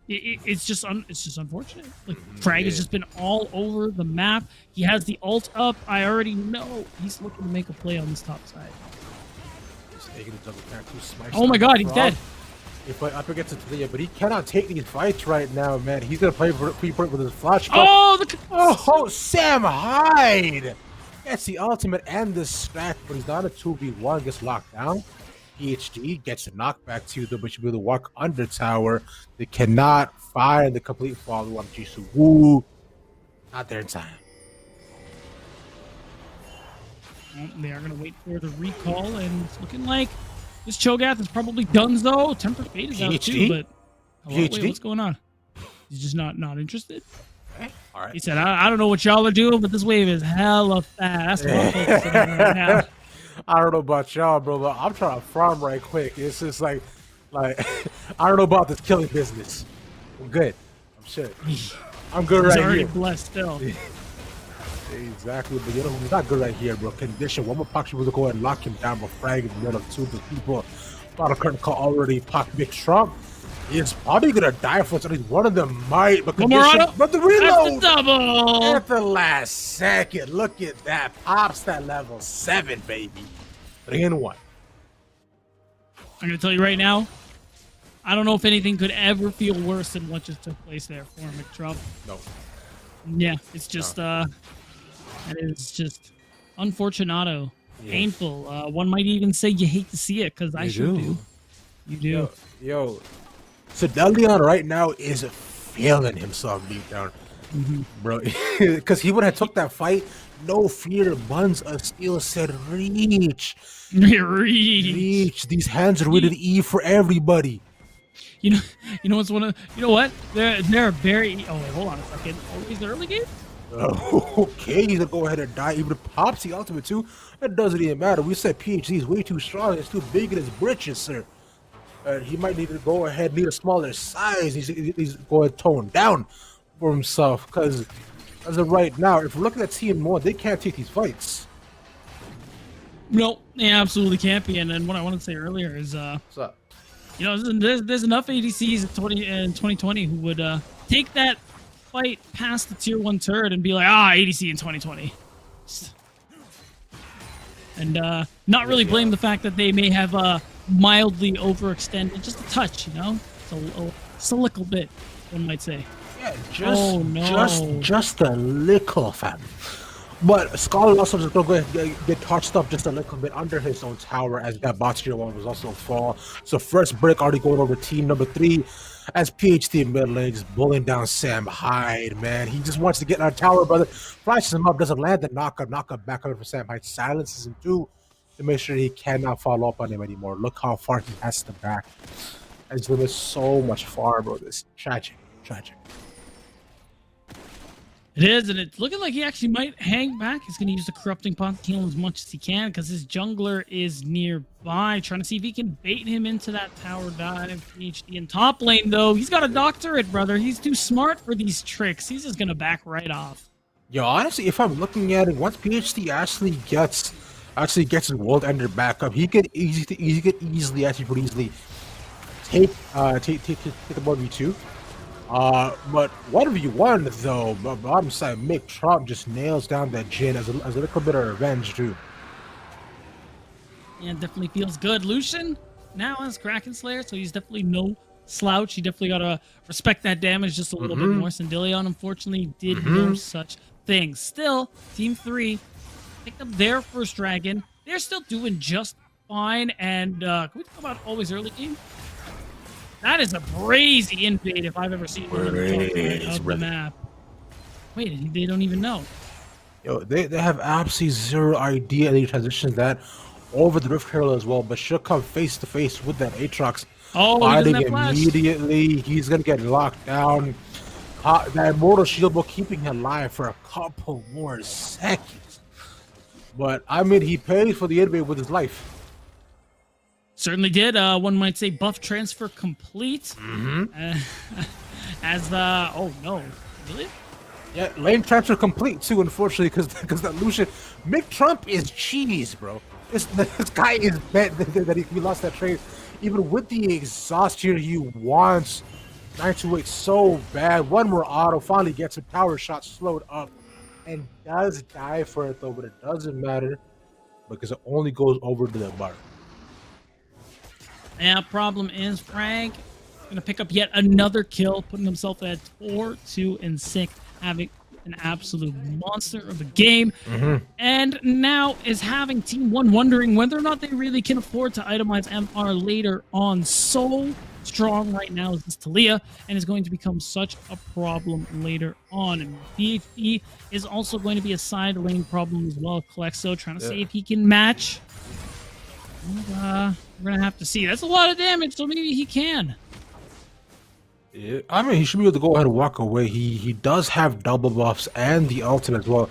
it's just unfortunate. Like, Frag has just been all over the map. He has the ult up. I already know he's looking to make a play on this top side. Just taking a double tap, oh my god, he's dead. If I up against Talia, but he cannot take these fights right now, man. He's gonna play for pre-point with his flash. Oh, Sam Hyde gets the ultimate and the stack, but he's not a 2v1. Gets locked down. PhD gets a knockback to the, but should be able to walk under tower. They cannot fire the complete follow on Jisoo Woo. Not there in time. Well, they are going to wait for the recall, and it's looking like this Cho'Gath is probably done, though. Temper Fate is out too, but wait, what's going on? He's just not interested? Okay. All right. He said, I don't know what y'all are doing, but this wave is hella fast. That's what I'm focusing on right now. I don't know about y'all, bro, but I'm trying to farm right quick. It's just like I don't know about this killing business. I'm good. I'm shit. I'm good right here. He's already blessed still. Exactly, but you know he's not good right here, bro. Condition. One more Pac was to go ahead and lock him down, but frag in the middle of two of the people. Bottle curtain call already. Pac Big Trump is probably gonna die for at least one of them might, but Condition. But the reload the double at the last second. Look at that. Pops that level 7, baby. 3-1. I'm gonna tell you right now, I don't know if anything could ever feel worse than what just took place there for McTrump. No. Yeah, it's just it is just unfortunato, painful. One might even say you hate to see it, because I sure do. You do. Yo. So Delion right now is feeling himself deep down, bro. Because he would have took that fight, no fear. Buns of Steel said, reach. These hands are rated E for everybody. You know what's one of you know what? They're very. Oh wait, hold on a second. Oh, is the early game? Okay, he's gonna go ahead and die. Even pops the ultimate too. It doesn't even matter. We said PhD is way too strong. It's too big in his britches, sir. He might need to go ahead, need a smaller size. He's going to tone down for himself, because as of right now, if we're looking at Team 1, they can't take these fights. No, they absolutely can't be. And then what I wanted to say earlier is, what's up? You know, there's enough ADCs in 2020 who would take that fight past the tier 1 turret and be like, ADC in 2020. And not really blame the fact that they may have mildly overextended, just a touch, you know? Just a little bit, one might say. Yeah, just a little, fam. But Scholar also just gonna go ahead and get touched up just a little bit under his own tower, as that bot tier 1 was also fall. So first break already going over team number 3, as PhD mid lane just bullying down Sam Hyde, man. He just wants to get in our tower, brother. Flashes him up, doesn't land the knockup back over for Sam Hyde. Silences him too, to make sure he cannot follow up on him anymore. Look how far he has to back. And he's living so much far, bro. This tragic. It is, and it's looking like he actually might hang back. He's going to use the Corrupting Pot to heal as much as he can, because his jungler is nearby, trying to see if he can bait him into that tower dive. PhD in top lane, though, he's got a doctorate, brother. He's too smart for these tricks. He's just going to back right off. Yo, honestly, if I'm looking at it, once PhD actually gets his world ender back up, he could easily pretty easily take a 1v2. But 1v1 though, bottom side, Mick Trump just nails down that Jin as a little bit of revenge too. Yeah, definitely feels good. Lucian now has Kraken Slayer, so he's definitely no slouch. He definitely gotta respect that damage just a little bit more. Sandilion unfortunately did no such thing. Still, Team 3 picked up their first dragon. They're still doing just fine. And can we talk about always early game? That is a crazy invade if I've ever seen one of the map. Wait, they don't even know. Yo, they have absolutely zero idea they transition that over the Rift Herald as well, but she'll come face to face with that Aatrox. Fighting immediately. He's gonna get locked down. That Immortal Shield will keeping him alive for a couple more seconds. But I mean, he paid for the invade with his life. Certainly did. One might say buff transfer complete. Oh no, really? Yeah, lane transfer complete too. Unfortunately, because that Lucian, Mick Trump is cheese, bro. This guy is bad that he lost that trade. Even with the exhaust here, he wants 928 so bad. One more auto finally gets a power shot slowed up, and does die for it though. But it doesn't matter because it only goes over to the bar. Yeah, problem is Frank gonna pick up yet another kill, putting himself at 4-2-6, having an absolute monster of a game. And now is having Team 1 wondering whether or not they really can afford to itemize MR later on. So strong right now is this Talia, and is going to become such a problem later on. And BHE is also going to be a side lane problem as well. Colexo trying to see if he can match. And, we're gonna have to see. That's a lot of damage, so maybe he can. Yeah, I mean, he should be able to go ahead and walk away. He does have double buffs and the ultimate as well,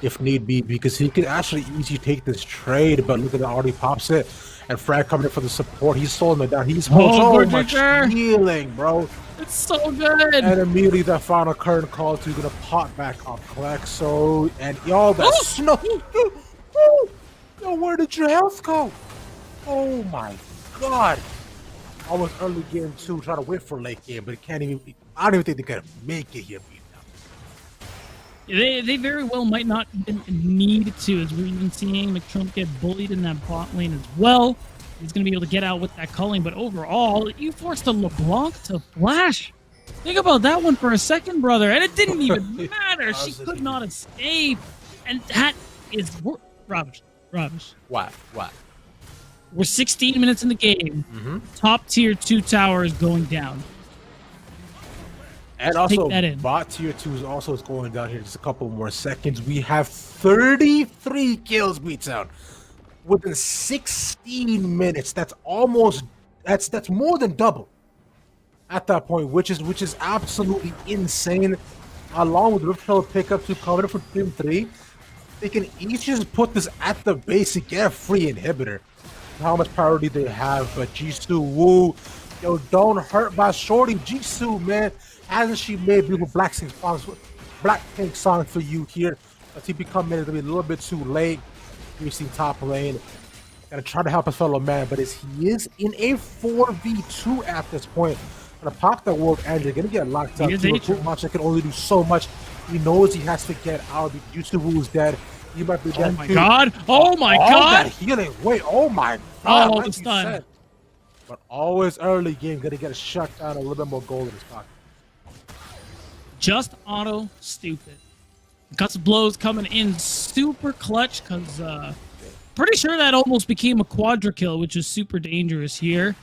if need be, because he could actually easily take this trade. But look at that, already pops it. And Frank coming in for the support. He's slowing it down. He's so much healing, bro. It's so good. And immediately that final current call to gonna pop back off Colexo. And y'all, that snow. Yo, where did your health go? Oh my god. Almost early game too, trying to wait for late game, but it can't even. I don't even think they can make it here. They very well might not even need to, as we've been seeing McTrump get bullied in that bot lane as well. He's going to be able to get out with that culling, but overall, you forced a LeBlanc to flash. Think about that one for a second, brother, and it didn't even matter. She could not escape, and that is rubbish. What? We're 16 minutes in the game. Top tier 2 tower is going down. And just also, bot tier 2 is also going down here. Just a couple more seconds. We have 33 kills beatdown within 16 minutes. That's almost that's more than double at that point, which is absolutely insane. Along with Rift pickup to cover for Team 3, they can each just put this at the base to get a free inhibitor. How much priority they have, but Jisoo Woo, yo, don't hurt by Shorty. Jisoo, man, hasn't she made beautiful Blackpink songs for you here? As he become maybe a little bit too late. We've seen top lane. Gotta try to help his fellow man, but he is in a 4v2 at this point. Gonna pop the world and you're gonna get locked up. Matcha can only do so much. He knows he has to get out. Jisoo Woo is dead. You might be dead. Oh my god! Oh my god! That healing. Wait, oh my god. Oh, it's done. But always early game, gonna get a shut down, a little bit more gold in his pocket. Just auto stupid. Guts of blows coming in super clutch, because pretty sure that almost became a quadra kill, which is super dangerous here.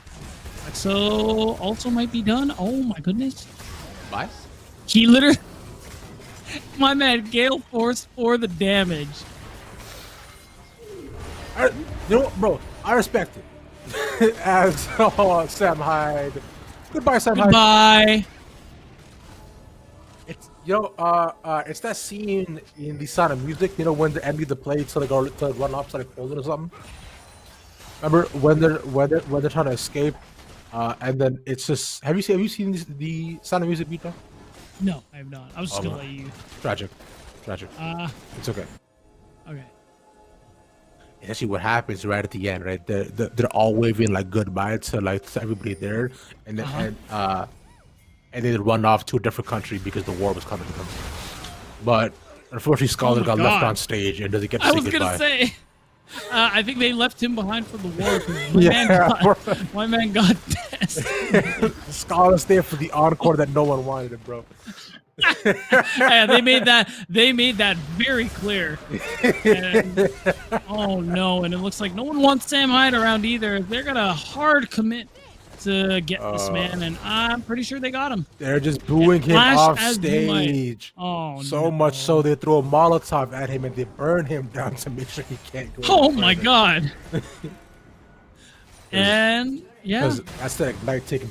So also might be done. Oh my goodness. Bye. He literally. My man, Gale Force for the damage. You know what, bro? I respect it. As Sam Hyde. Goodbye, Sam Hyde. Goodbye. It's it's that scene in the Sound of Music. You know when they empty the plate so they go to run off so they hold it or something. Remember when they're trying to escape, and then it's just. Have you seen the Sound of Music beat though? No, I have not. I was just gonna let you. Tragic. It's okay. Okay. It's actually what happens right at the end, right? They're all waving like goodbye to everybody there, and then and they run off to a different country because the war was coming to them. But unfortunately, Scholar got left on stage and doesn't get to say goodbye. I was gonna say. I think they left him behind for the war. My man got pissed. Scholar's there for the encore that no one wanted him, bro. Yeah, they made that very clear. And, oh no, and it looks like no one wants Sam Hyde around either. They're gonna hard commit to get this man, and I'm pretty sure they got him. They're just booing him off stage. Oh, so much so they throw a Molotov at him and they burn him down to make sure he can't go. Oh my god! And yeah, that's the Ignite taking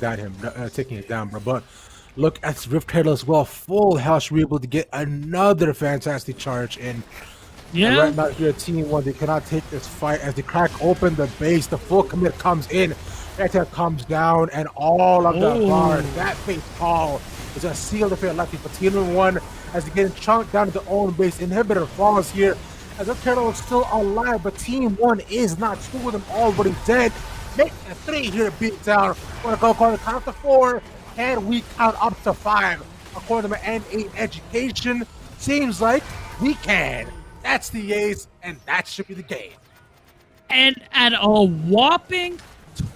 it down, bro. But look at Rift Herald as well. Full health, we're able to get another fantastic charge in. Yeah. And right now here, Team 1, they cannot take this fight as they crack open the base. The full commit comes in. Attack comes down, and all of the guard, that face call is a seal the fate lucky for Team 1 as they get chunked down to their own base. Inhibitor falls here as the turtle is still alive, but Team 1 is not. 2 of them already dead. Make a 3 here beat down. We're gonna go count to 4, and we count up to 5. According to my N8 education, seems like we can. That's the ace, and that should be the game. And at a whopping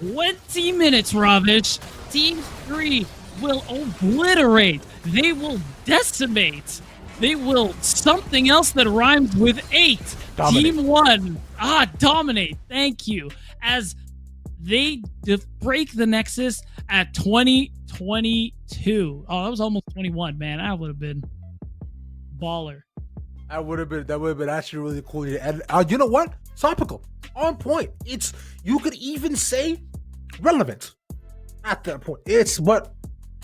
20 minutes, Ravish. Team 3 will obliterate. They will decimate. They will something else that rhymes with 8. Dominate. Team 1, dominate. Thank you. As they break the Nexus at 2022. Oh, that was almost 21, man. That would have been baller. That would have been actually really cool. And you know what? Topical, on point. It's, you could even say, relevant at that point. It's what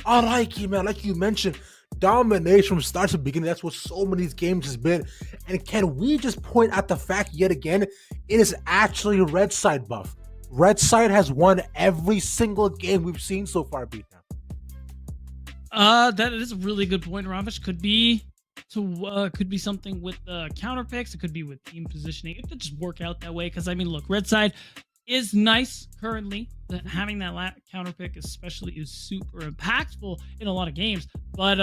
I like it, man. Like you mentioned, domination from start to beginning. That's what so many of these games has been. And can we just point out the fact yet again, it is actually a red side buff. Red side has won every single game we've seen so far, beat now. That is a really good point, Ravish. Could be something with counter picks. It could be with team positioning. It could just work out that way. Because I mean, look, red side is nice currently. That having that counter pick, especially, is super impactful in a lot of games. But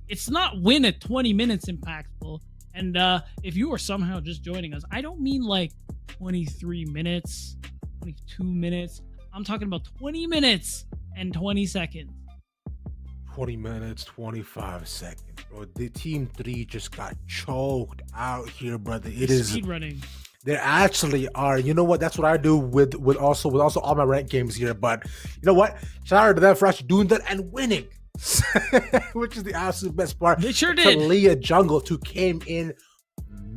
it's not win at 20 minutes impactful. And if you are somehow just joining us, I don't mean like 23 minutes, 22 minutes. I'm talking about 20 minutes and 20 seconds. 20 minutes, 25 seconds, bro. The team 3 just got choked out here, brother. It is speed running. There actually are. You know what? That's what I do with also all my ranked games here. But you know what? Shout out to them for actually doing that and winning, which is the absolute best part. They sure did. Leah Jungle 2 came in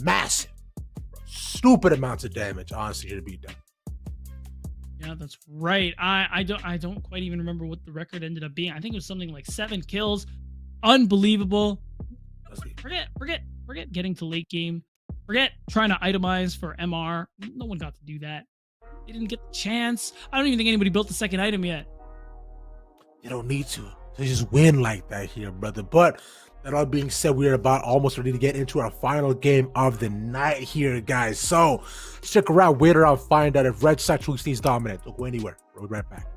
massive, stupid amounts of damage. Honestly, to beat them. Yeah, that's right. I don't quite even remember what the record ended up being. I think it was something like 7 kills. Unbelievable. Forget getting to late game. Forget trying to itemize for MR. No one got to do that. They didn't get the chance. I don't even think anybody built the second item yet. You don't need to. They just win like that here, brother. But that all being said, we are about almost ready to get into our final game of the night here, guys. So stick around, wait around, find out if red side truly stays dominant. Don't go anywhere. We'll be right back.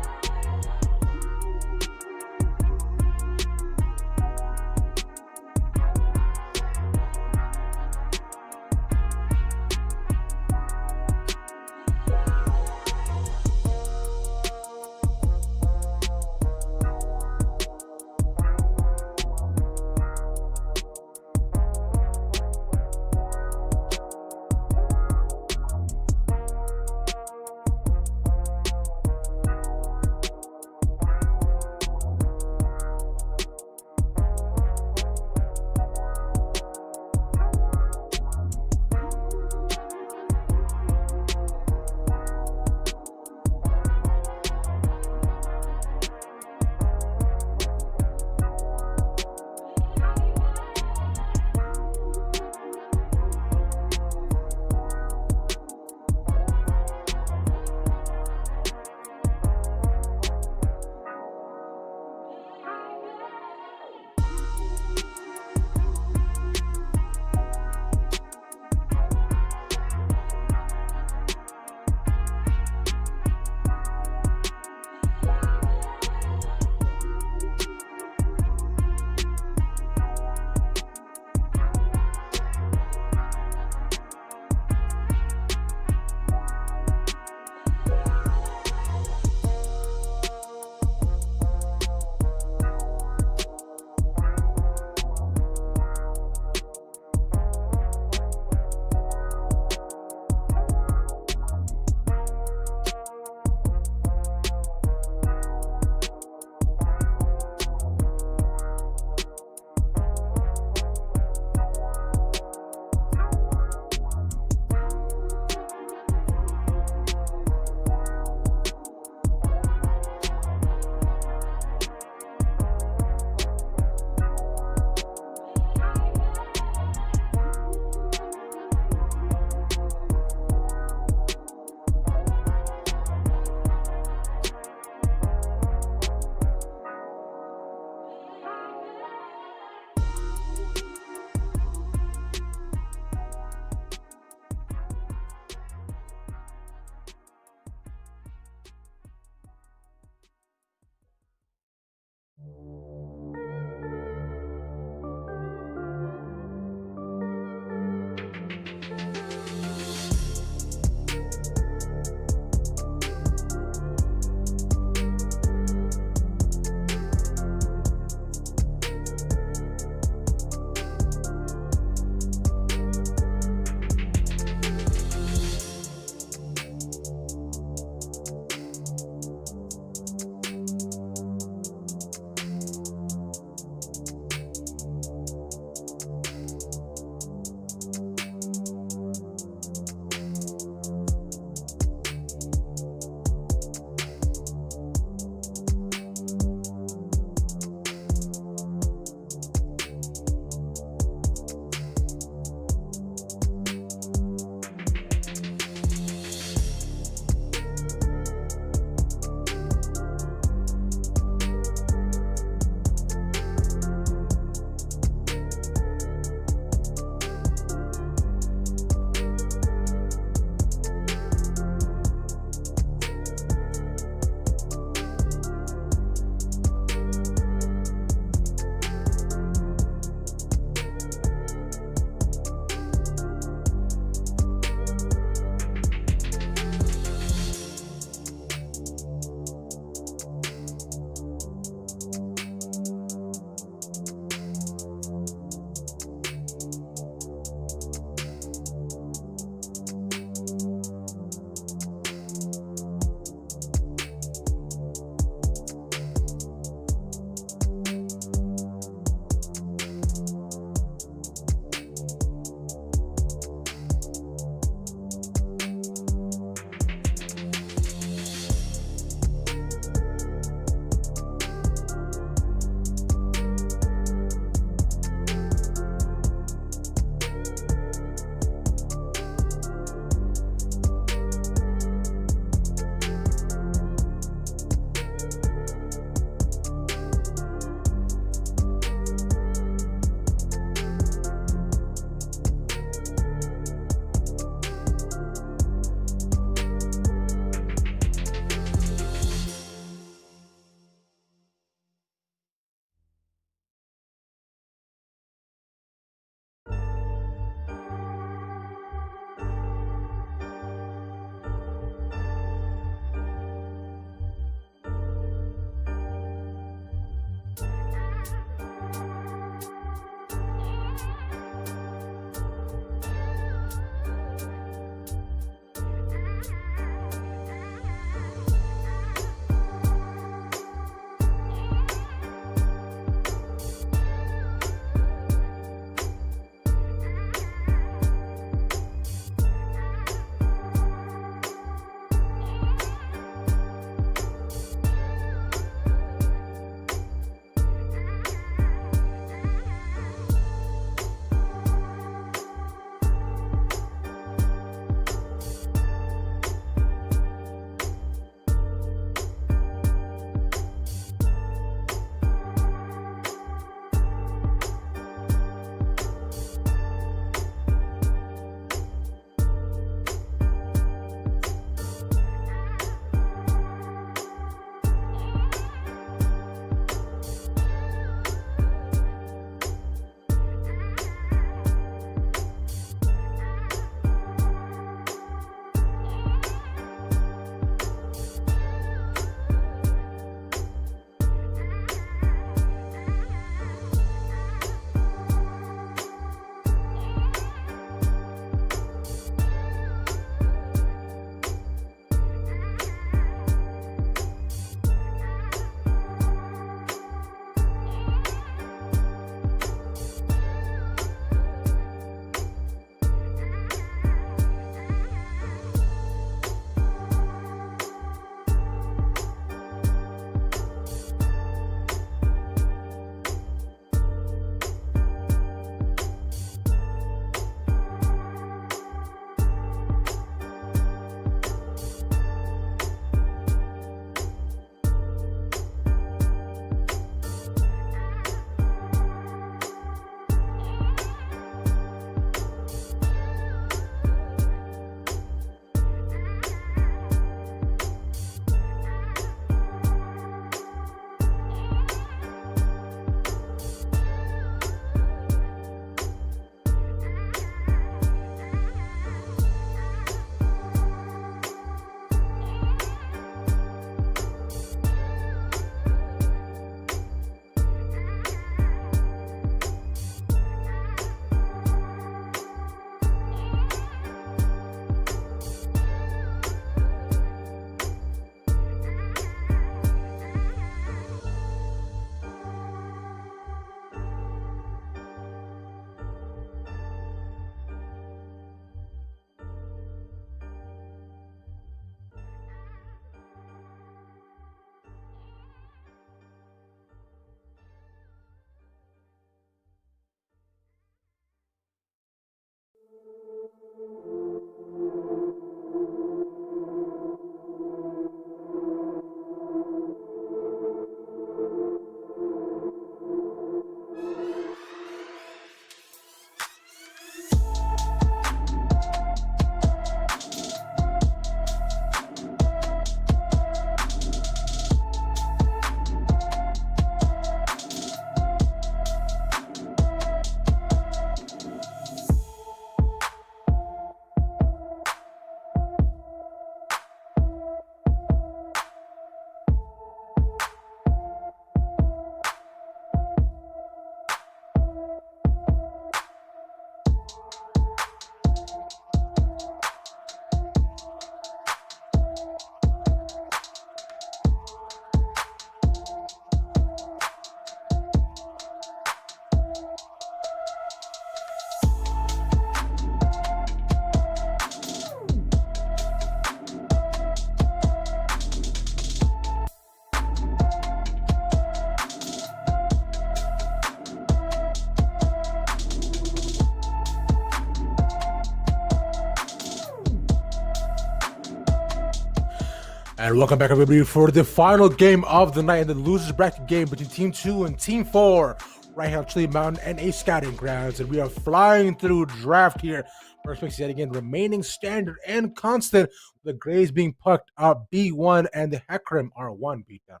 And welcome back, everybody, for the final game of the night in the losers bracket game between Team 2 and Team 4, right here on Chilly Mountain and a scouting grounds. And we are flying through draft here. First picks yet again remaining standard and constant. The Grays being pucked up B1 and the Hecarim R1 beat down.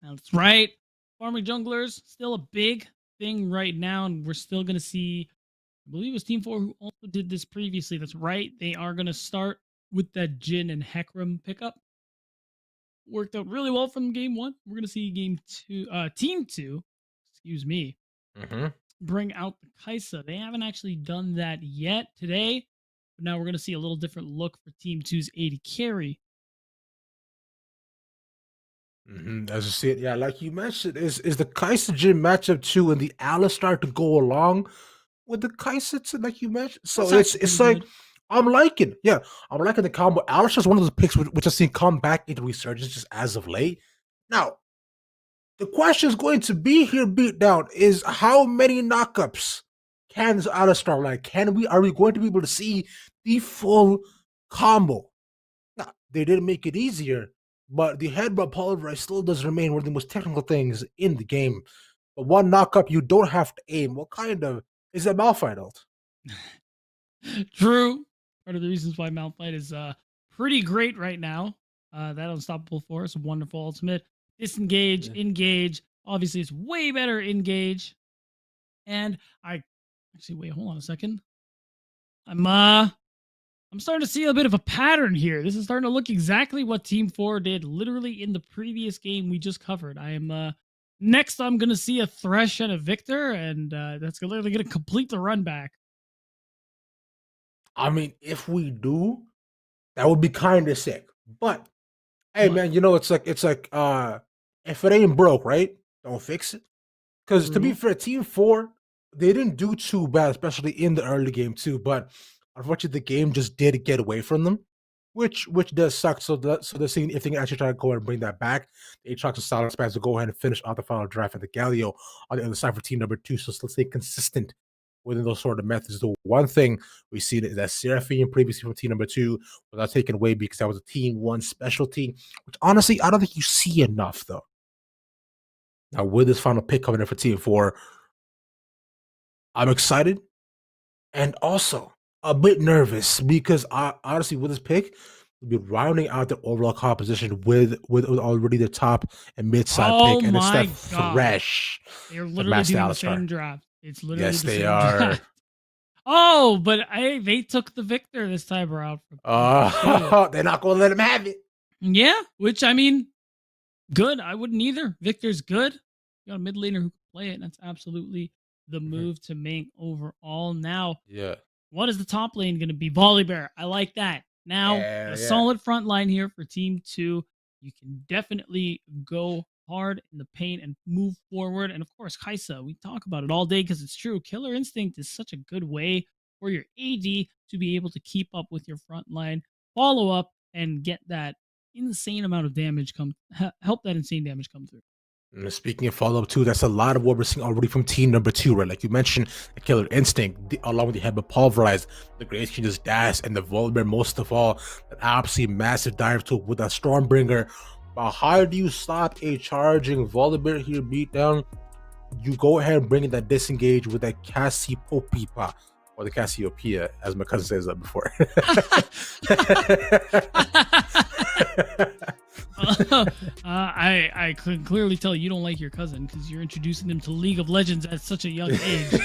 That's right. Farming junglers, still a big thing right now, and we're still going to see, I believe it was Team 4 who also did this previously. That's right. They are going to start with that Jhin and Hecarim pickup. Worked out really well from game 1. We're going to see Team 2, excuse me, bring out the Kai'Sa. They haven't actually done that yet today, but now we're going to see a little different look for Team 2's AD carry. As you see it, yeah, like you mentioned, is the Kai'Sa Jhin matchup 2 and the Alistar to go along with the Kai'Sa, like you mentioned. So it's like good. I'm liking the combo. Alistar is one of those picks which I've seen come back into resurgence just as of late. Now, the question is going to be here, beat down, is how many knockups can this Alistar like? Are we going to be able to see the full combo? Now, they didn't make it easier, but the headbutt pulverize still does remain one of the most technical things in the game. But one knockup you don't have to aim. What kind of is it? Malphite ult? True. Part of the reasons why Malphite is pretty great right now. That unstoppable force, wonderful ultimate. Disengage, engage. Obviously, it's way better engage. And hold on a second. I'm starting to see a bit of a pattern here. This is starting to look exactly what Team 4 did literally in the previous game we just covered. Next I'm gonna see a Thresh and a Victor, and that's literally gonna complete the run back. I mean, if we do, that would be kind of sick. But hey, man, it's like if it ain't broke, right? Don't fix it. Because to be fair, Team 4, they didn't do too bad, especially in the early game too. But unfortunately, the game just did get away from them, which does suck. So they're seeing if they can actually try to go ahead and bring that back. The Aatrox and Silent Spaz to go ahead and finish out the final draft, and the Galio on the other side for team number 2. So let's stay consistent within those sort of methods. The one thing we see is that Seraphine previously from team number 2 was not taken away because that was a team 1 specialty, which honestly I don't think you see enough though. Now with this final pick coming in for team 4, I'm excited and also a bit nervous because honestly with this pick, we'll be rounding out the overall composition with already the top and mid side pick, and it's that Thresh. They're literally doing the same draft. It's literally yes, they are. Draft. Oh, but they took the Victor this time around. They're not going to let him have it. Yeah, which I mean, good. I wouldn't either. Victor's good. You got a mid laner who can play it. And that's absolutely the move to make overall. Now, what is the top lane going to be? Volibear. I like that. Now, a solid front line here for Team 2. You can definitely go hard in the paint and move forward. And of course, Kai'Sa, we talk about it all day because it's true. Killer Instinct is such a good way for your AD to be able to keep up with your front line, follow up, and get that insane amount of damage help that insane damage come through. And speaking of follow-up too, that's a lot of what we're seeing already from team number 2, right? Like you mentioned, the Killer Instinct, along with the Head Pulverized, the Great Exchanges Dash, and the Volibear, most of all, an absolutely massive dive tool with a Stormbringer. But how do you stop a charging Volibear here beatdown? You go ahead and bring in that disengage with that Cassiopeia, or the Cassiopeia, as my cousin says that before. I could clearly tell you don't like your cousin because you're introducing him to League of Legends at such a young age.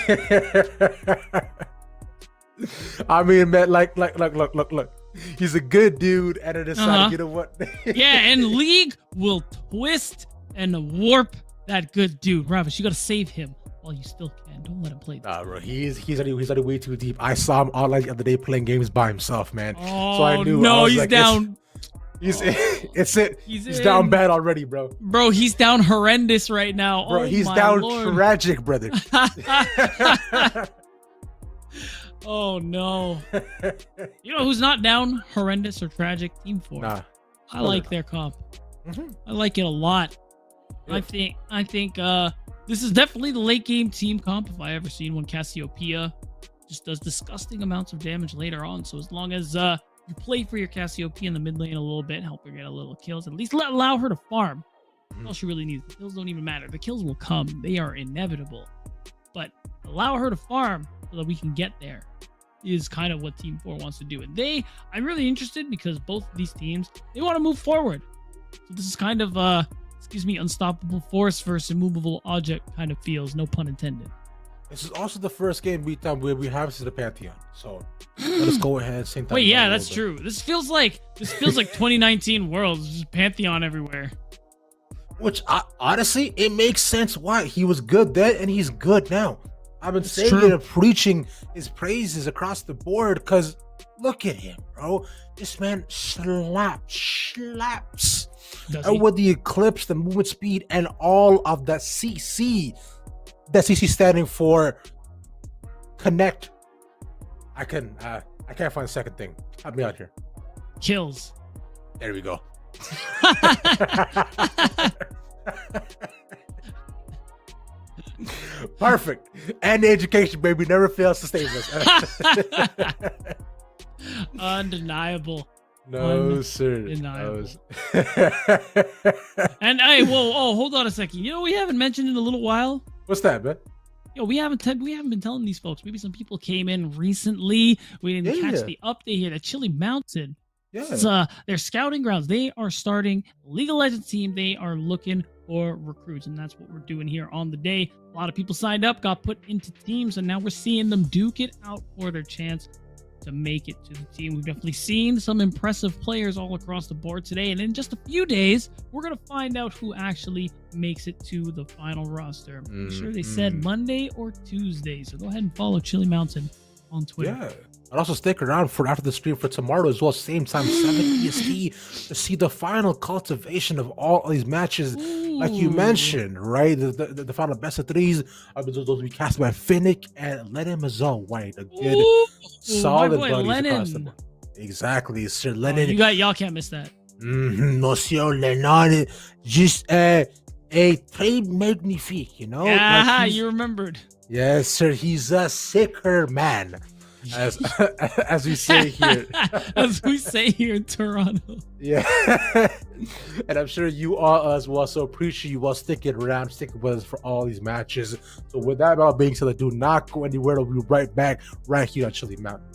I mean, man, look. He's a good dude, and I decided, you know what? Yeah, and League will twist and warp that good dude. Ravish, you gotta save him while you still can. Don't let him play. Nah, bro, he's already way too deep. I saw him online the other day playing games by himself, man. Oh, so I knew. No, I he's like, down. He's down bad already, bro. Bro, he's down horrendous right now. Bro, oh, he's down Lord. tragic, brother. Oh no. You know who's not down horrendous or tragic? Team 4. Nah. I like their comp. I like it a lot. Yeah. I think this is definitely the late game team comp if I ever seen one. Cassiopeia just does disgusting amounts of damage later on. So as long as you play for your Cassiopeia in the mid lane a little bit, help her get a little kills, at least allow her to farm. All she really needs. The kills don't even matter. The kills will come. They are inevitable. But allow her to farm so that we can get there is kind of what Team 4 wants to do. And I'm really interested because both of these teams, they want to move forward. So this is kind of, unstoppable force versus immovable object kind of feels, no pun intended. This is also the first game beatdown where we have the Pantheon. So let us go ahead and sync that. Wait, yeah, that's true. This feels like 2019 Worlds, just Pantheon everywhere. Which honestly, it makes sense why he was good then and he's good now. I've been saying it and preaching his praises across the board because look at him, bro. This man slaps. And with the Eclipse, the movement speed, and all of that CC. That CC standing for connect. I can't find a second thing. Help me out here. Kills. There we go. Perfect. And the education, baby, never fails to save us. Undeniable. No, sir. Undeniable. And hey, hold on a second. You know what we haven't mentioned in a little while? What's that, man? Yo, we haven't been telling these folks. Maybe some people came in recently. We didn't catch the update here. The Chilly Mountain. It's, their scouting grounds. They are starting League of Legends team. They are looking for recruits, and that's what we're doing here on the day. A lot of people signed up, got put into teams, and now we're seeing them duke it out for their chance to make it to the team. We've definitely seen some impressive players all across the board today, and in just a few days, we're going to find out who actually makes it to the final roster. I'm sure they said Monday or Tuesday, so go ahead and follow Chilly Mountain on Twitter. Yeah. And also stick around for after the stream for tomorrow as well, same time, 7 EST, to see the final cultivation of all of these matches. Ooh. Like you mentioned, right? The final best of threes are those will be cast by Finnick and Lennon Mazal White. A good, solid buddies across the board. Exactly, Sir Lennon. Y'all can't miss that. Monsieur Lennon, just a très magnifique, you know? Yeah, like you remembered. Yes, sir. He's a sicker man. As we say here. As we say here in Toronto. Yeah. And I'm sure you all as well. So appreciate you all sticking around, sticking with us for all these matches. So with that all being said, do not go anywhere. We'll be right back right here on Chilly Mountain.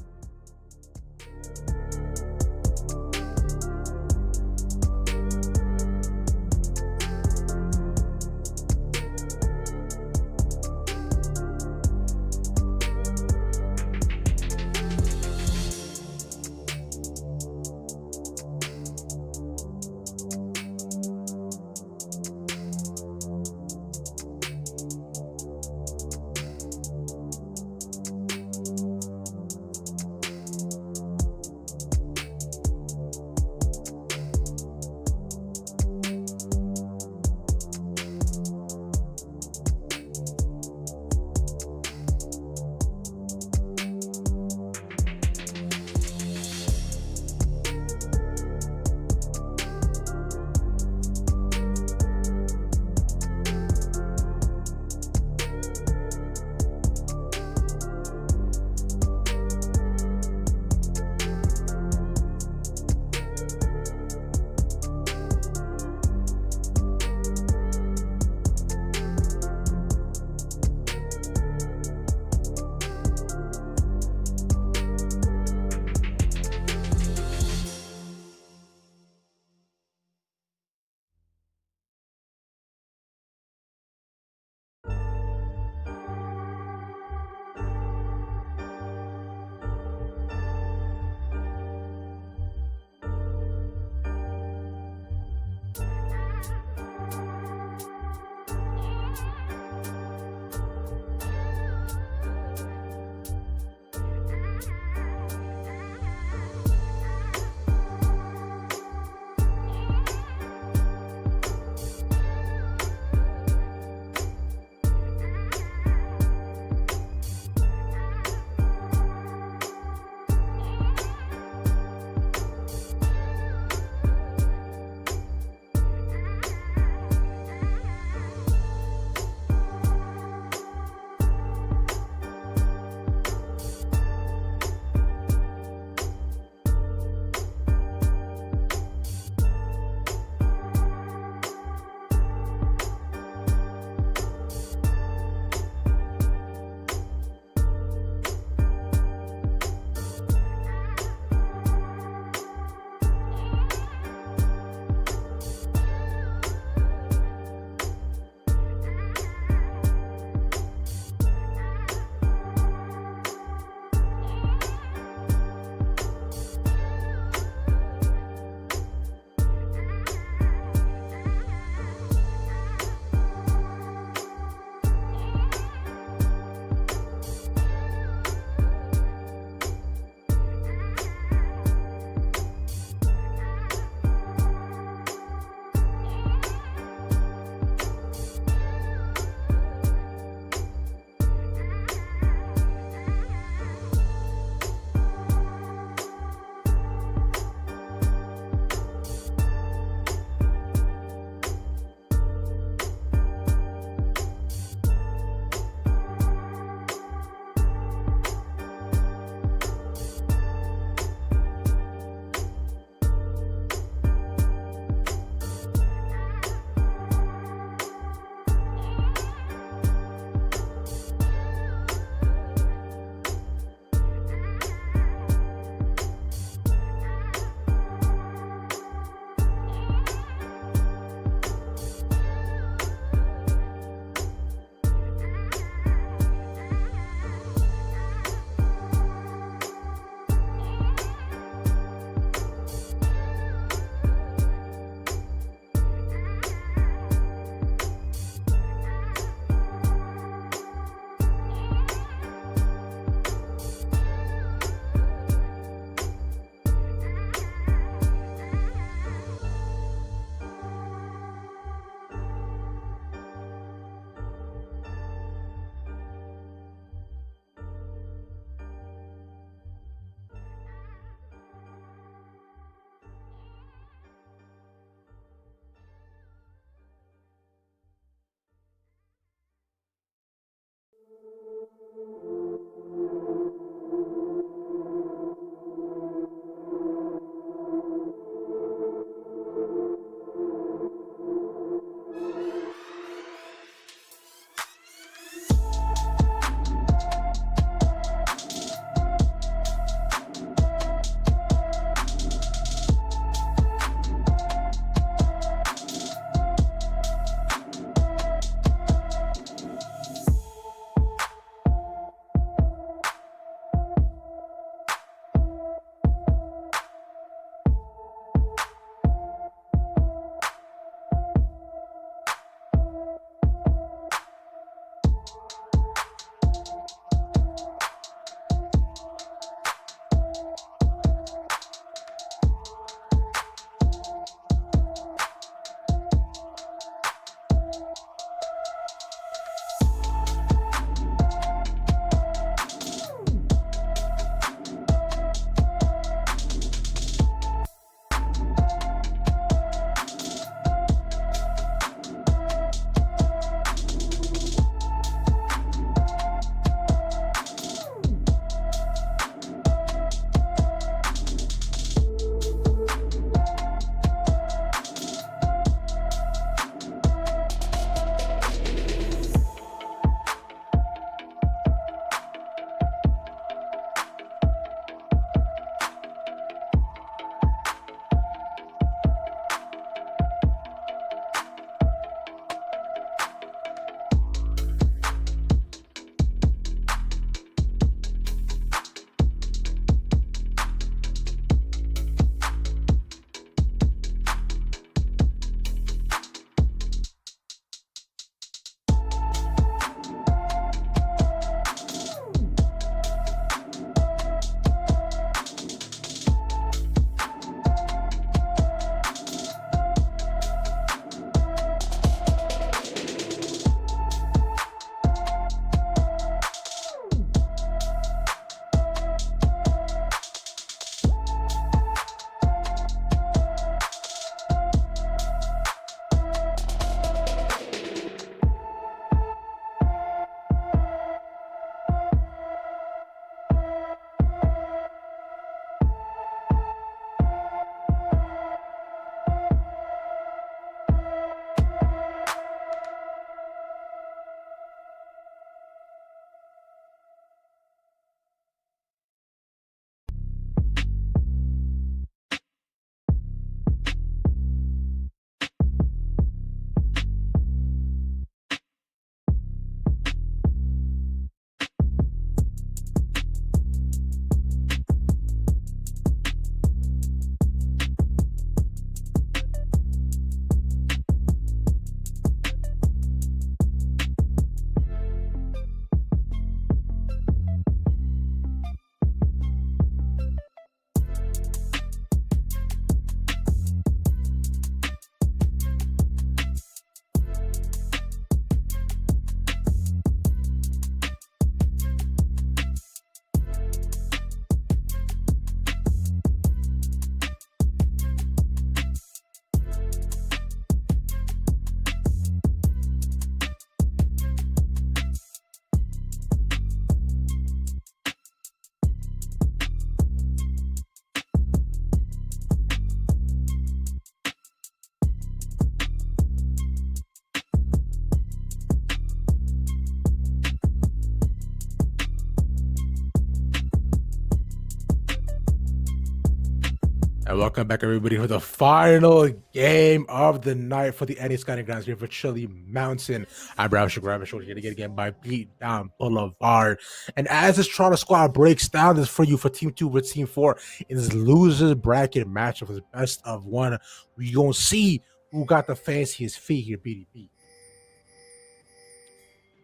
And welcome back, everybody, for the final game of the night for the NA Scouting Grounds here for Chilly Mountain. I'm Ravish here again by Beat Down Boulevard. And as this Toronto squad breaks down this for you for Team 2 with Team 4 in this losers bracket matchup for the best of one, we gonna see who got the fanciest feet here, BDB.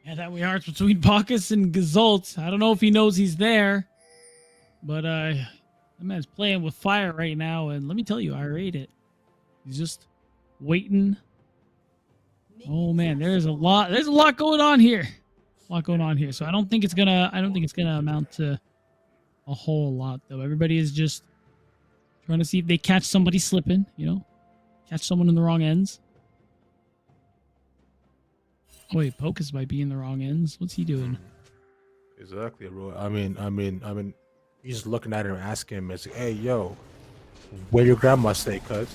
Yeah, that we are. It's between Bacchus and Gazult. I don't know if he knows he's there, but that man's playing with fire right now, and let me tell you, I rate it. He's just waiting. Oh man, there's a lot going on here. So I don't think it's gonna amount to a whole lot though. Everybody is just trying to see if they catch somebody slipping, catch someone in the wrong ends. Oh wait, Pocus might be in the wrong ends. What's he doing? Exactly, bro. I mean, he's just looking at him and asking him, it's like, hey, yo, where your grandma stay, cuz?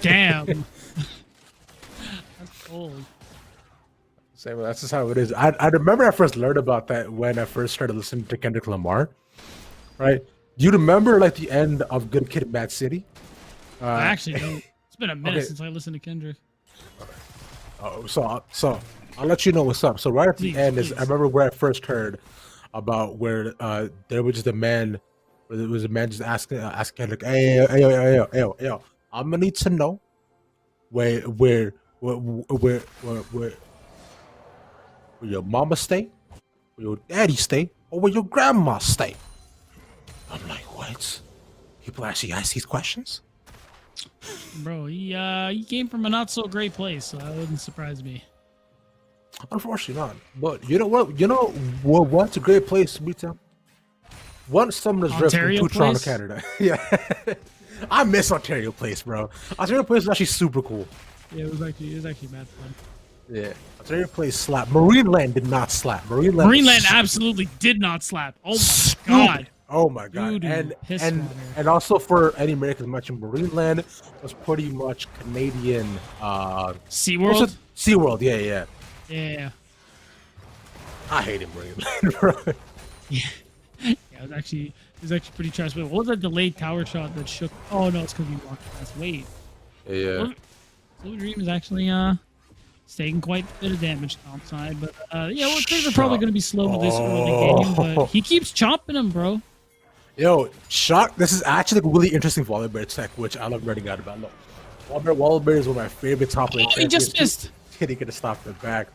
Damn. That's cold. Same, that's just how it is. I remember I first learned about that when I first started listening to Kendrick Lamar, right? Do you remember, like, the end of Good Kid, Mad City? I actually don't. It's been a minute okay. since I listened to Kendrick. So I'll let you know what's up. So right at the end, I remember where I first heard about where there was just a man, where there was a man just asking Kendrick, hey, yo, I'm gonna need to know where your mama stay, where your daddy stay, or where your grandma stay. I'm like, what? People actually ask these questions? Bro, he came from a not so great place, so that wouldn't surprise me. Unfortunately not. But you know what? What's a great place to be to? One Summoner's Rift from Toronto, Canada. Yeah. I miss Ontario Place, bro. Ontario Place is actually super cool. Yeah, it was actually mad fun. Yeah. Ontario Place slapped. Marineland did not slap. Marineland absolutely did not slap. Oh my god. Oh my god. Dude, and also for any Americans watching, Marineland was pretty much Canadian SeaWorld? SeaWorld, yeah. Yeah. I hated Marineland, bro. Yeah, it was actually pretty trash. Wait, what was that delayed tower shot that shook? Oh no, it's because we walked past. Wait. Yeah. Blue Dream is actually it's taking quite a bit of damage outside, but yeah, well, things are probably going to be slow this early game, but he keeps chopping him, bro. Yo, Shock, this is actually a really interesting Volibear tech, which I love reading out about. Look, Volibear is one of my favorite top lane. Oh, he just missed. He gonna stop the back.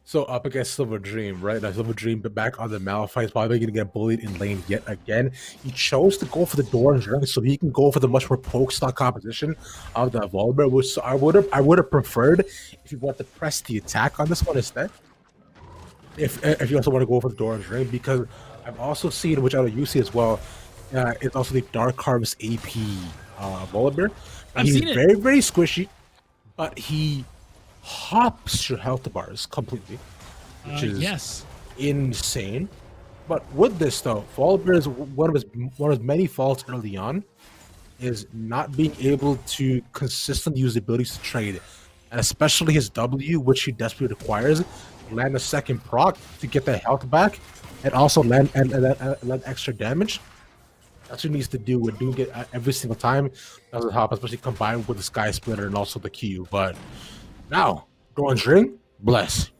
So up against Silver Dream, right? Now Silver Dream back on the Malphite is probably gonna get bullied in lane yet again. He chose to go for the Doran's Ring so he can go for the much more poke stock composition of the Volibear, which I would have preferred if you want to press the attack on this one instead. If you also want to go for the Doran's Ring, because I've also seen, which I know you see as well, it's also the Dark Harvest AP Volibear. He's very, very squishy, but he hops your health bars completely, which is insane. But with this though, Volibear is one of his many faults early on is not being able to consistently use the abilities to trade, and especially his W, which he desperately requires, land a second proc to get that health back, and also land extra damage. That's what he needs to do with doing it every single time. Doesn't help, especially combined with the Sky Splitter and also the Q. But now, Doran's Ring, bless.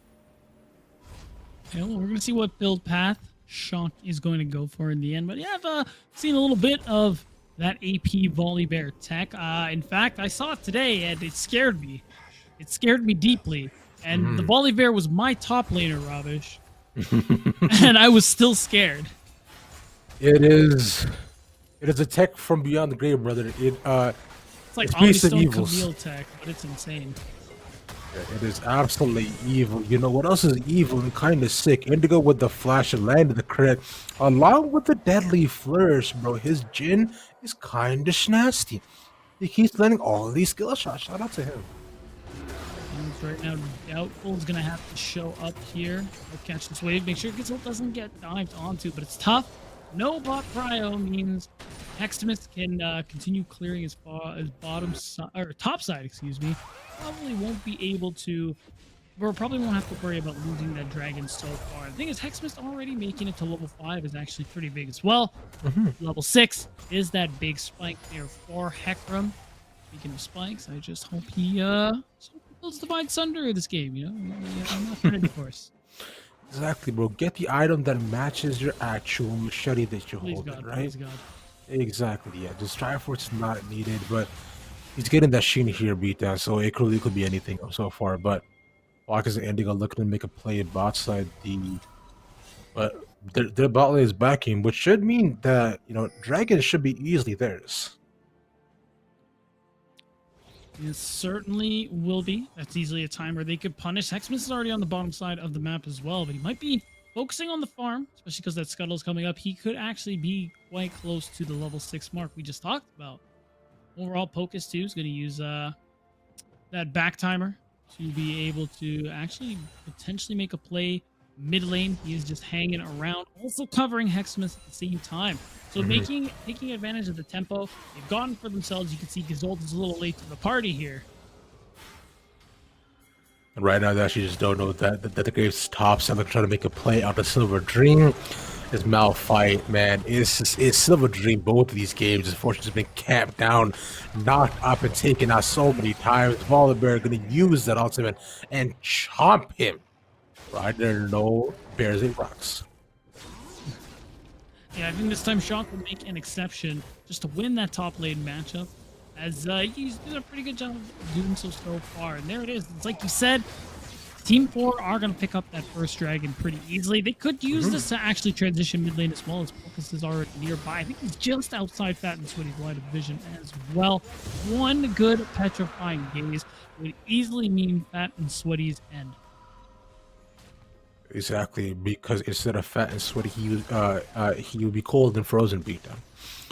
Yeah, well, we're gonna see what build path Shock is going to go for in the end. But yeah, I've seen a little bit of that AP Volibear tech. In fact, I saw it today and it scared me. It scared me deeply. And the Volibear was my top laner, Ravish. And I was still scared. It is a tech from beyond the grave, brother. It's like Omnistone Camille tech, but it's insane. It is absolutely evil. You know what else is evil and kind of sick? Indigo with the flash and land of the crit, along with the deadly flourish, bro. His Jhin is kind of nasty. He keeps landing all these skill shots. Shout out to him. Right now, Doubtful is going to have to show up here. He'll catch this wave. Make sure Gazelle doesn't get dived onto, but it's tough. No bot cryo means Hextimus can continue clearing his bottom side, or top side, excuse me. Probably won't be able to we probably won't have to worry about losing that dragon so far. The thing is, Hexmist already making it to level 5 is actually pretty big as well. Level 6 is that big spike there for Hecarim. Speaking of spikes, I just hope he builds Divine Sunder in this game, you know? I'm not ready for us. Exactly, bro. Get the item that matches your actual machete that you're Please holding, God, right? please God. Exactly, yeah. Just Triforce is not needed, but he's getting that Sheen here beat down, so it really could be anything so far. But Walkers and Indigo looking to make a play at bot side D. But their bot lane is backing, which should mean that, you know, Dragon should be easily theirs. It certainly will be. That's easily a time where they could punish. Hexmist is already on the bottom side of the map as well, but he might be focusing on the farm, especially because that Scuttle's coming up. He could actually be quite close to the level 6 mark we just talked about. Overall, Pocus too is going to use that back timer to be able to actually potentially make a play mid lane. He is just hanging around, also covering Hexmist at the same time. So taking advantage of the tempo they've gotten for themselves. You can see Gazolt is a little late to the party here. And right now, they actually just don't know that the Graves top seven trying to make a play out of Silver Dream. This Malphite, man, is Silver Dream. Both of these games, unfortunately, has been camped down, knocked up, and taken out so many times. Volibear going to use that ultimate and chomp him. Right there, no bears and rocks. Yeah, I think this time Shock will make an exception just to win that top lane matchup, as he's doing a pretty good job of doing so far. And there it is. It's like you said, Team 4 are going to pick up that first dragon pretty easily. They could use this to actually transition mid lane as well, as Focus is already nearby. I think he's just outside Fat and Sweaty's line of vision as well. One good petrifying gaze would easily mean Fat and Sweaty's end. Exactly, because instead of Fat and Sweaty, he would be cold and frozen beatdown.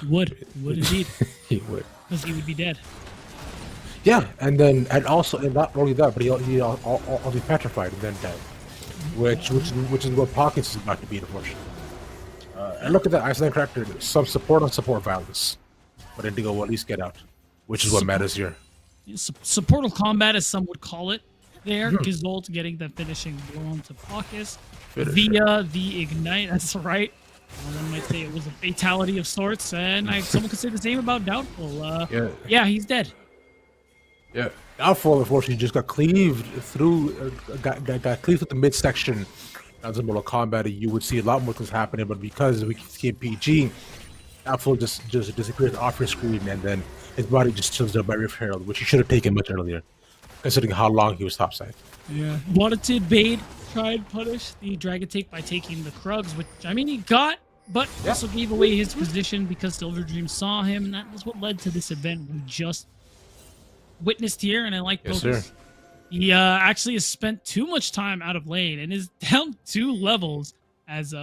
Would indeed. He would. Because he would be dead. Yeah, and not only that, but he'll be petrified and then dead, which is what Pockets is about to be, unfortunately. And look at that Iceland character, some support on support violence, but Indigo will at least get out, which is what matters here. Supportal combat, as some would call it. There, Gazolt getting the finishing blow onto Pockets via the Ignite. That's right. One might say it was a fatality of sorts, and someone could say the same about Doubtful. Yeah, he's dead. Yeah, Doubtful unfortunately just got cleaved through, got cleaved through the midsection. As a Mortal Kombat, you would see a lot more things happening, but because we can skip PG, Doubtful just disappears off your screen, and then his body just chills there by Rift Herald, which he should have taken much earlier, considering how long he was topside. Yeah. Wanted to bait, try and punish the Dragon Take by taking the Krugs, which, I mean, he got, but also gave away his position because Silver Dream saw him, and that was what led to this event we just witnessed here. And I like Pocus. He actually has spent too much time out of lane and is down 2 levels as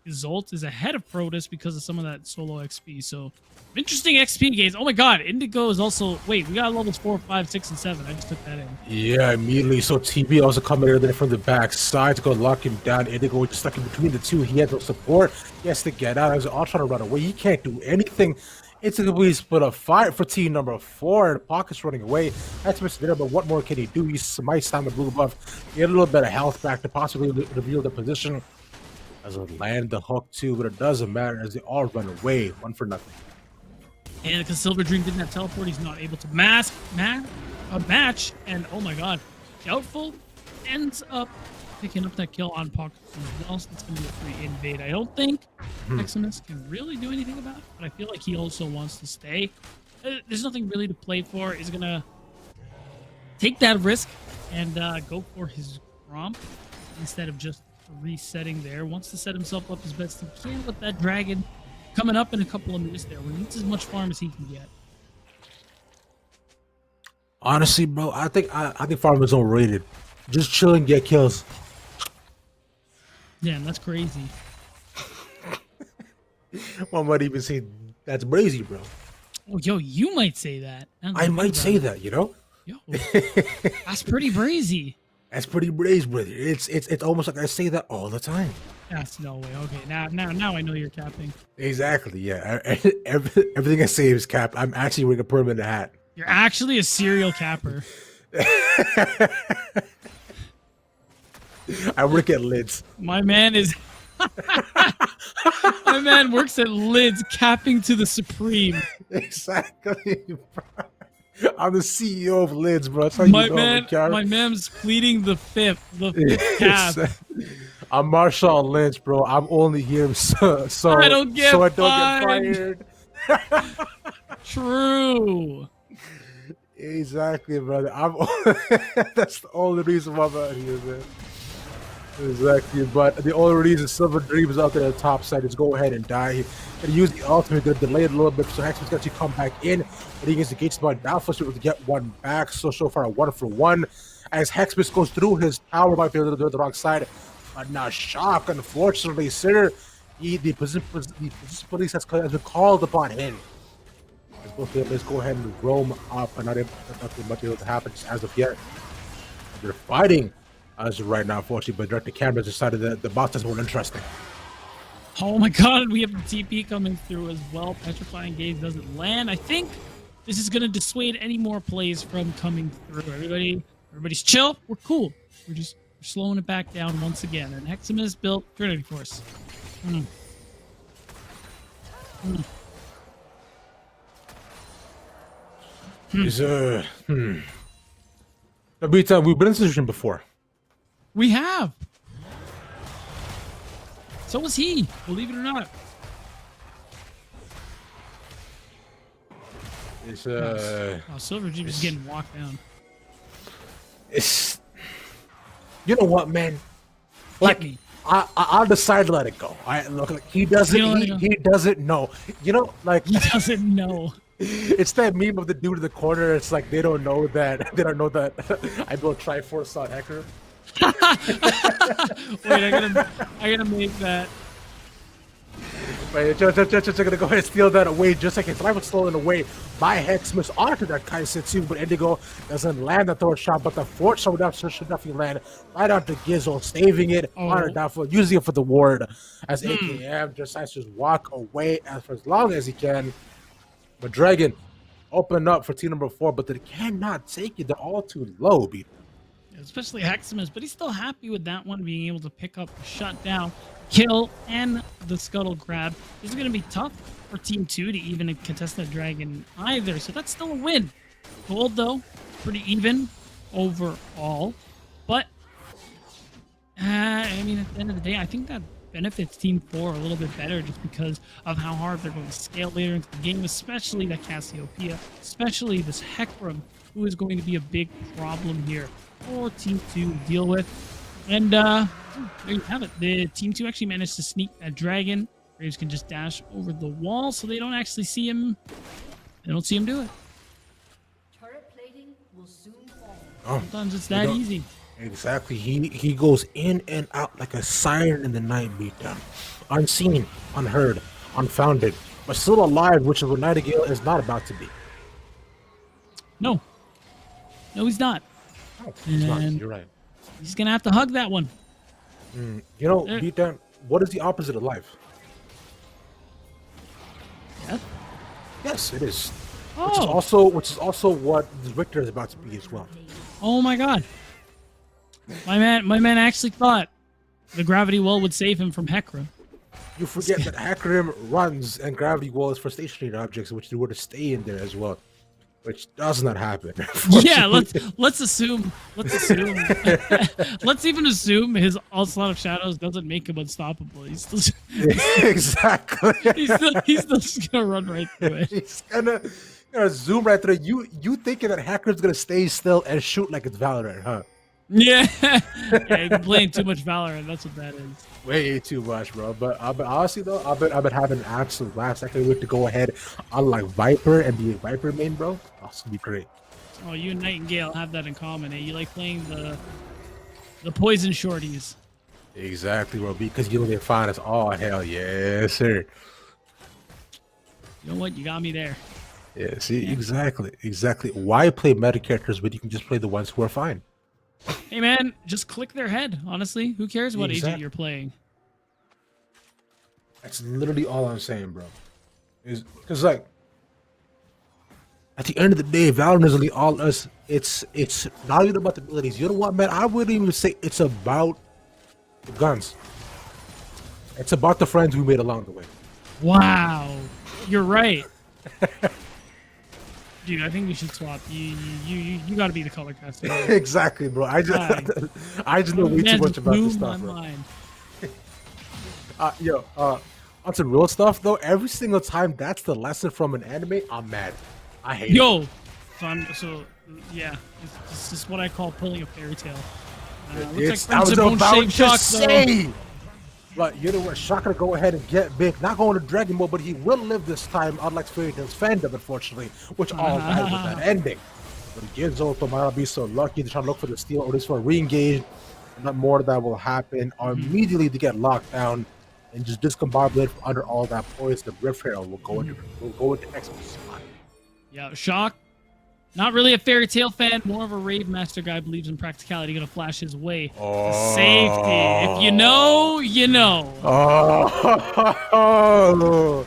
Gazolt is ahead of Protoss because of some of that solo XP. So interesting XP gains. Oh my god, Indigo is also... Wait, we got levels 4, 5, 6, and 7. I just took that in. Yeah, immediately. So TB also coming in there from the back side to go lock him down. Indigo just stuck in between the two. He has no support. He has to get out. He's all trying to run away. He can't do anything. It's a complete split of fight for team number 4. The Pocket's running away. That's Mr. There, but what more can he do? He might stand the blue buff. Get a little bit of health back to possibly reveal the position. As it land the hook too, but it doesn't matter as they all run away, 1 for nothing. And because Silver Dream didn't have teleport, he's not able to match, and oh my god, Doubtful ends up picking up that kill on Pocket as well, so it's going to be a free invade. I don't think Maximus can really do anything about it, but I feel like he also wants to stay. There's nothing really to play for. He's going to take that risk and go for his Gromp instead of just resetting there. Wants to set himself up as best he can with that dragon coming up in a couple of minutes there. He needs as much farm as he can get. Honestly, bro, I think farm is overrated. Just chill and get kills. Yeah, that's crazy. One might even say that's brazy, bro. Oh, yo, you might say that. I might say that, you know? Yo, that's pretty brazy. That's pretty brazy, brother. It's almost like I say that all the time. That's no way. Okay, now I know you're capping. Exactly, yeah. Everything I say is capped. I'm actually wearing a permanent hat. You're actually a serial capper. I work at Lids. My man is. My man works at Lids, capping to the supreme. Exactly, bro. I'm the CEO of Lids, bro. That's how you know, my man's pleading the fifth cap. I'm Marshawn Lynch, bro. I'm only here so I don't get fired. True. Exactly, brother. That's the only reason why I'm out here, man. Exactly, but the only reason Silver Dream is out there at the top side is go ahead and die. And use the ultimate to delay it a little bit so Hexman's got to come back in. And he gets the gates by down for to get one back. So far, a 1-for-1. As Hexman goes through his tower, might be able to do the wrong side. But now, shock, unfortunately, sir. The position police has been called upon him. Let's go ahead and roam up, and nothing much able to happen as of yet. They're fighting as of right now, unfortunately, but direct the cameras decided that the boss is more interesting. Oh my god, we have the TP coming through as well. Petrifying Gaze doesn't land. I think this is going to dissuade any more plays from coming through. Everybody's chill. We're cool. We're slowing it back down once again. And Heximus built Trinity Force. We've been in this position before. We have. So was he, believe it or not. It's Silver Jeep is getting walked down. It's, you know what, man? Like, I'll decide to let it go. Look, like, he doesn't. He doesn't know. You know, like he doesn't know. It's that meme of the dude in the corner. It's like they don't know that I built Triforce on Hecker. Wait, I gotta make that. Wait, just gonna go ahead and steal that away. Just like I was stolen away by Hexmas onto that Kaisetsu, but Indigo doesn't land the third shot. But the fourth shot should definitely land right onto Gizzo, staving it on her downfall, using it for the ward. As AKM decides to just walk away for as long as he can. But Dragon open up for team number 4, but they cannot take it. They're all too low, B. Especially Heximus, but he's still happy with that one being able to pick up, shut down, kill, and the scuttle grab. This is going to be tough for Team 2 to even contest that Dragon either, so that's still a win. Gold, though, pretty even overall. But, I mean, at the end of the day, I think that benefits Team 4 a little bit better just because of how hard they're going to scale later into the game, especially that Cassiopeia, especially this Hecarim, who is going to be a big problem here for Team 2 to deal with. And there you have it. The Team 2 actually managed to sneak that Dragon. Graves can just dash over the wall so they don't actually see him. They don't see him do it. Turret plating will soon fall. Sometimes it's that easy. Exactly. He goes in and out like a siren in the night beatdown. Unseen, unheard, unfounded, but still alive, which is what Nightingale is not about to be. No, he's not. No, he's not. You're right. He's going to have to hug that one. You know, beatdown, what is the opposite of life? Yeah. Yes, it is. Oh. Which is also what Victor is about to be as well. Oh my god. My man actually thought the gravity well would save him from Hecarim. You forget that Hecarim runs and gravity well is for stationary objects, which they were to stay in there as well, which does not happen. Yeah, let's assume let's even assume his onslaught of shadows doesn't make him unstoppable. He's still exactly. he's still just gonna run right through it. He's gonna zoom right through it. You thinking that Hecarim's gonna stay still and shoot like it's Valorant, huh? Yeah, you've been playing too much Valorant. That's what that is. Way too much, bro. But honestly though, I've been having an absolute blast. I can't wait to go ahead on like Viper and be a Viper main, bro. That's gonna be great. Oh, you and Nightingale have that in common, eh? You like playing the poison shorties. Exactly, bro. Because you know they're fine as all hell, yes, sir. You know what? You got me there. Yeah, see, exactly. Why play meta characters when you can just play the ones who are fine? Hey man, just click their head. Honestly, who cares what agent you're playing? That's literally all I'm saying, bro. Is because like at the end of the day, Valorant is only all us. It's not even about the abilities. You know what, man? I wouldn't even say it's about the guns. It's about the friends we made along the way. Wow, you're right. Dude, I think we should swap. You got to be the color caster. Exactly, bro. I just know way too much about this stuff, bro. Mind. On some real stuff though, every single time that's the lesson from an anime, I'm mad. I hate it. Yo, so yeah, it's just what I call pulling a fairy tale. Looks I like was Friendship won't about shave to Shock, say. But you know what? Shock gonna go ahead and get big. Not going to Dragon Ball, but he will live this time, unlike Fairy Tail's fandom, unfortunately, which all died with that ending. But Ginzo might not be so lucky to try to look for the steal or at least for a re-engage. Not more of that will happen. Or immediately to get locked down and just discombobulate from under all that poise. The Rift Herald will go into Expo spot. Yeah, Shock. Not really a fairy tale fan, more of a rave master guy. Believes in practicality. Gonna flash his way to safety. If you know, you know. Oh,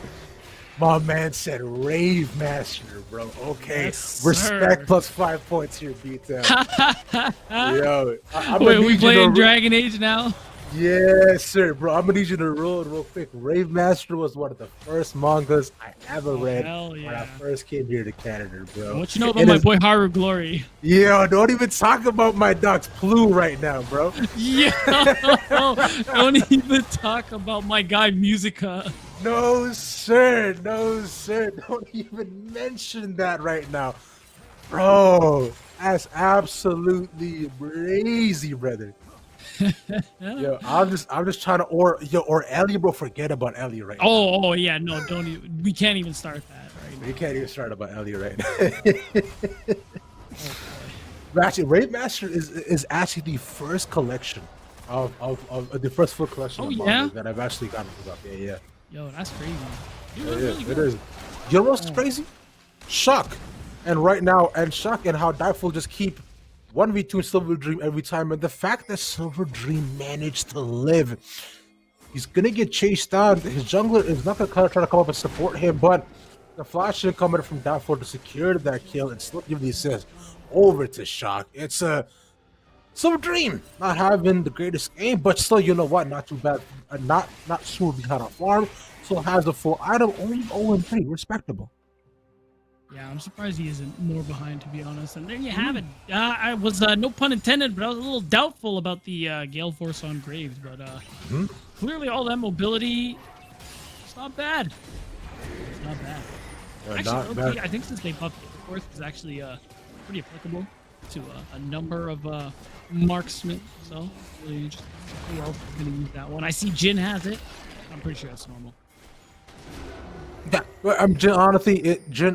my man said rave master, bro. Okay, Yes, respect sir. plus 5 points here, B-Town. Yo, I'm Wait, gonna we need you playing to Dragon Age now? Yes, sir, bro. I'm gonna need you to roll it real quick. Rave Master was one of the first mangas I ever read hell when yeah. I first came here to Canada, bro. What you know about my boy Haru Glory? Yo, don't even talk about my dog's Plu right now, bro. Yo, don't even talk about my guy Musica. No, sir. No, sir. Don't even mention that right now. Bro, that's absolutely crazy, brother. Yo, I'm just trying to or Ellie, bro. Forget about Ellie right now. Oh yeah, no, don't even. We can't even start that right now. You can't even start about Ellie right now. Actually, Rave Master is actually the first collection of the first full collection of manga that I've actually gotten up. Yeah. Yo, that's crazy. Dude, It that's is. really It good. is. You know what's crazy? Shock. And right now, Shock and how Diful just keep 1v2 Silver Dream every time. And the fact that Silver Dream managed to live, he's going to get chased down. His jungler is not going to try to come up and support him, but the flash should come in from Diful to secure that kill and still give the assist over to Shock. It's a Silver Dream not having the greatest aim, but still, you know what? Not too bad. Not super behind on farm. Still has a full item. Only 0-3. Respectable. Yeah, I'm surprised he isn't more behind, to be honest. And there you have it. I was, no pun intended, but I was a little doubtful about the Gale Force on Graves. But clearly all that mobility, it's not bad. It's not bad. Actually, Not bad. I think since they buffed Gale Force, it's actually pretty applicable to a number of marksmen. So, really interesting. Who else is going to use that one? I see Jin has it. I'm pretty sure that's normal. Yeah, well, Jin,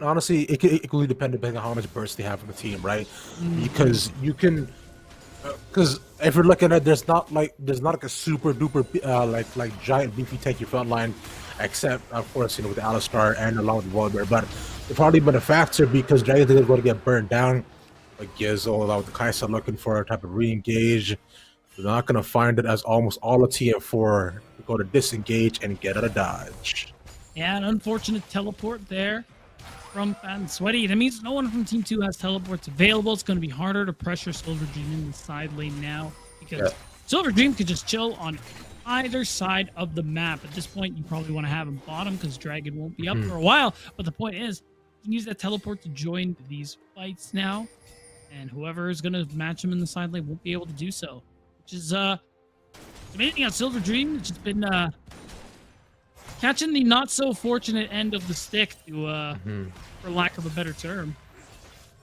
honestly, it can equally depend on how much burst they have on the team, right? Because you can, because if you're looking at, there's not like a super duper like giant beefy tanky front line, except of course with the Alistar and along with Wallbear. But it's probably been a factor because Dragon is going to get burned down. Like Gizzo, without the Kaisa looking for a type of re-engage, they're not going to find it as almost all of TF4 to go to disengage and get out of dodge. Yeah, an unfortunate teleport there from Fat and Sweaty. That means no one from Team 2 has teleports available. It's going to be harder to pressure Silver Dream in the side lane now because Silver Dream could just chill on either side of the map. At this point, you probably want to have him bottom because Dragon won't be up for a while. But the point is, you can use that teleport to join these fights now, and whoever is going to match him in the side lane won't be able to do so, which is amazing on Silver Dream. It's just been catching the not so fortunate end of the stick, to for lack of a better term.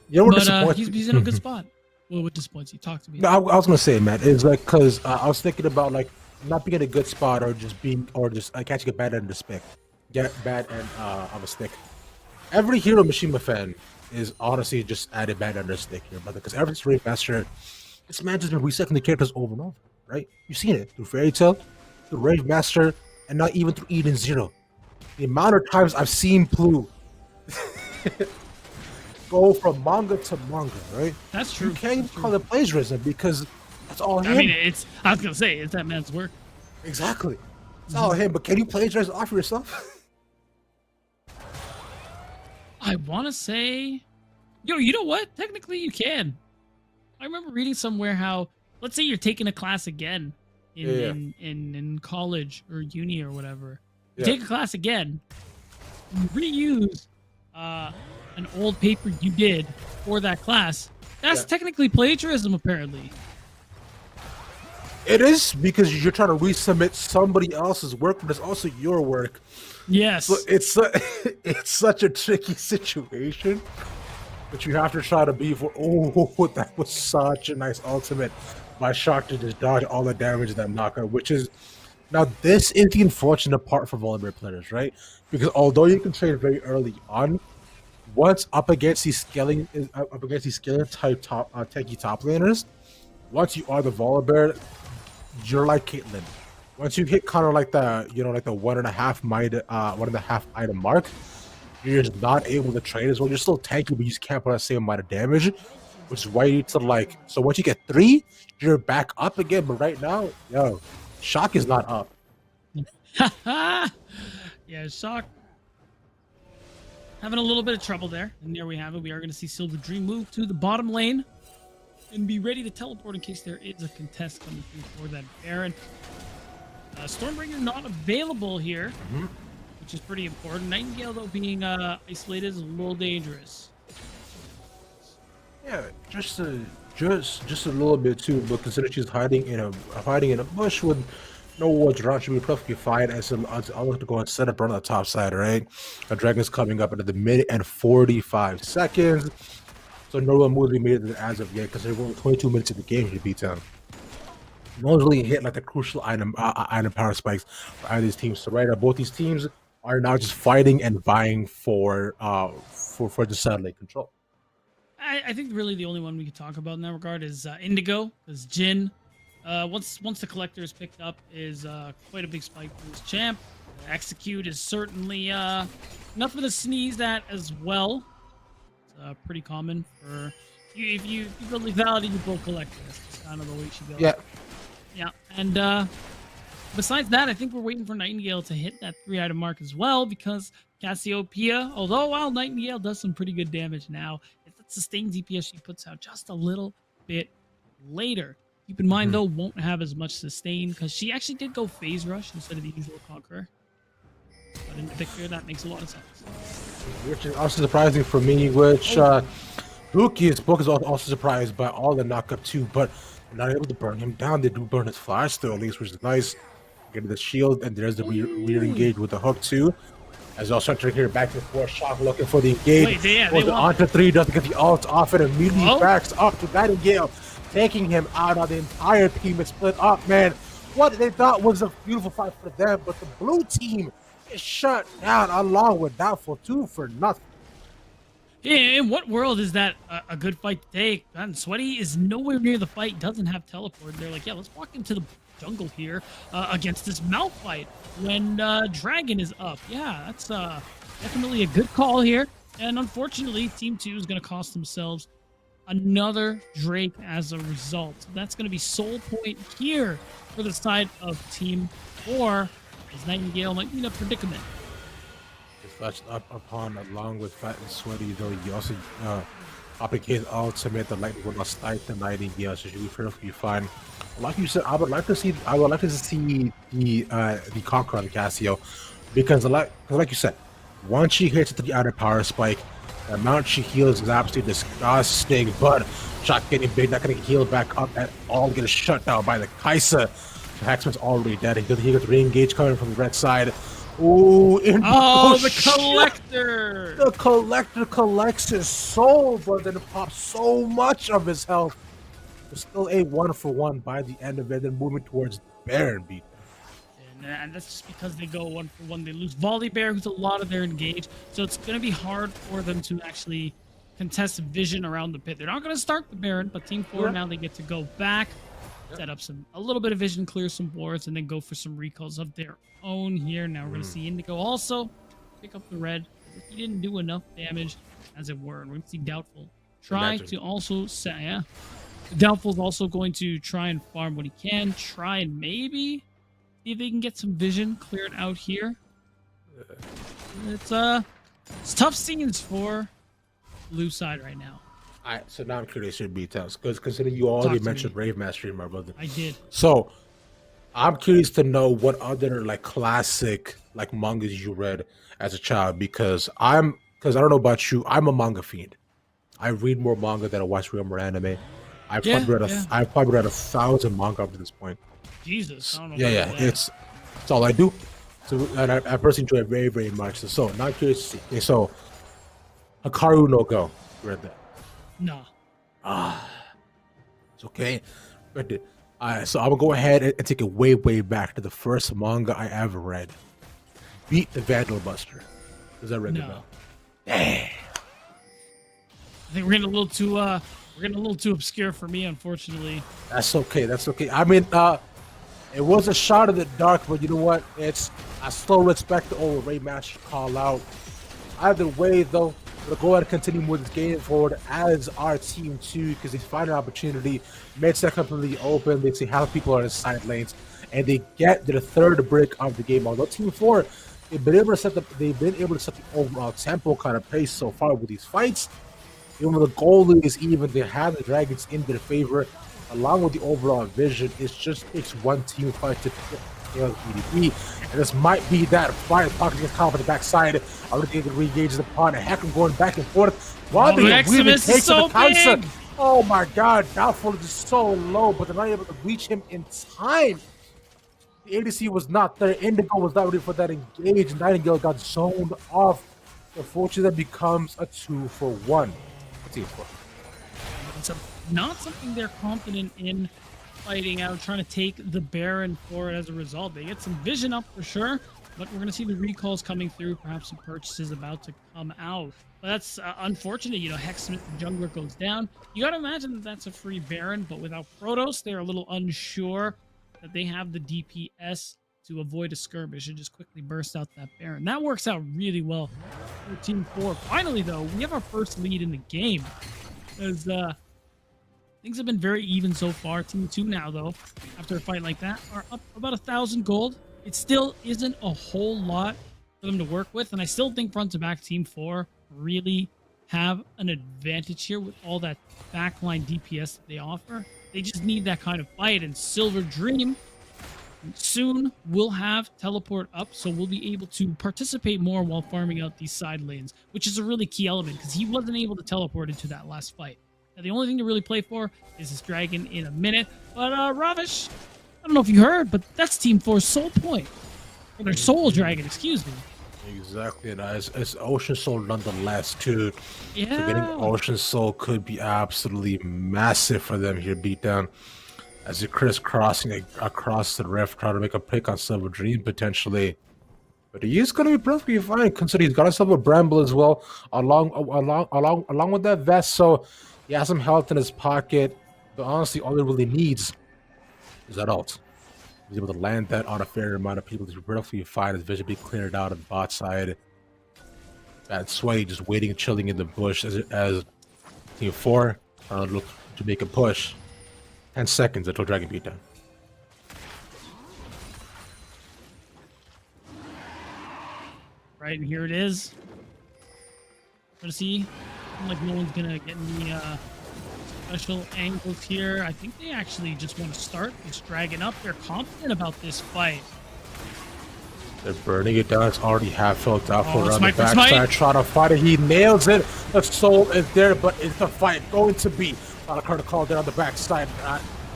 You know what But disappoints he's in a good spot. Well, what disappoints you? Talk to me. No, I was gonna say, man, it's like because I was thinking about like not being in a good spot or just catching a bad end of the stick, get bad end of a stick. Every Hero Mishima fan is honestly just at a bad end of the stick here, brother. Because ever since Rave Master, this man just been resetting the characters over and over, right? You've seen it through Fairy Tail, through Rave Master, and not even through Eden Zero. The amount of times I've seen Plu go from manga to manga, right? That's true. You can't even call it plagiarism because that's all him. I mean, I was gonna say it's that man's work. Exactly. It's all him. But can you plagiarize off yourself? I want to say, you know what? Technically, you can. I remember reading somewhere how, let's say you're taking a class again in college or uni or whatever. You Yeah. take a class again, you reuse an old paper you did for that class. That's Yeah. technically plagiarism, apparently. It is, because you're trying to resubmit somebody else's work, but it's also your work. Yes. So it's it's such a tricky situation, but you have to try to be for. Oh, that was such a nice ultimate. My shock to just dodge all the damage of that knockout, which is now this is the unfortunate part for volleyball players, right? Because although you can trade very early on, once up against these scaling type techie top laners, once you are the volleyball, you're like Caitlyn. Once you hit kind of like the, like the 1.5 item mark, you're just not able to trade as well. You're still tanky, but you just can't put the same amount of damage, which is why you need to so once you get 3, you're back up again. But right now, Shock is not up. Yeah, Shock having a little bit of trouble there. And there we have it. We are going to see Silver Dream move to the bottom lane and be ready to teleport in case there is a contest coming through for that Baron. Stormbringer not available here, which is pretty important. Nightingale, though, being isolated is a little dangerous. Yeah, just a little bit too. But consider she's hiding in a bush with no one's around, she'll be perfectly fine. I'll look to go and set up on the top side, right? A dragon's coming up into the minute and 45 seconds. So no one moves be made as of yet, because there's only 22 minutes of the game to beat them. No one's really hit like the crucial item power spikes for either of these teams. So right now, both these teams are now just fighting and vying for the satellite control. I think really the only one we could talk about in that regard is Indigo, because Jin, once the collector is picked up, is quite a big spike for his champ. Execute is certainly enough of a sneeze at as well. It's pretty common for if you build lethality, you build collector. That's just kind of the way she goes. Yeah, and besides that, I think we're waiting for Nightingale to hit that 3-item mark as well, because Cassiopeia, although while Nightingale does some pretty good damage now, it's that sustained DPS she puts out just a little bit later. Keep in mind, though, won't have as much sustain, because she actually did go Phase Rush instead of the usual Conqueror. But in particular, that makes a lot of sense. Which is also surprising for me, which Book is also surprised by all the knockup too, but not able to burn him down. They do burn his flash though, at least, which is nice. Get the shield, and there's the re-engage with the hook too. As also trying to hear back and forth, Shock looking for the engage. Goes on to 3, doesn't get the ult off it, immediately backs up to Nightingale, taking him out of the entire team. It's split up, man. What they thought was a beautiful fight for them, but the blue team is shut down along with Doubtful 2 for nothing. In what world is that a good fight to take? Man, Sweaty is nowhere near the fight, doesn't have teleport. They're like, yeah, let's walk into the jungle here against this Malphite when Dragon is up. Yeah, that's definitely a good call here. And unfortunately, Team 2 is going to cost themselves another Drake as a result. So that's going to be soul point here for the side of Team 4, as Nightingale might be in a predicament. Flashed up upon along with Fat and Sweaty, though he also applicated ultimate. The lightning will not strike the Nightingale, so she'll be perfectly fine. Like you said, I would like to see the Conqueror on Cassio, because like you said, once she hits the outer power spike, the amount she heals is absolutely disgusting. But Shock getting big, not going to heal back up at all, getting shut down by the Kai'Sa. The Hacksman's already dead. He gets re-engaged coming from the red side. Ooh, the collector! The collector collects his soul, but then pops so much of his health. It's still a 1-for-1 by the end of it, then moving towards Baron beat. And that's just because they go 1-for-1. They lose Volley Bear, who's a lot of their engage. So it's going to be hard for them to actually contest vision around the pit. They're not going to start the Baron, but Team 4 now they get to go back, set up a little bit of vision, clear some wards, and then go for some recalls of their own here. Now we're going to see Indigo also pick up the red. He didn't do enough damage, as it were. And we're going to see Doubtful try to also say, Doubtful's also going to try and farm what he can, try and maybe see if they can get some vision cleared out here. It's tough scenes for blue side right now. Alright, so now I'm curious your details, because considering you already mentioned Brave Mastery, my brother. I did. So, I'm curious to know what other like classic like mangas you read as a child because I don't know about you, I'm a manga fiend. I read more manga than I watch real more anime. Yeah, yeah. I've probably read 1,000 manga up to this point. Jesus, I don't know Yeah, about yeah, all that. it's all I do. So and I personally enjoy it very, very much. So not curious to see. Okay, so Hikaru no Go. You read that. No. It's okay. Read it. So I'm gonna go ahead and take it way, way back to the first manga I ever read. Beat the Vandal Buster. Does that ring a No. bell? Dang. I think we're getting a little too obscure for me, unfortunately. That's okay. That's okay. I mean, it was a shot in the dark, but you know what? I still respect the old Ray Master call out. Either way, though, we'll go ahead and continue with this game forward as our team too, because they find an opportunity. Mid second completely open. They see how people are in the side lanes, and they get their third break of the game. Although Team 4, they've been able to set the overall tempo kind of pace so far with these fights. Even though the goal is even, they have the dragons in their favor, along with the overall vision. It just takes one team fight to kill EDP, and this might be that fight. Pocket gets caught on the backside. Already re-engages the pawn. Heckman going back and forth. While they really Maximus take is so the counter. big! Oh my god, Doubtful is so low, but they're not able to reach him in time. The ADC was not there. Indigo was not ready for that engage. Nightingale got zoned off. Unfortunately, that becomes a 2-for-1. Team 4. It's not something they're confident in fighting out, trying to take the Baron forward as a result. They get some vision up for sure, but we're going to see the recalls coming through, perhaps some purchases about to come out. But that's unfortunate. You know, Hexsmith, the jungler, goes down. You got to imagine that that's a free Baron, but without Protoss, they're a little unsure that they have the DPS to avoid a skirmish and just quickly burst out that Baron. That works out really well for Team 4. Finally, though, we have our first lead in the game. As things have been very even so far. Team 2 now, though, after a fight like that, are up about 1,000 gold. It still isn't a whole lot for them to work with, and I still think front to back Team 4 really have an advantage here with all that backline DPS that they offer. They just need that kind of fight, and Silver Dream soon we'll have teleport up, so we'll be able to participate more while farming out these side lanes, which is a really key element because he wasn't able to teleport into that last fight. Now, the only thing to really play for is this dragon in a minute. But Ravish, I don't know if you heard, but that's Team 4's soul point. Or their soul dragon, excuse me. Exactly, and it's Ocean Soul nonetheless, too. Yeah. So getting Ocean Soul could be absolutely massive for them here, beatdown. As you're crisscrossing across the rift, trying to make a pick on Silver Dream potentially. But he is going to be perfectly fine, considering he's got himself a Bramble as well, along with that vest. So he has some health in his pocket. But honestly, all he really needs is that ult. He's able to land that on a fair amount of people. He's perfectly fine. His vision be cleared out on the bot side. That Sway just waiting and chilling in the bush as Team 4 look to make a push. 10 seconds until Dragon beatdown. Right, and here it is. Let's see. Like no one's gonna get any special angles here. I think they actually just want to start this dragon up. They're confident about this fight. They're burning it down. It's already half filled out for around the Smite. backside. Trying to fight it. He nails it. The soul is there, but it's the fight going to be. On a card call there on the backside.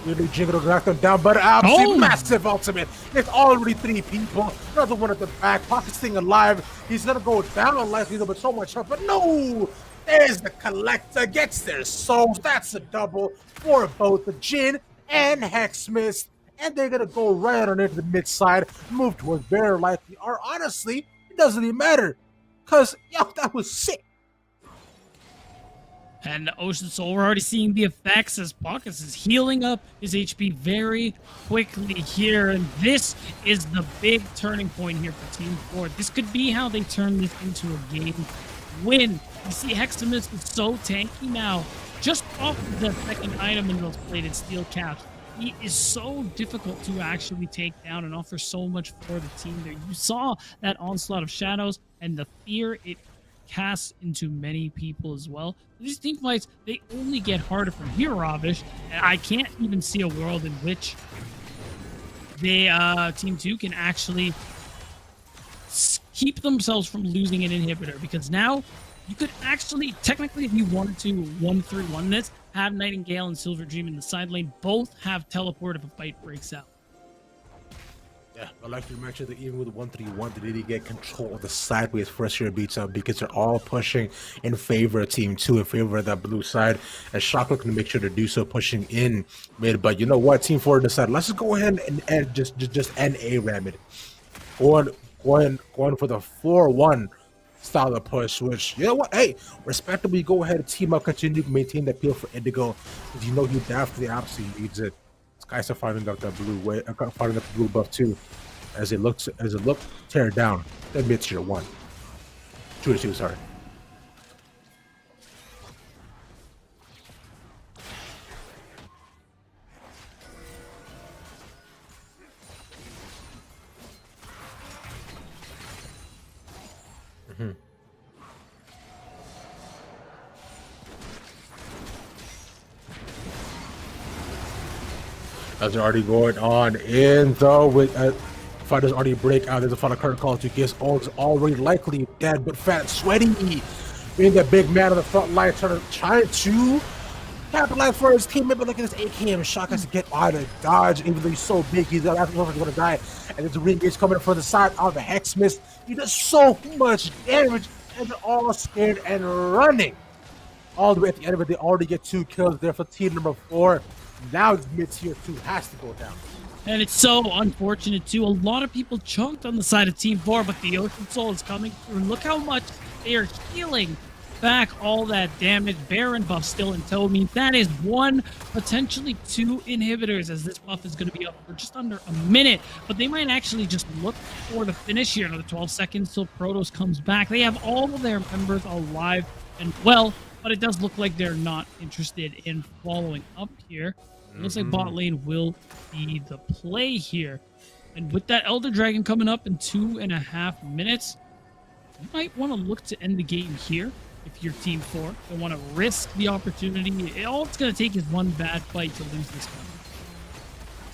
Really Jiggle to knock them down, but absolutely massive ultimate. There's already 3 people. Another one at the back. Pocket's staying alive. He's gonna go down unlikely, but so much help. But no! There's the collector. Gets their souls. That's a double for both the Jin and Hexsmith. And they're gonna go right on into the mid side, move towards Bear likely. Or honestly, it doesn't even matter. Cause yo, that was sick. And Ocean Soul, we're already seeing the effects as Pockets is healing up his HP very quickly here. And this is the big turning point here for Team 4. This could be how they turn this into a game win. You see Hexamus is so tanky now. Just off the second item in those plated steel caps, he is so difficult to actually take down and offers so much for the team there. You saw that onslaught of shadows and the fear it casts into many people as well. These team fights, they only get harder from here, Ravish, and I can't even see a world in which they Team 2 can actually keep themselves from losing an inhibitor, because now you could actually, technically, if you wanted to 1-3-1 this, have Nightingale and Silver Dream in the side lane both have teleport if a fight breaks out. Yeah, but like you mentioned, that even with 1-3-1, they didn't get control of the sideways first year beats up because they're all pushing in favor of Team 2, in favor of that blue side. And Shock looking to make sure to do so, pushing in mid. But you know what? Team 4 decided, let's just go ahead and just end A-Ram it. Going for the 4-1 style of push, which, you know what? Hey, respectably, go ahead and team up, continue to maintain that appeal for Indigo, because you know he definitely absolutely needs it. Guys are fighting up that blue way, fighting up the blue buff too, as it looks tear down that mid tier 1, 2-2, sorry. That's already going on in though with fighters already break out. There's a final current call to Giz already likely dead, but Fat Sweaty being that big man on the front line trying to capitalize for his teammate, but look at this AKM. Shock has to get out of dodge, even though he's so big, he's gonna die. And there's a re-engage coming from the side of the Hexmist. He does so much damage, and they're all scared and running. All the way at the end of it, they already get 2 kills there for team number 4. Now mid tier 2 has to go down. And it's so unfortunate too. A lot of people choked on the side of Team 4, but the Ocean Soul is coming through. And look how much they are healing back all that damage. Baron buff still in tow means that is 1, potentially 2 inhibitors, as this buff is going to be up for just under a minute. But they might actually just look for the finish here. Another 12 seconds till Protoss comes back. They have all of their members alive and well, but it does look like they're not interested in following up here. It looks like bot lane will be the play here. And with that Elder Dragon coming up in 2.5 minutes, you might want to look to end the game here if you're Team 4. You want to risk the opportunity. All it's going to take is one bad fight to lose this one.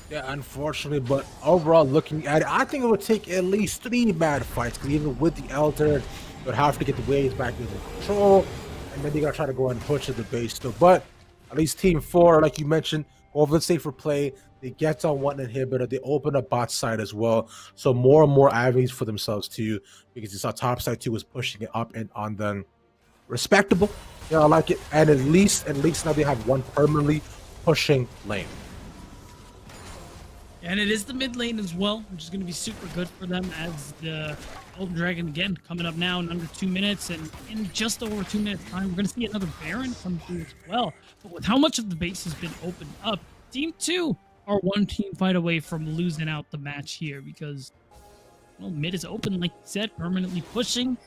Yeah, unfortunately, but overall looking at it, I think it would take at least 3 bad fights, because even with the Elder, you would have to get the waves back into control, and then they got to try to go and push to the base still. But at least Team 4, like you mentioned, over the safer play, they get on 1 inhibitor, they open up bot side as well, so more and more avenues for themselves too, because it's our top side too is pushing it up and on them. Respectable, yeah, I like it. And at least now they have 1 permanently pushing lane. And it is the mid lane as well, which is going to be super good for them, as the Elder Dragon again coming up now in under 2 minutes, and in just over 2 minutes time we're going to see another Baron come through as well. But with how much of the base has been opened up, Team 2 are 1 team fight away from losing out the match here, because, well, mid is open, like you said, permanently pushing.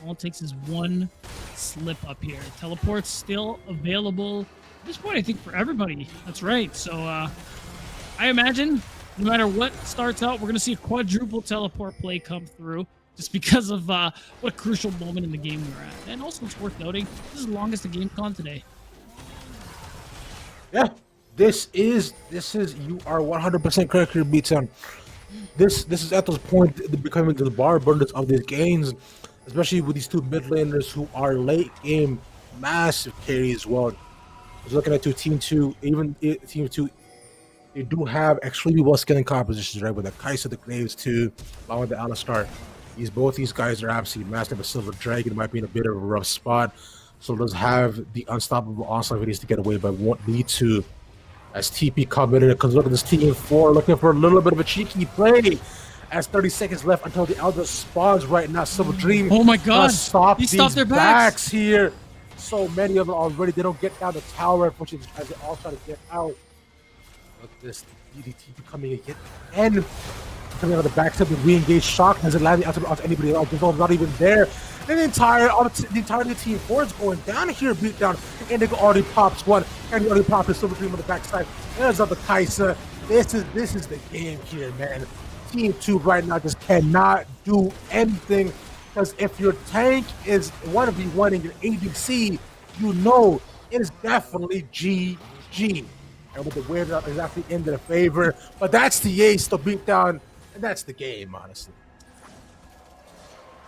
All it takes is 1 slip up here. Teleport's still available at this point, I think, for everybody. That's right. So I imagine no matter what starts out, we're going to see a quadruple teleport play come through, just because of what a crucial moment in the game we're at. And also, it's worth noting, this is the longest the game's gone today. Yeah, this is you are 100% correct here, Beatdown. This is at this point becoming the bar burners of these games, especially with these 2 mid laners who are late game massive carry as well. I was looking at Team 2, even Team 2, they do have extremely well scaling compositions, right? With the Kai'Sa, the Graves too, along with the Alistar. Both these guys are absolutely massive. A Silver Dragon might be in a bit of a rough spot, so let's have the unstoppable onslaught needs to get away, but won't need to. As TP coming in, because look at this Team 4 looking for a little bit of a cheeky play. As 30 seconds left until the Elder spawns right now. Silver Dream. Oh my God! He stopped their backs here. So many of them already. They don't get down the tower, which is as they all try to get out. Look at this DDT coming again. And coming out of the backside, the re-engage Shock doesn't land onto anybody else. There's not even there. And the entire Team 4 is going down here, beat down. Indigo already pops 1, and he already popped the Silver Dream on the backside. There's other Kai'Sa. This is the game here, man. Team 2 right now just cannot do anything, because if your tank is 1v1 in your ADC, you know it is definitely GG. And with the win is actually in their favor. But that's the ace to beat down, and that's the game, honestly.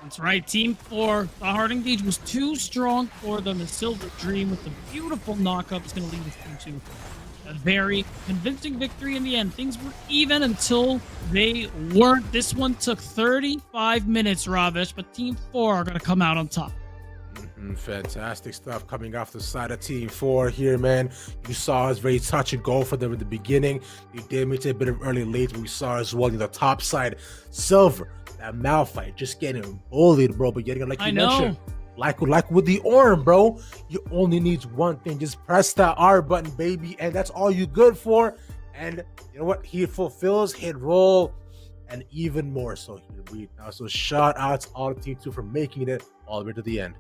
That's right. Team 4, the hard engage was too strong for them. The Silver Dream with the beautiful knockup is going to lead this team to a very convincing victory in the end. Things were even until they weren't. This one took 35 minutes, Ravish, but Team 4 are going to come out on top. Fantastic stuff coming off the side of Team 4 here, man. You saw us very touch and go for them at the beginning. You did make it a bit of early late, but we saw as well in the top side. Silver, that Malphite just getting bullied, bro. But getting, like you mentioned, like with the Orm, bro, you only need one thing. Just press that R button, baby, and that's all you good for. And you know what? He fulfills hit roll and even more so here. So shout out to all the Team 2 for making it all the way to the end.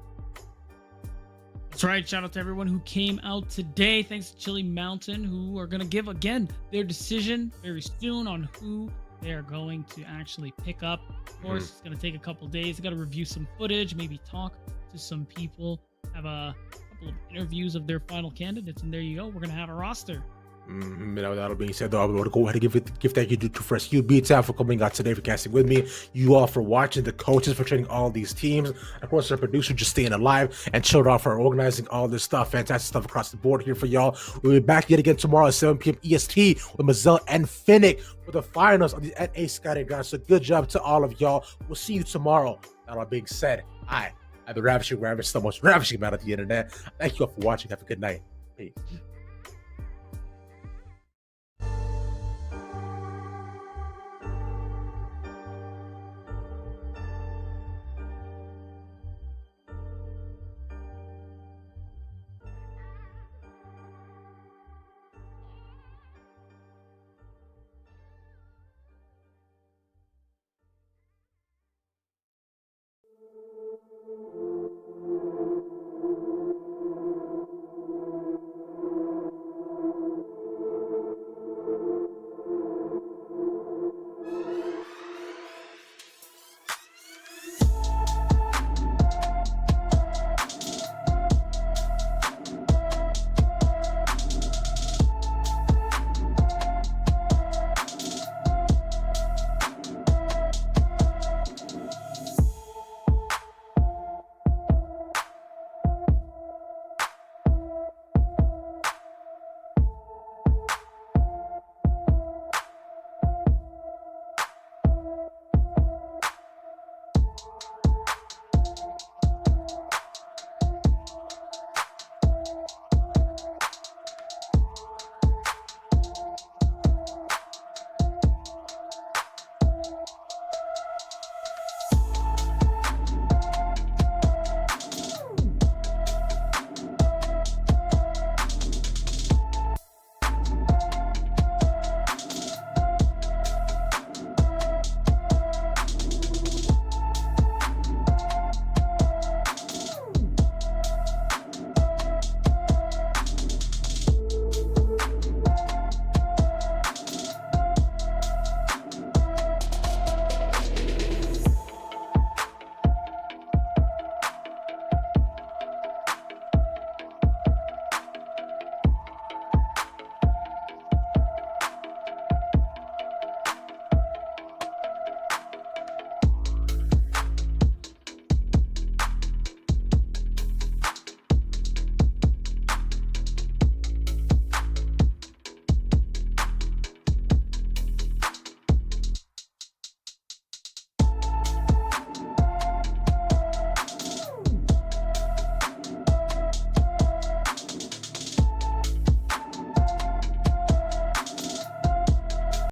That's right. Shout out to everyone who came out today. Thanks to Chilly Mountain, who are going to give, again, their decision very soon on who they are going to actually pick up. Of course, it's going to take a couple days. They got to review some footage, maybe talk to some people, have a couple of interviews of their final candidates, and there you go. We're going to have a roster. That being said, though, I would go ahead and give thank you to First UB Town for coming out today, for casting with me. You all for watching, the coaches for training all these teams. Of course, our producer just staying alive, and Chilled Out for organizing all this stuff. Fantastic stuff across the board here for y'all. We'll be back yet again tomorrow at 7 p.m. EST with Mazel and Finnick for the finals of the LCS Academy. So good job to all of y'all. We'll see you tomorrow. That all being said, I've been ravishing so much, ravishing about the internet. Thank you all for watching. Have a good night. Peace.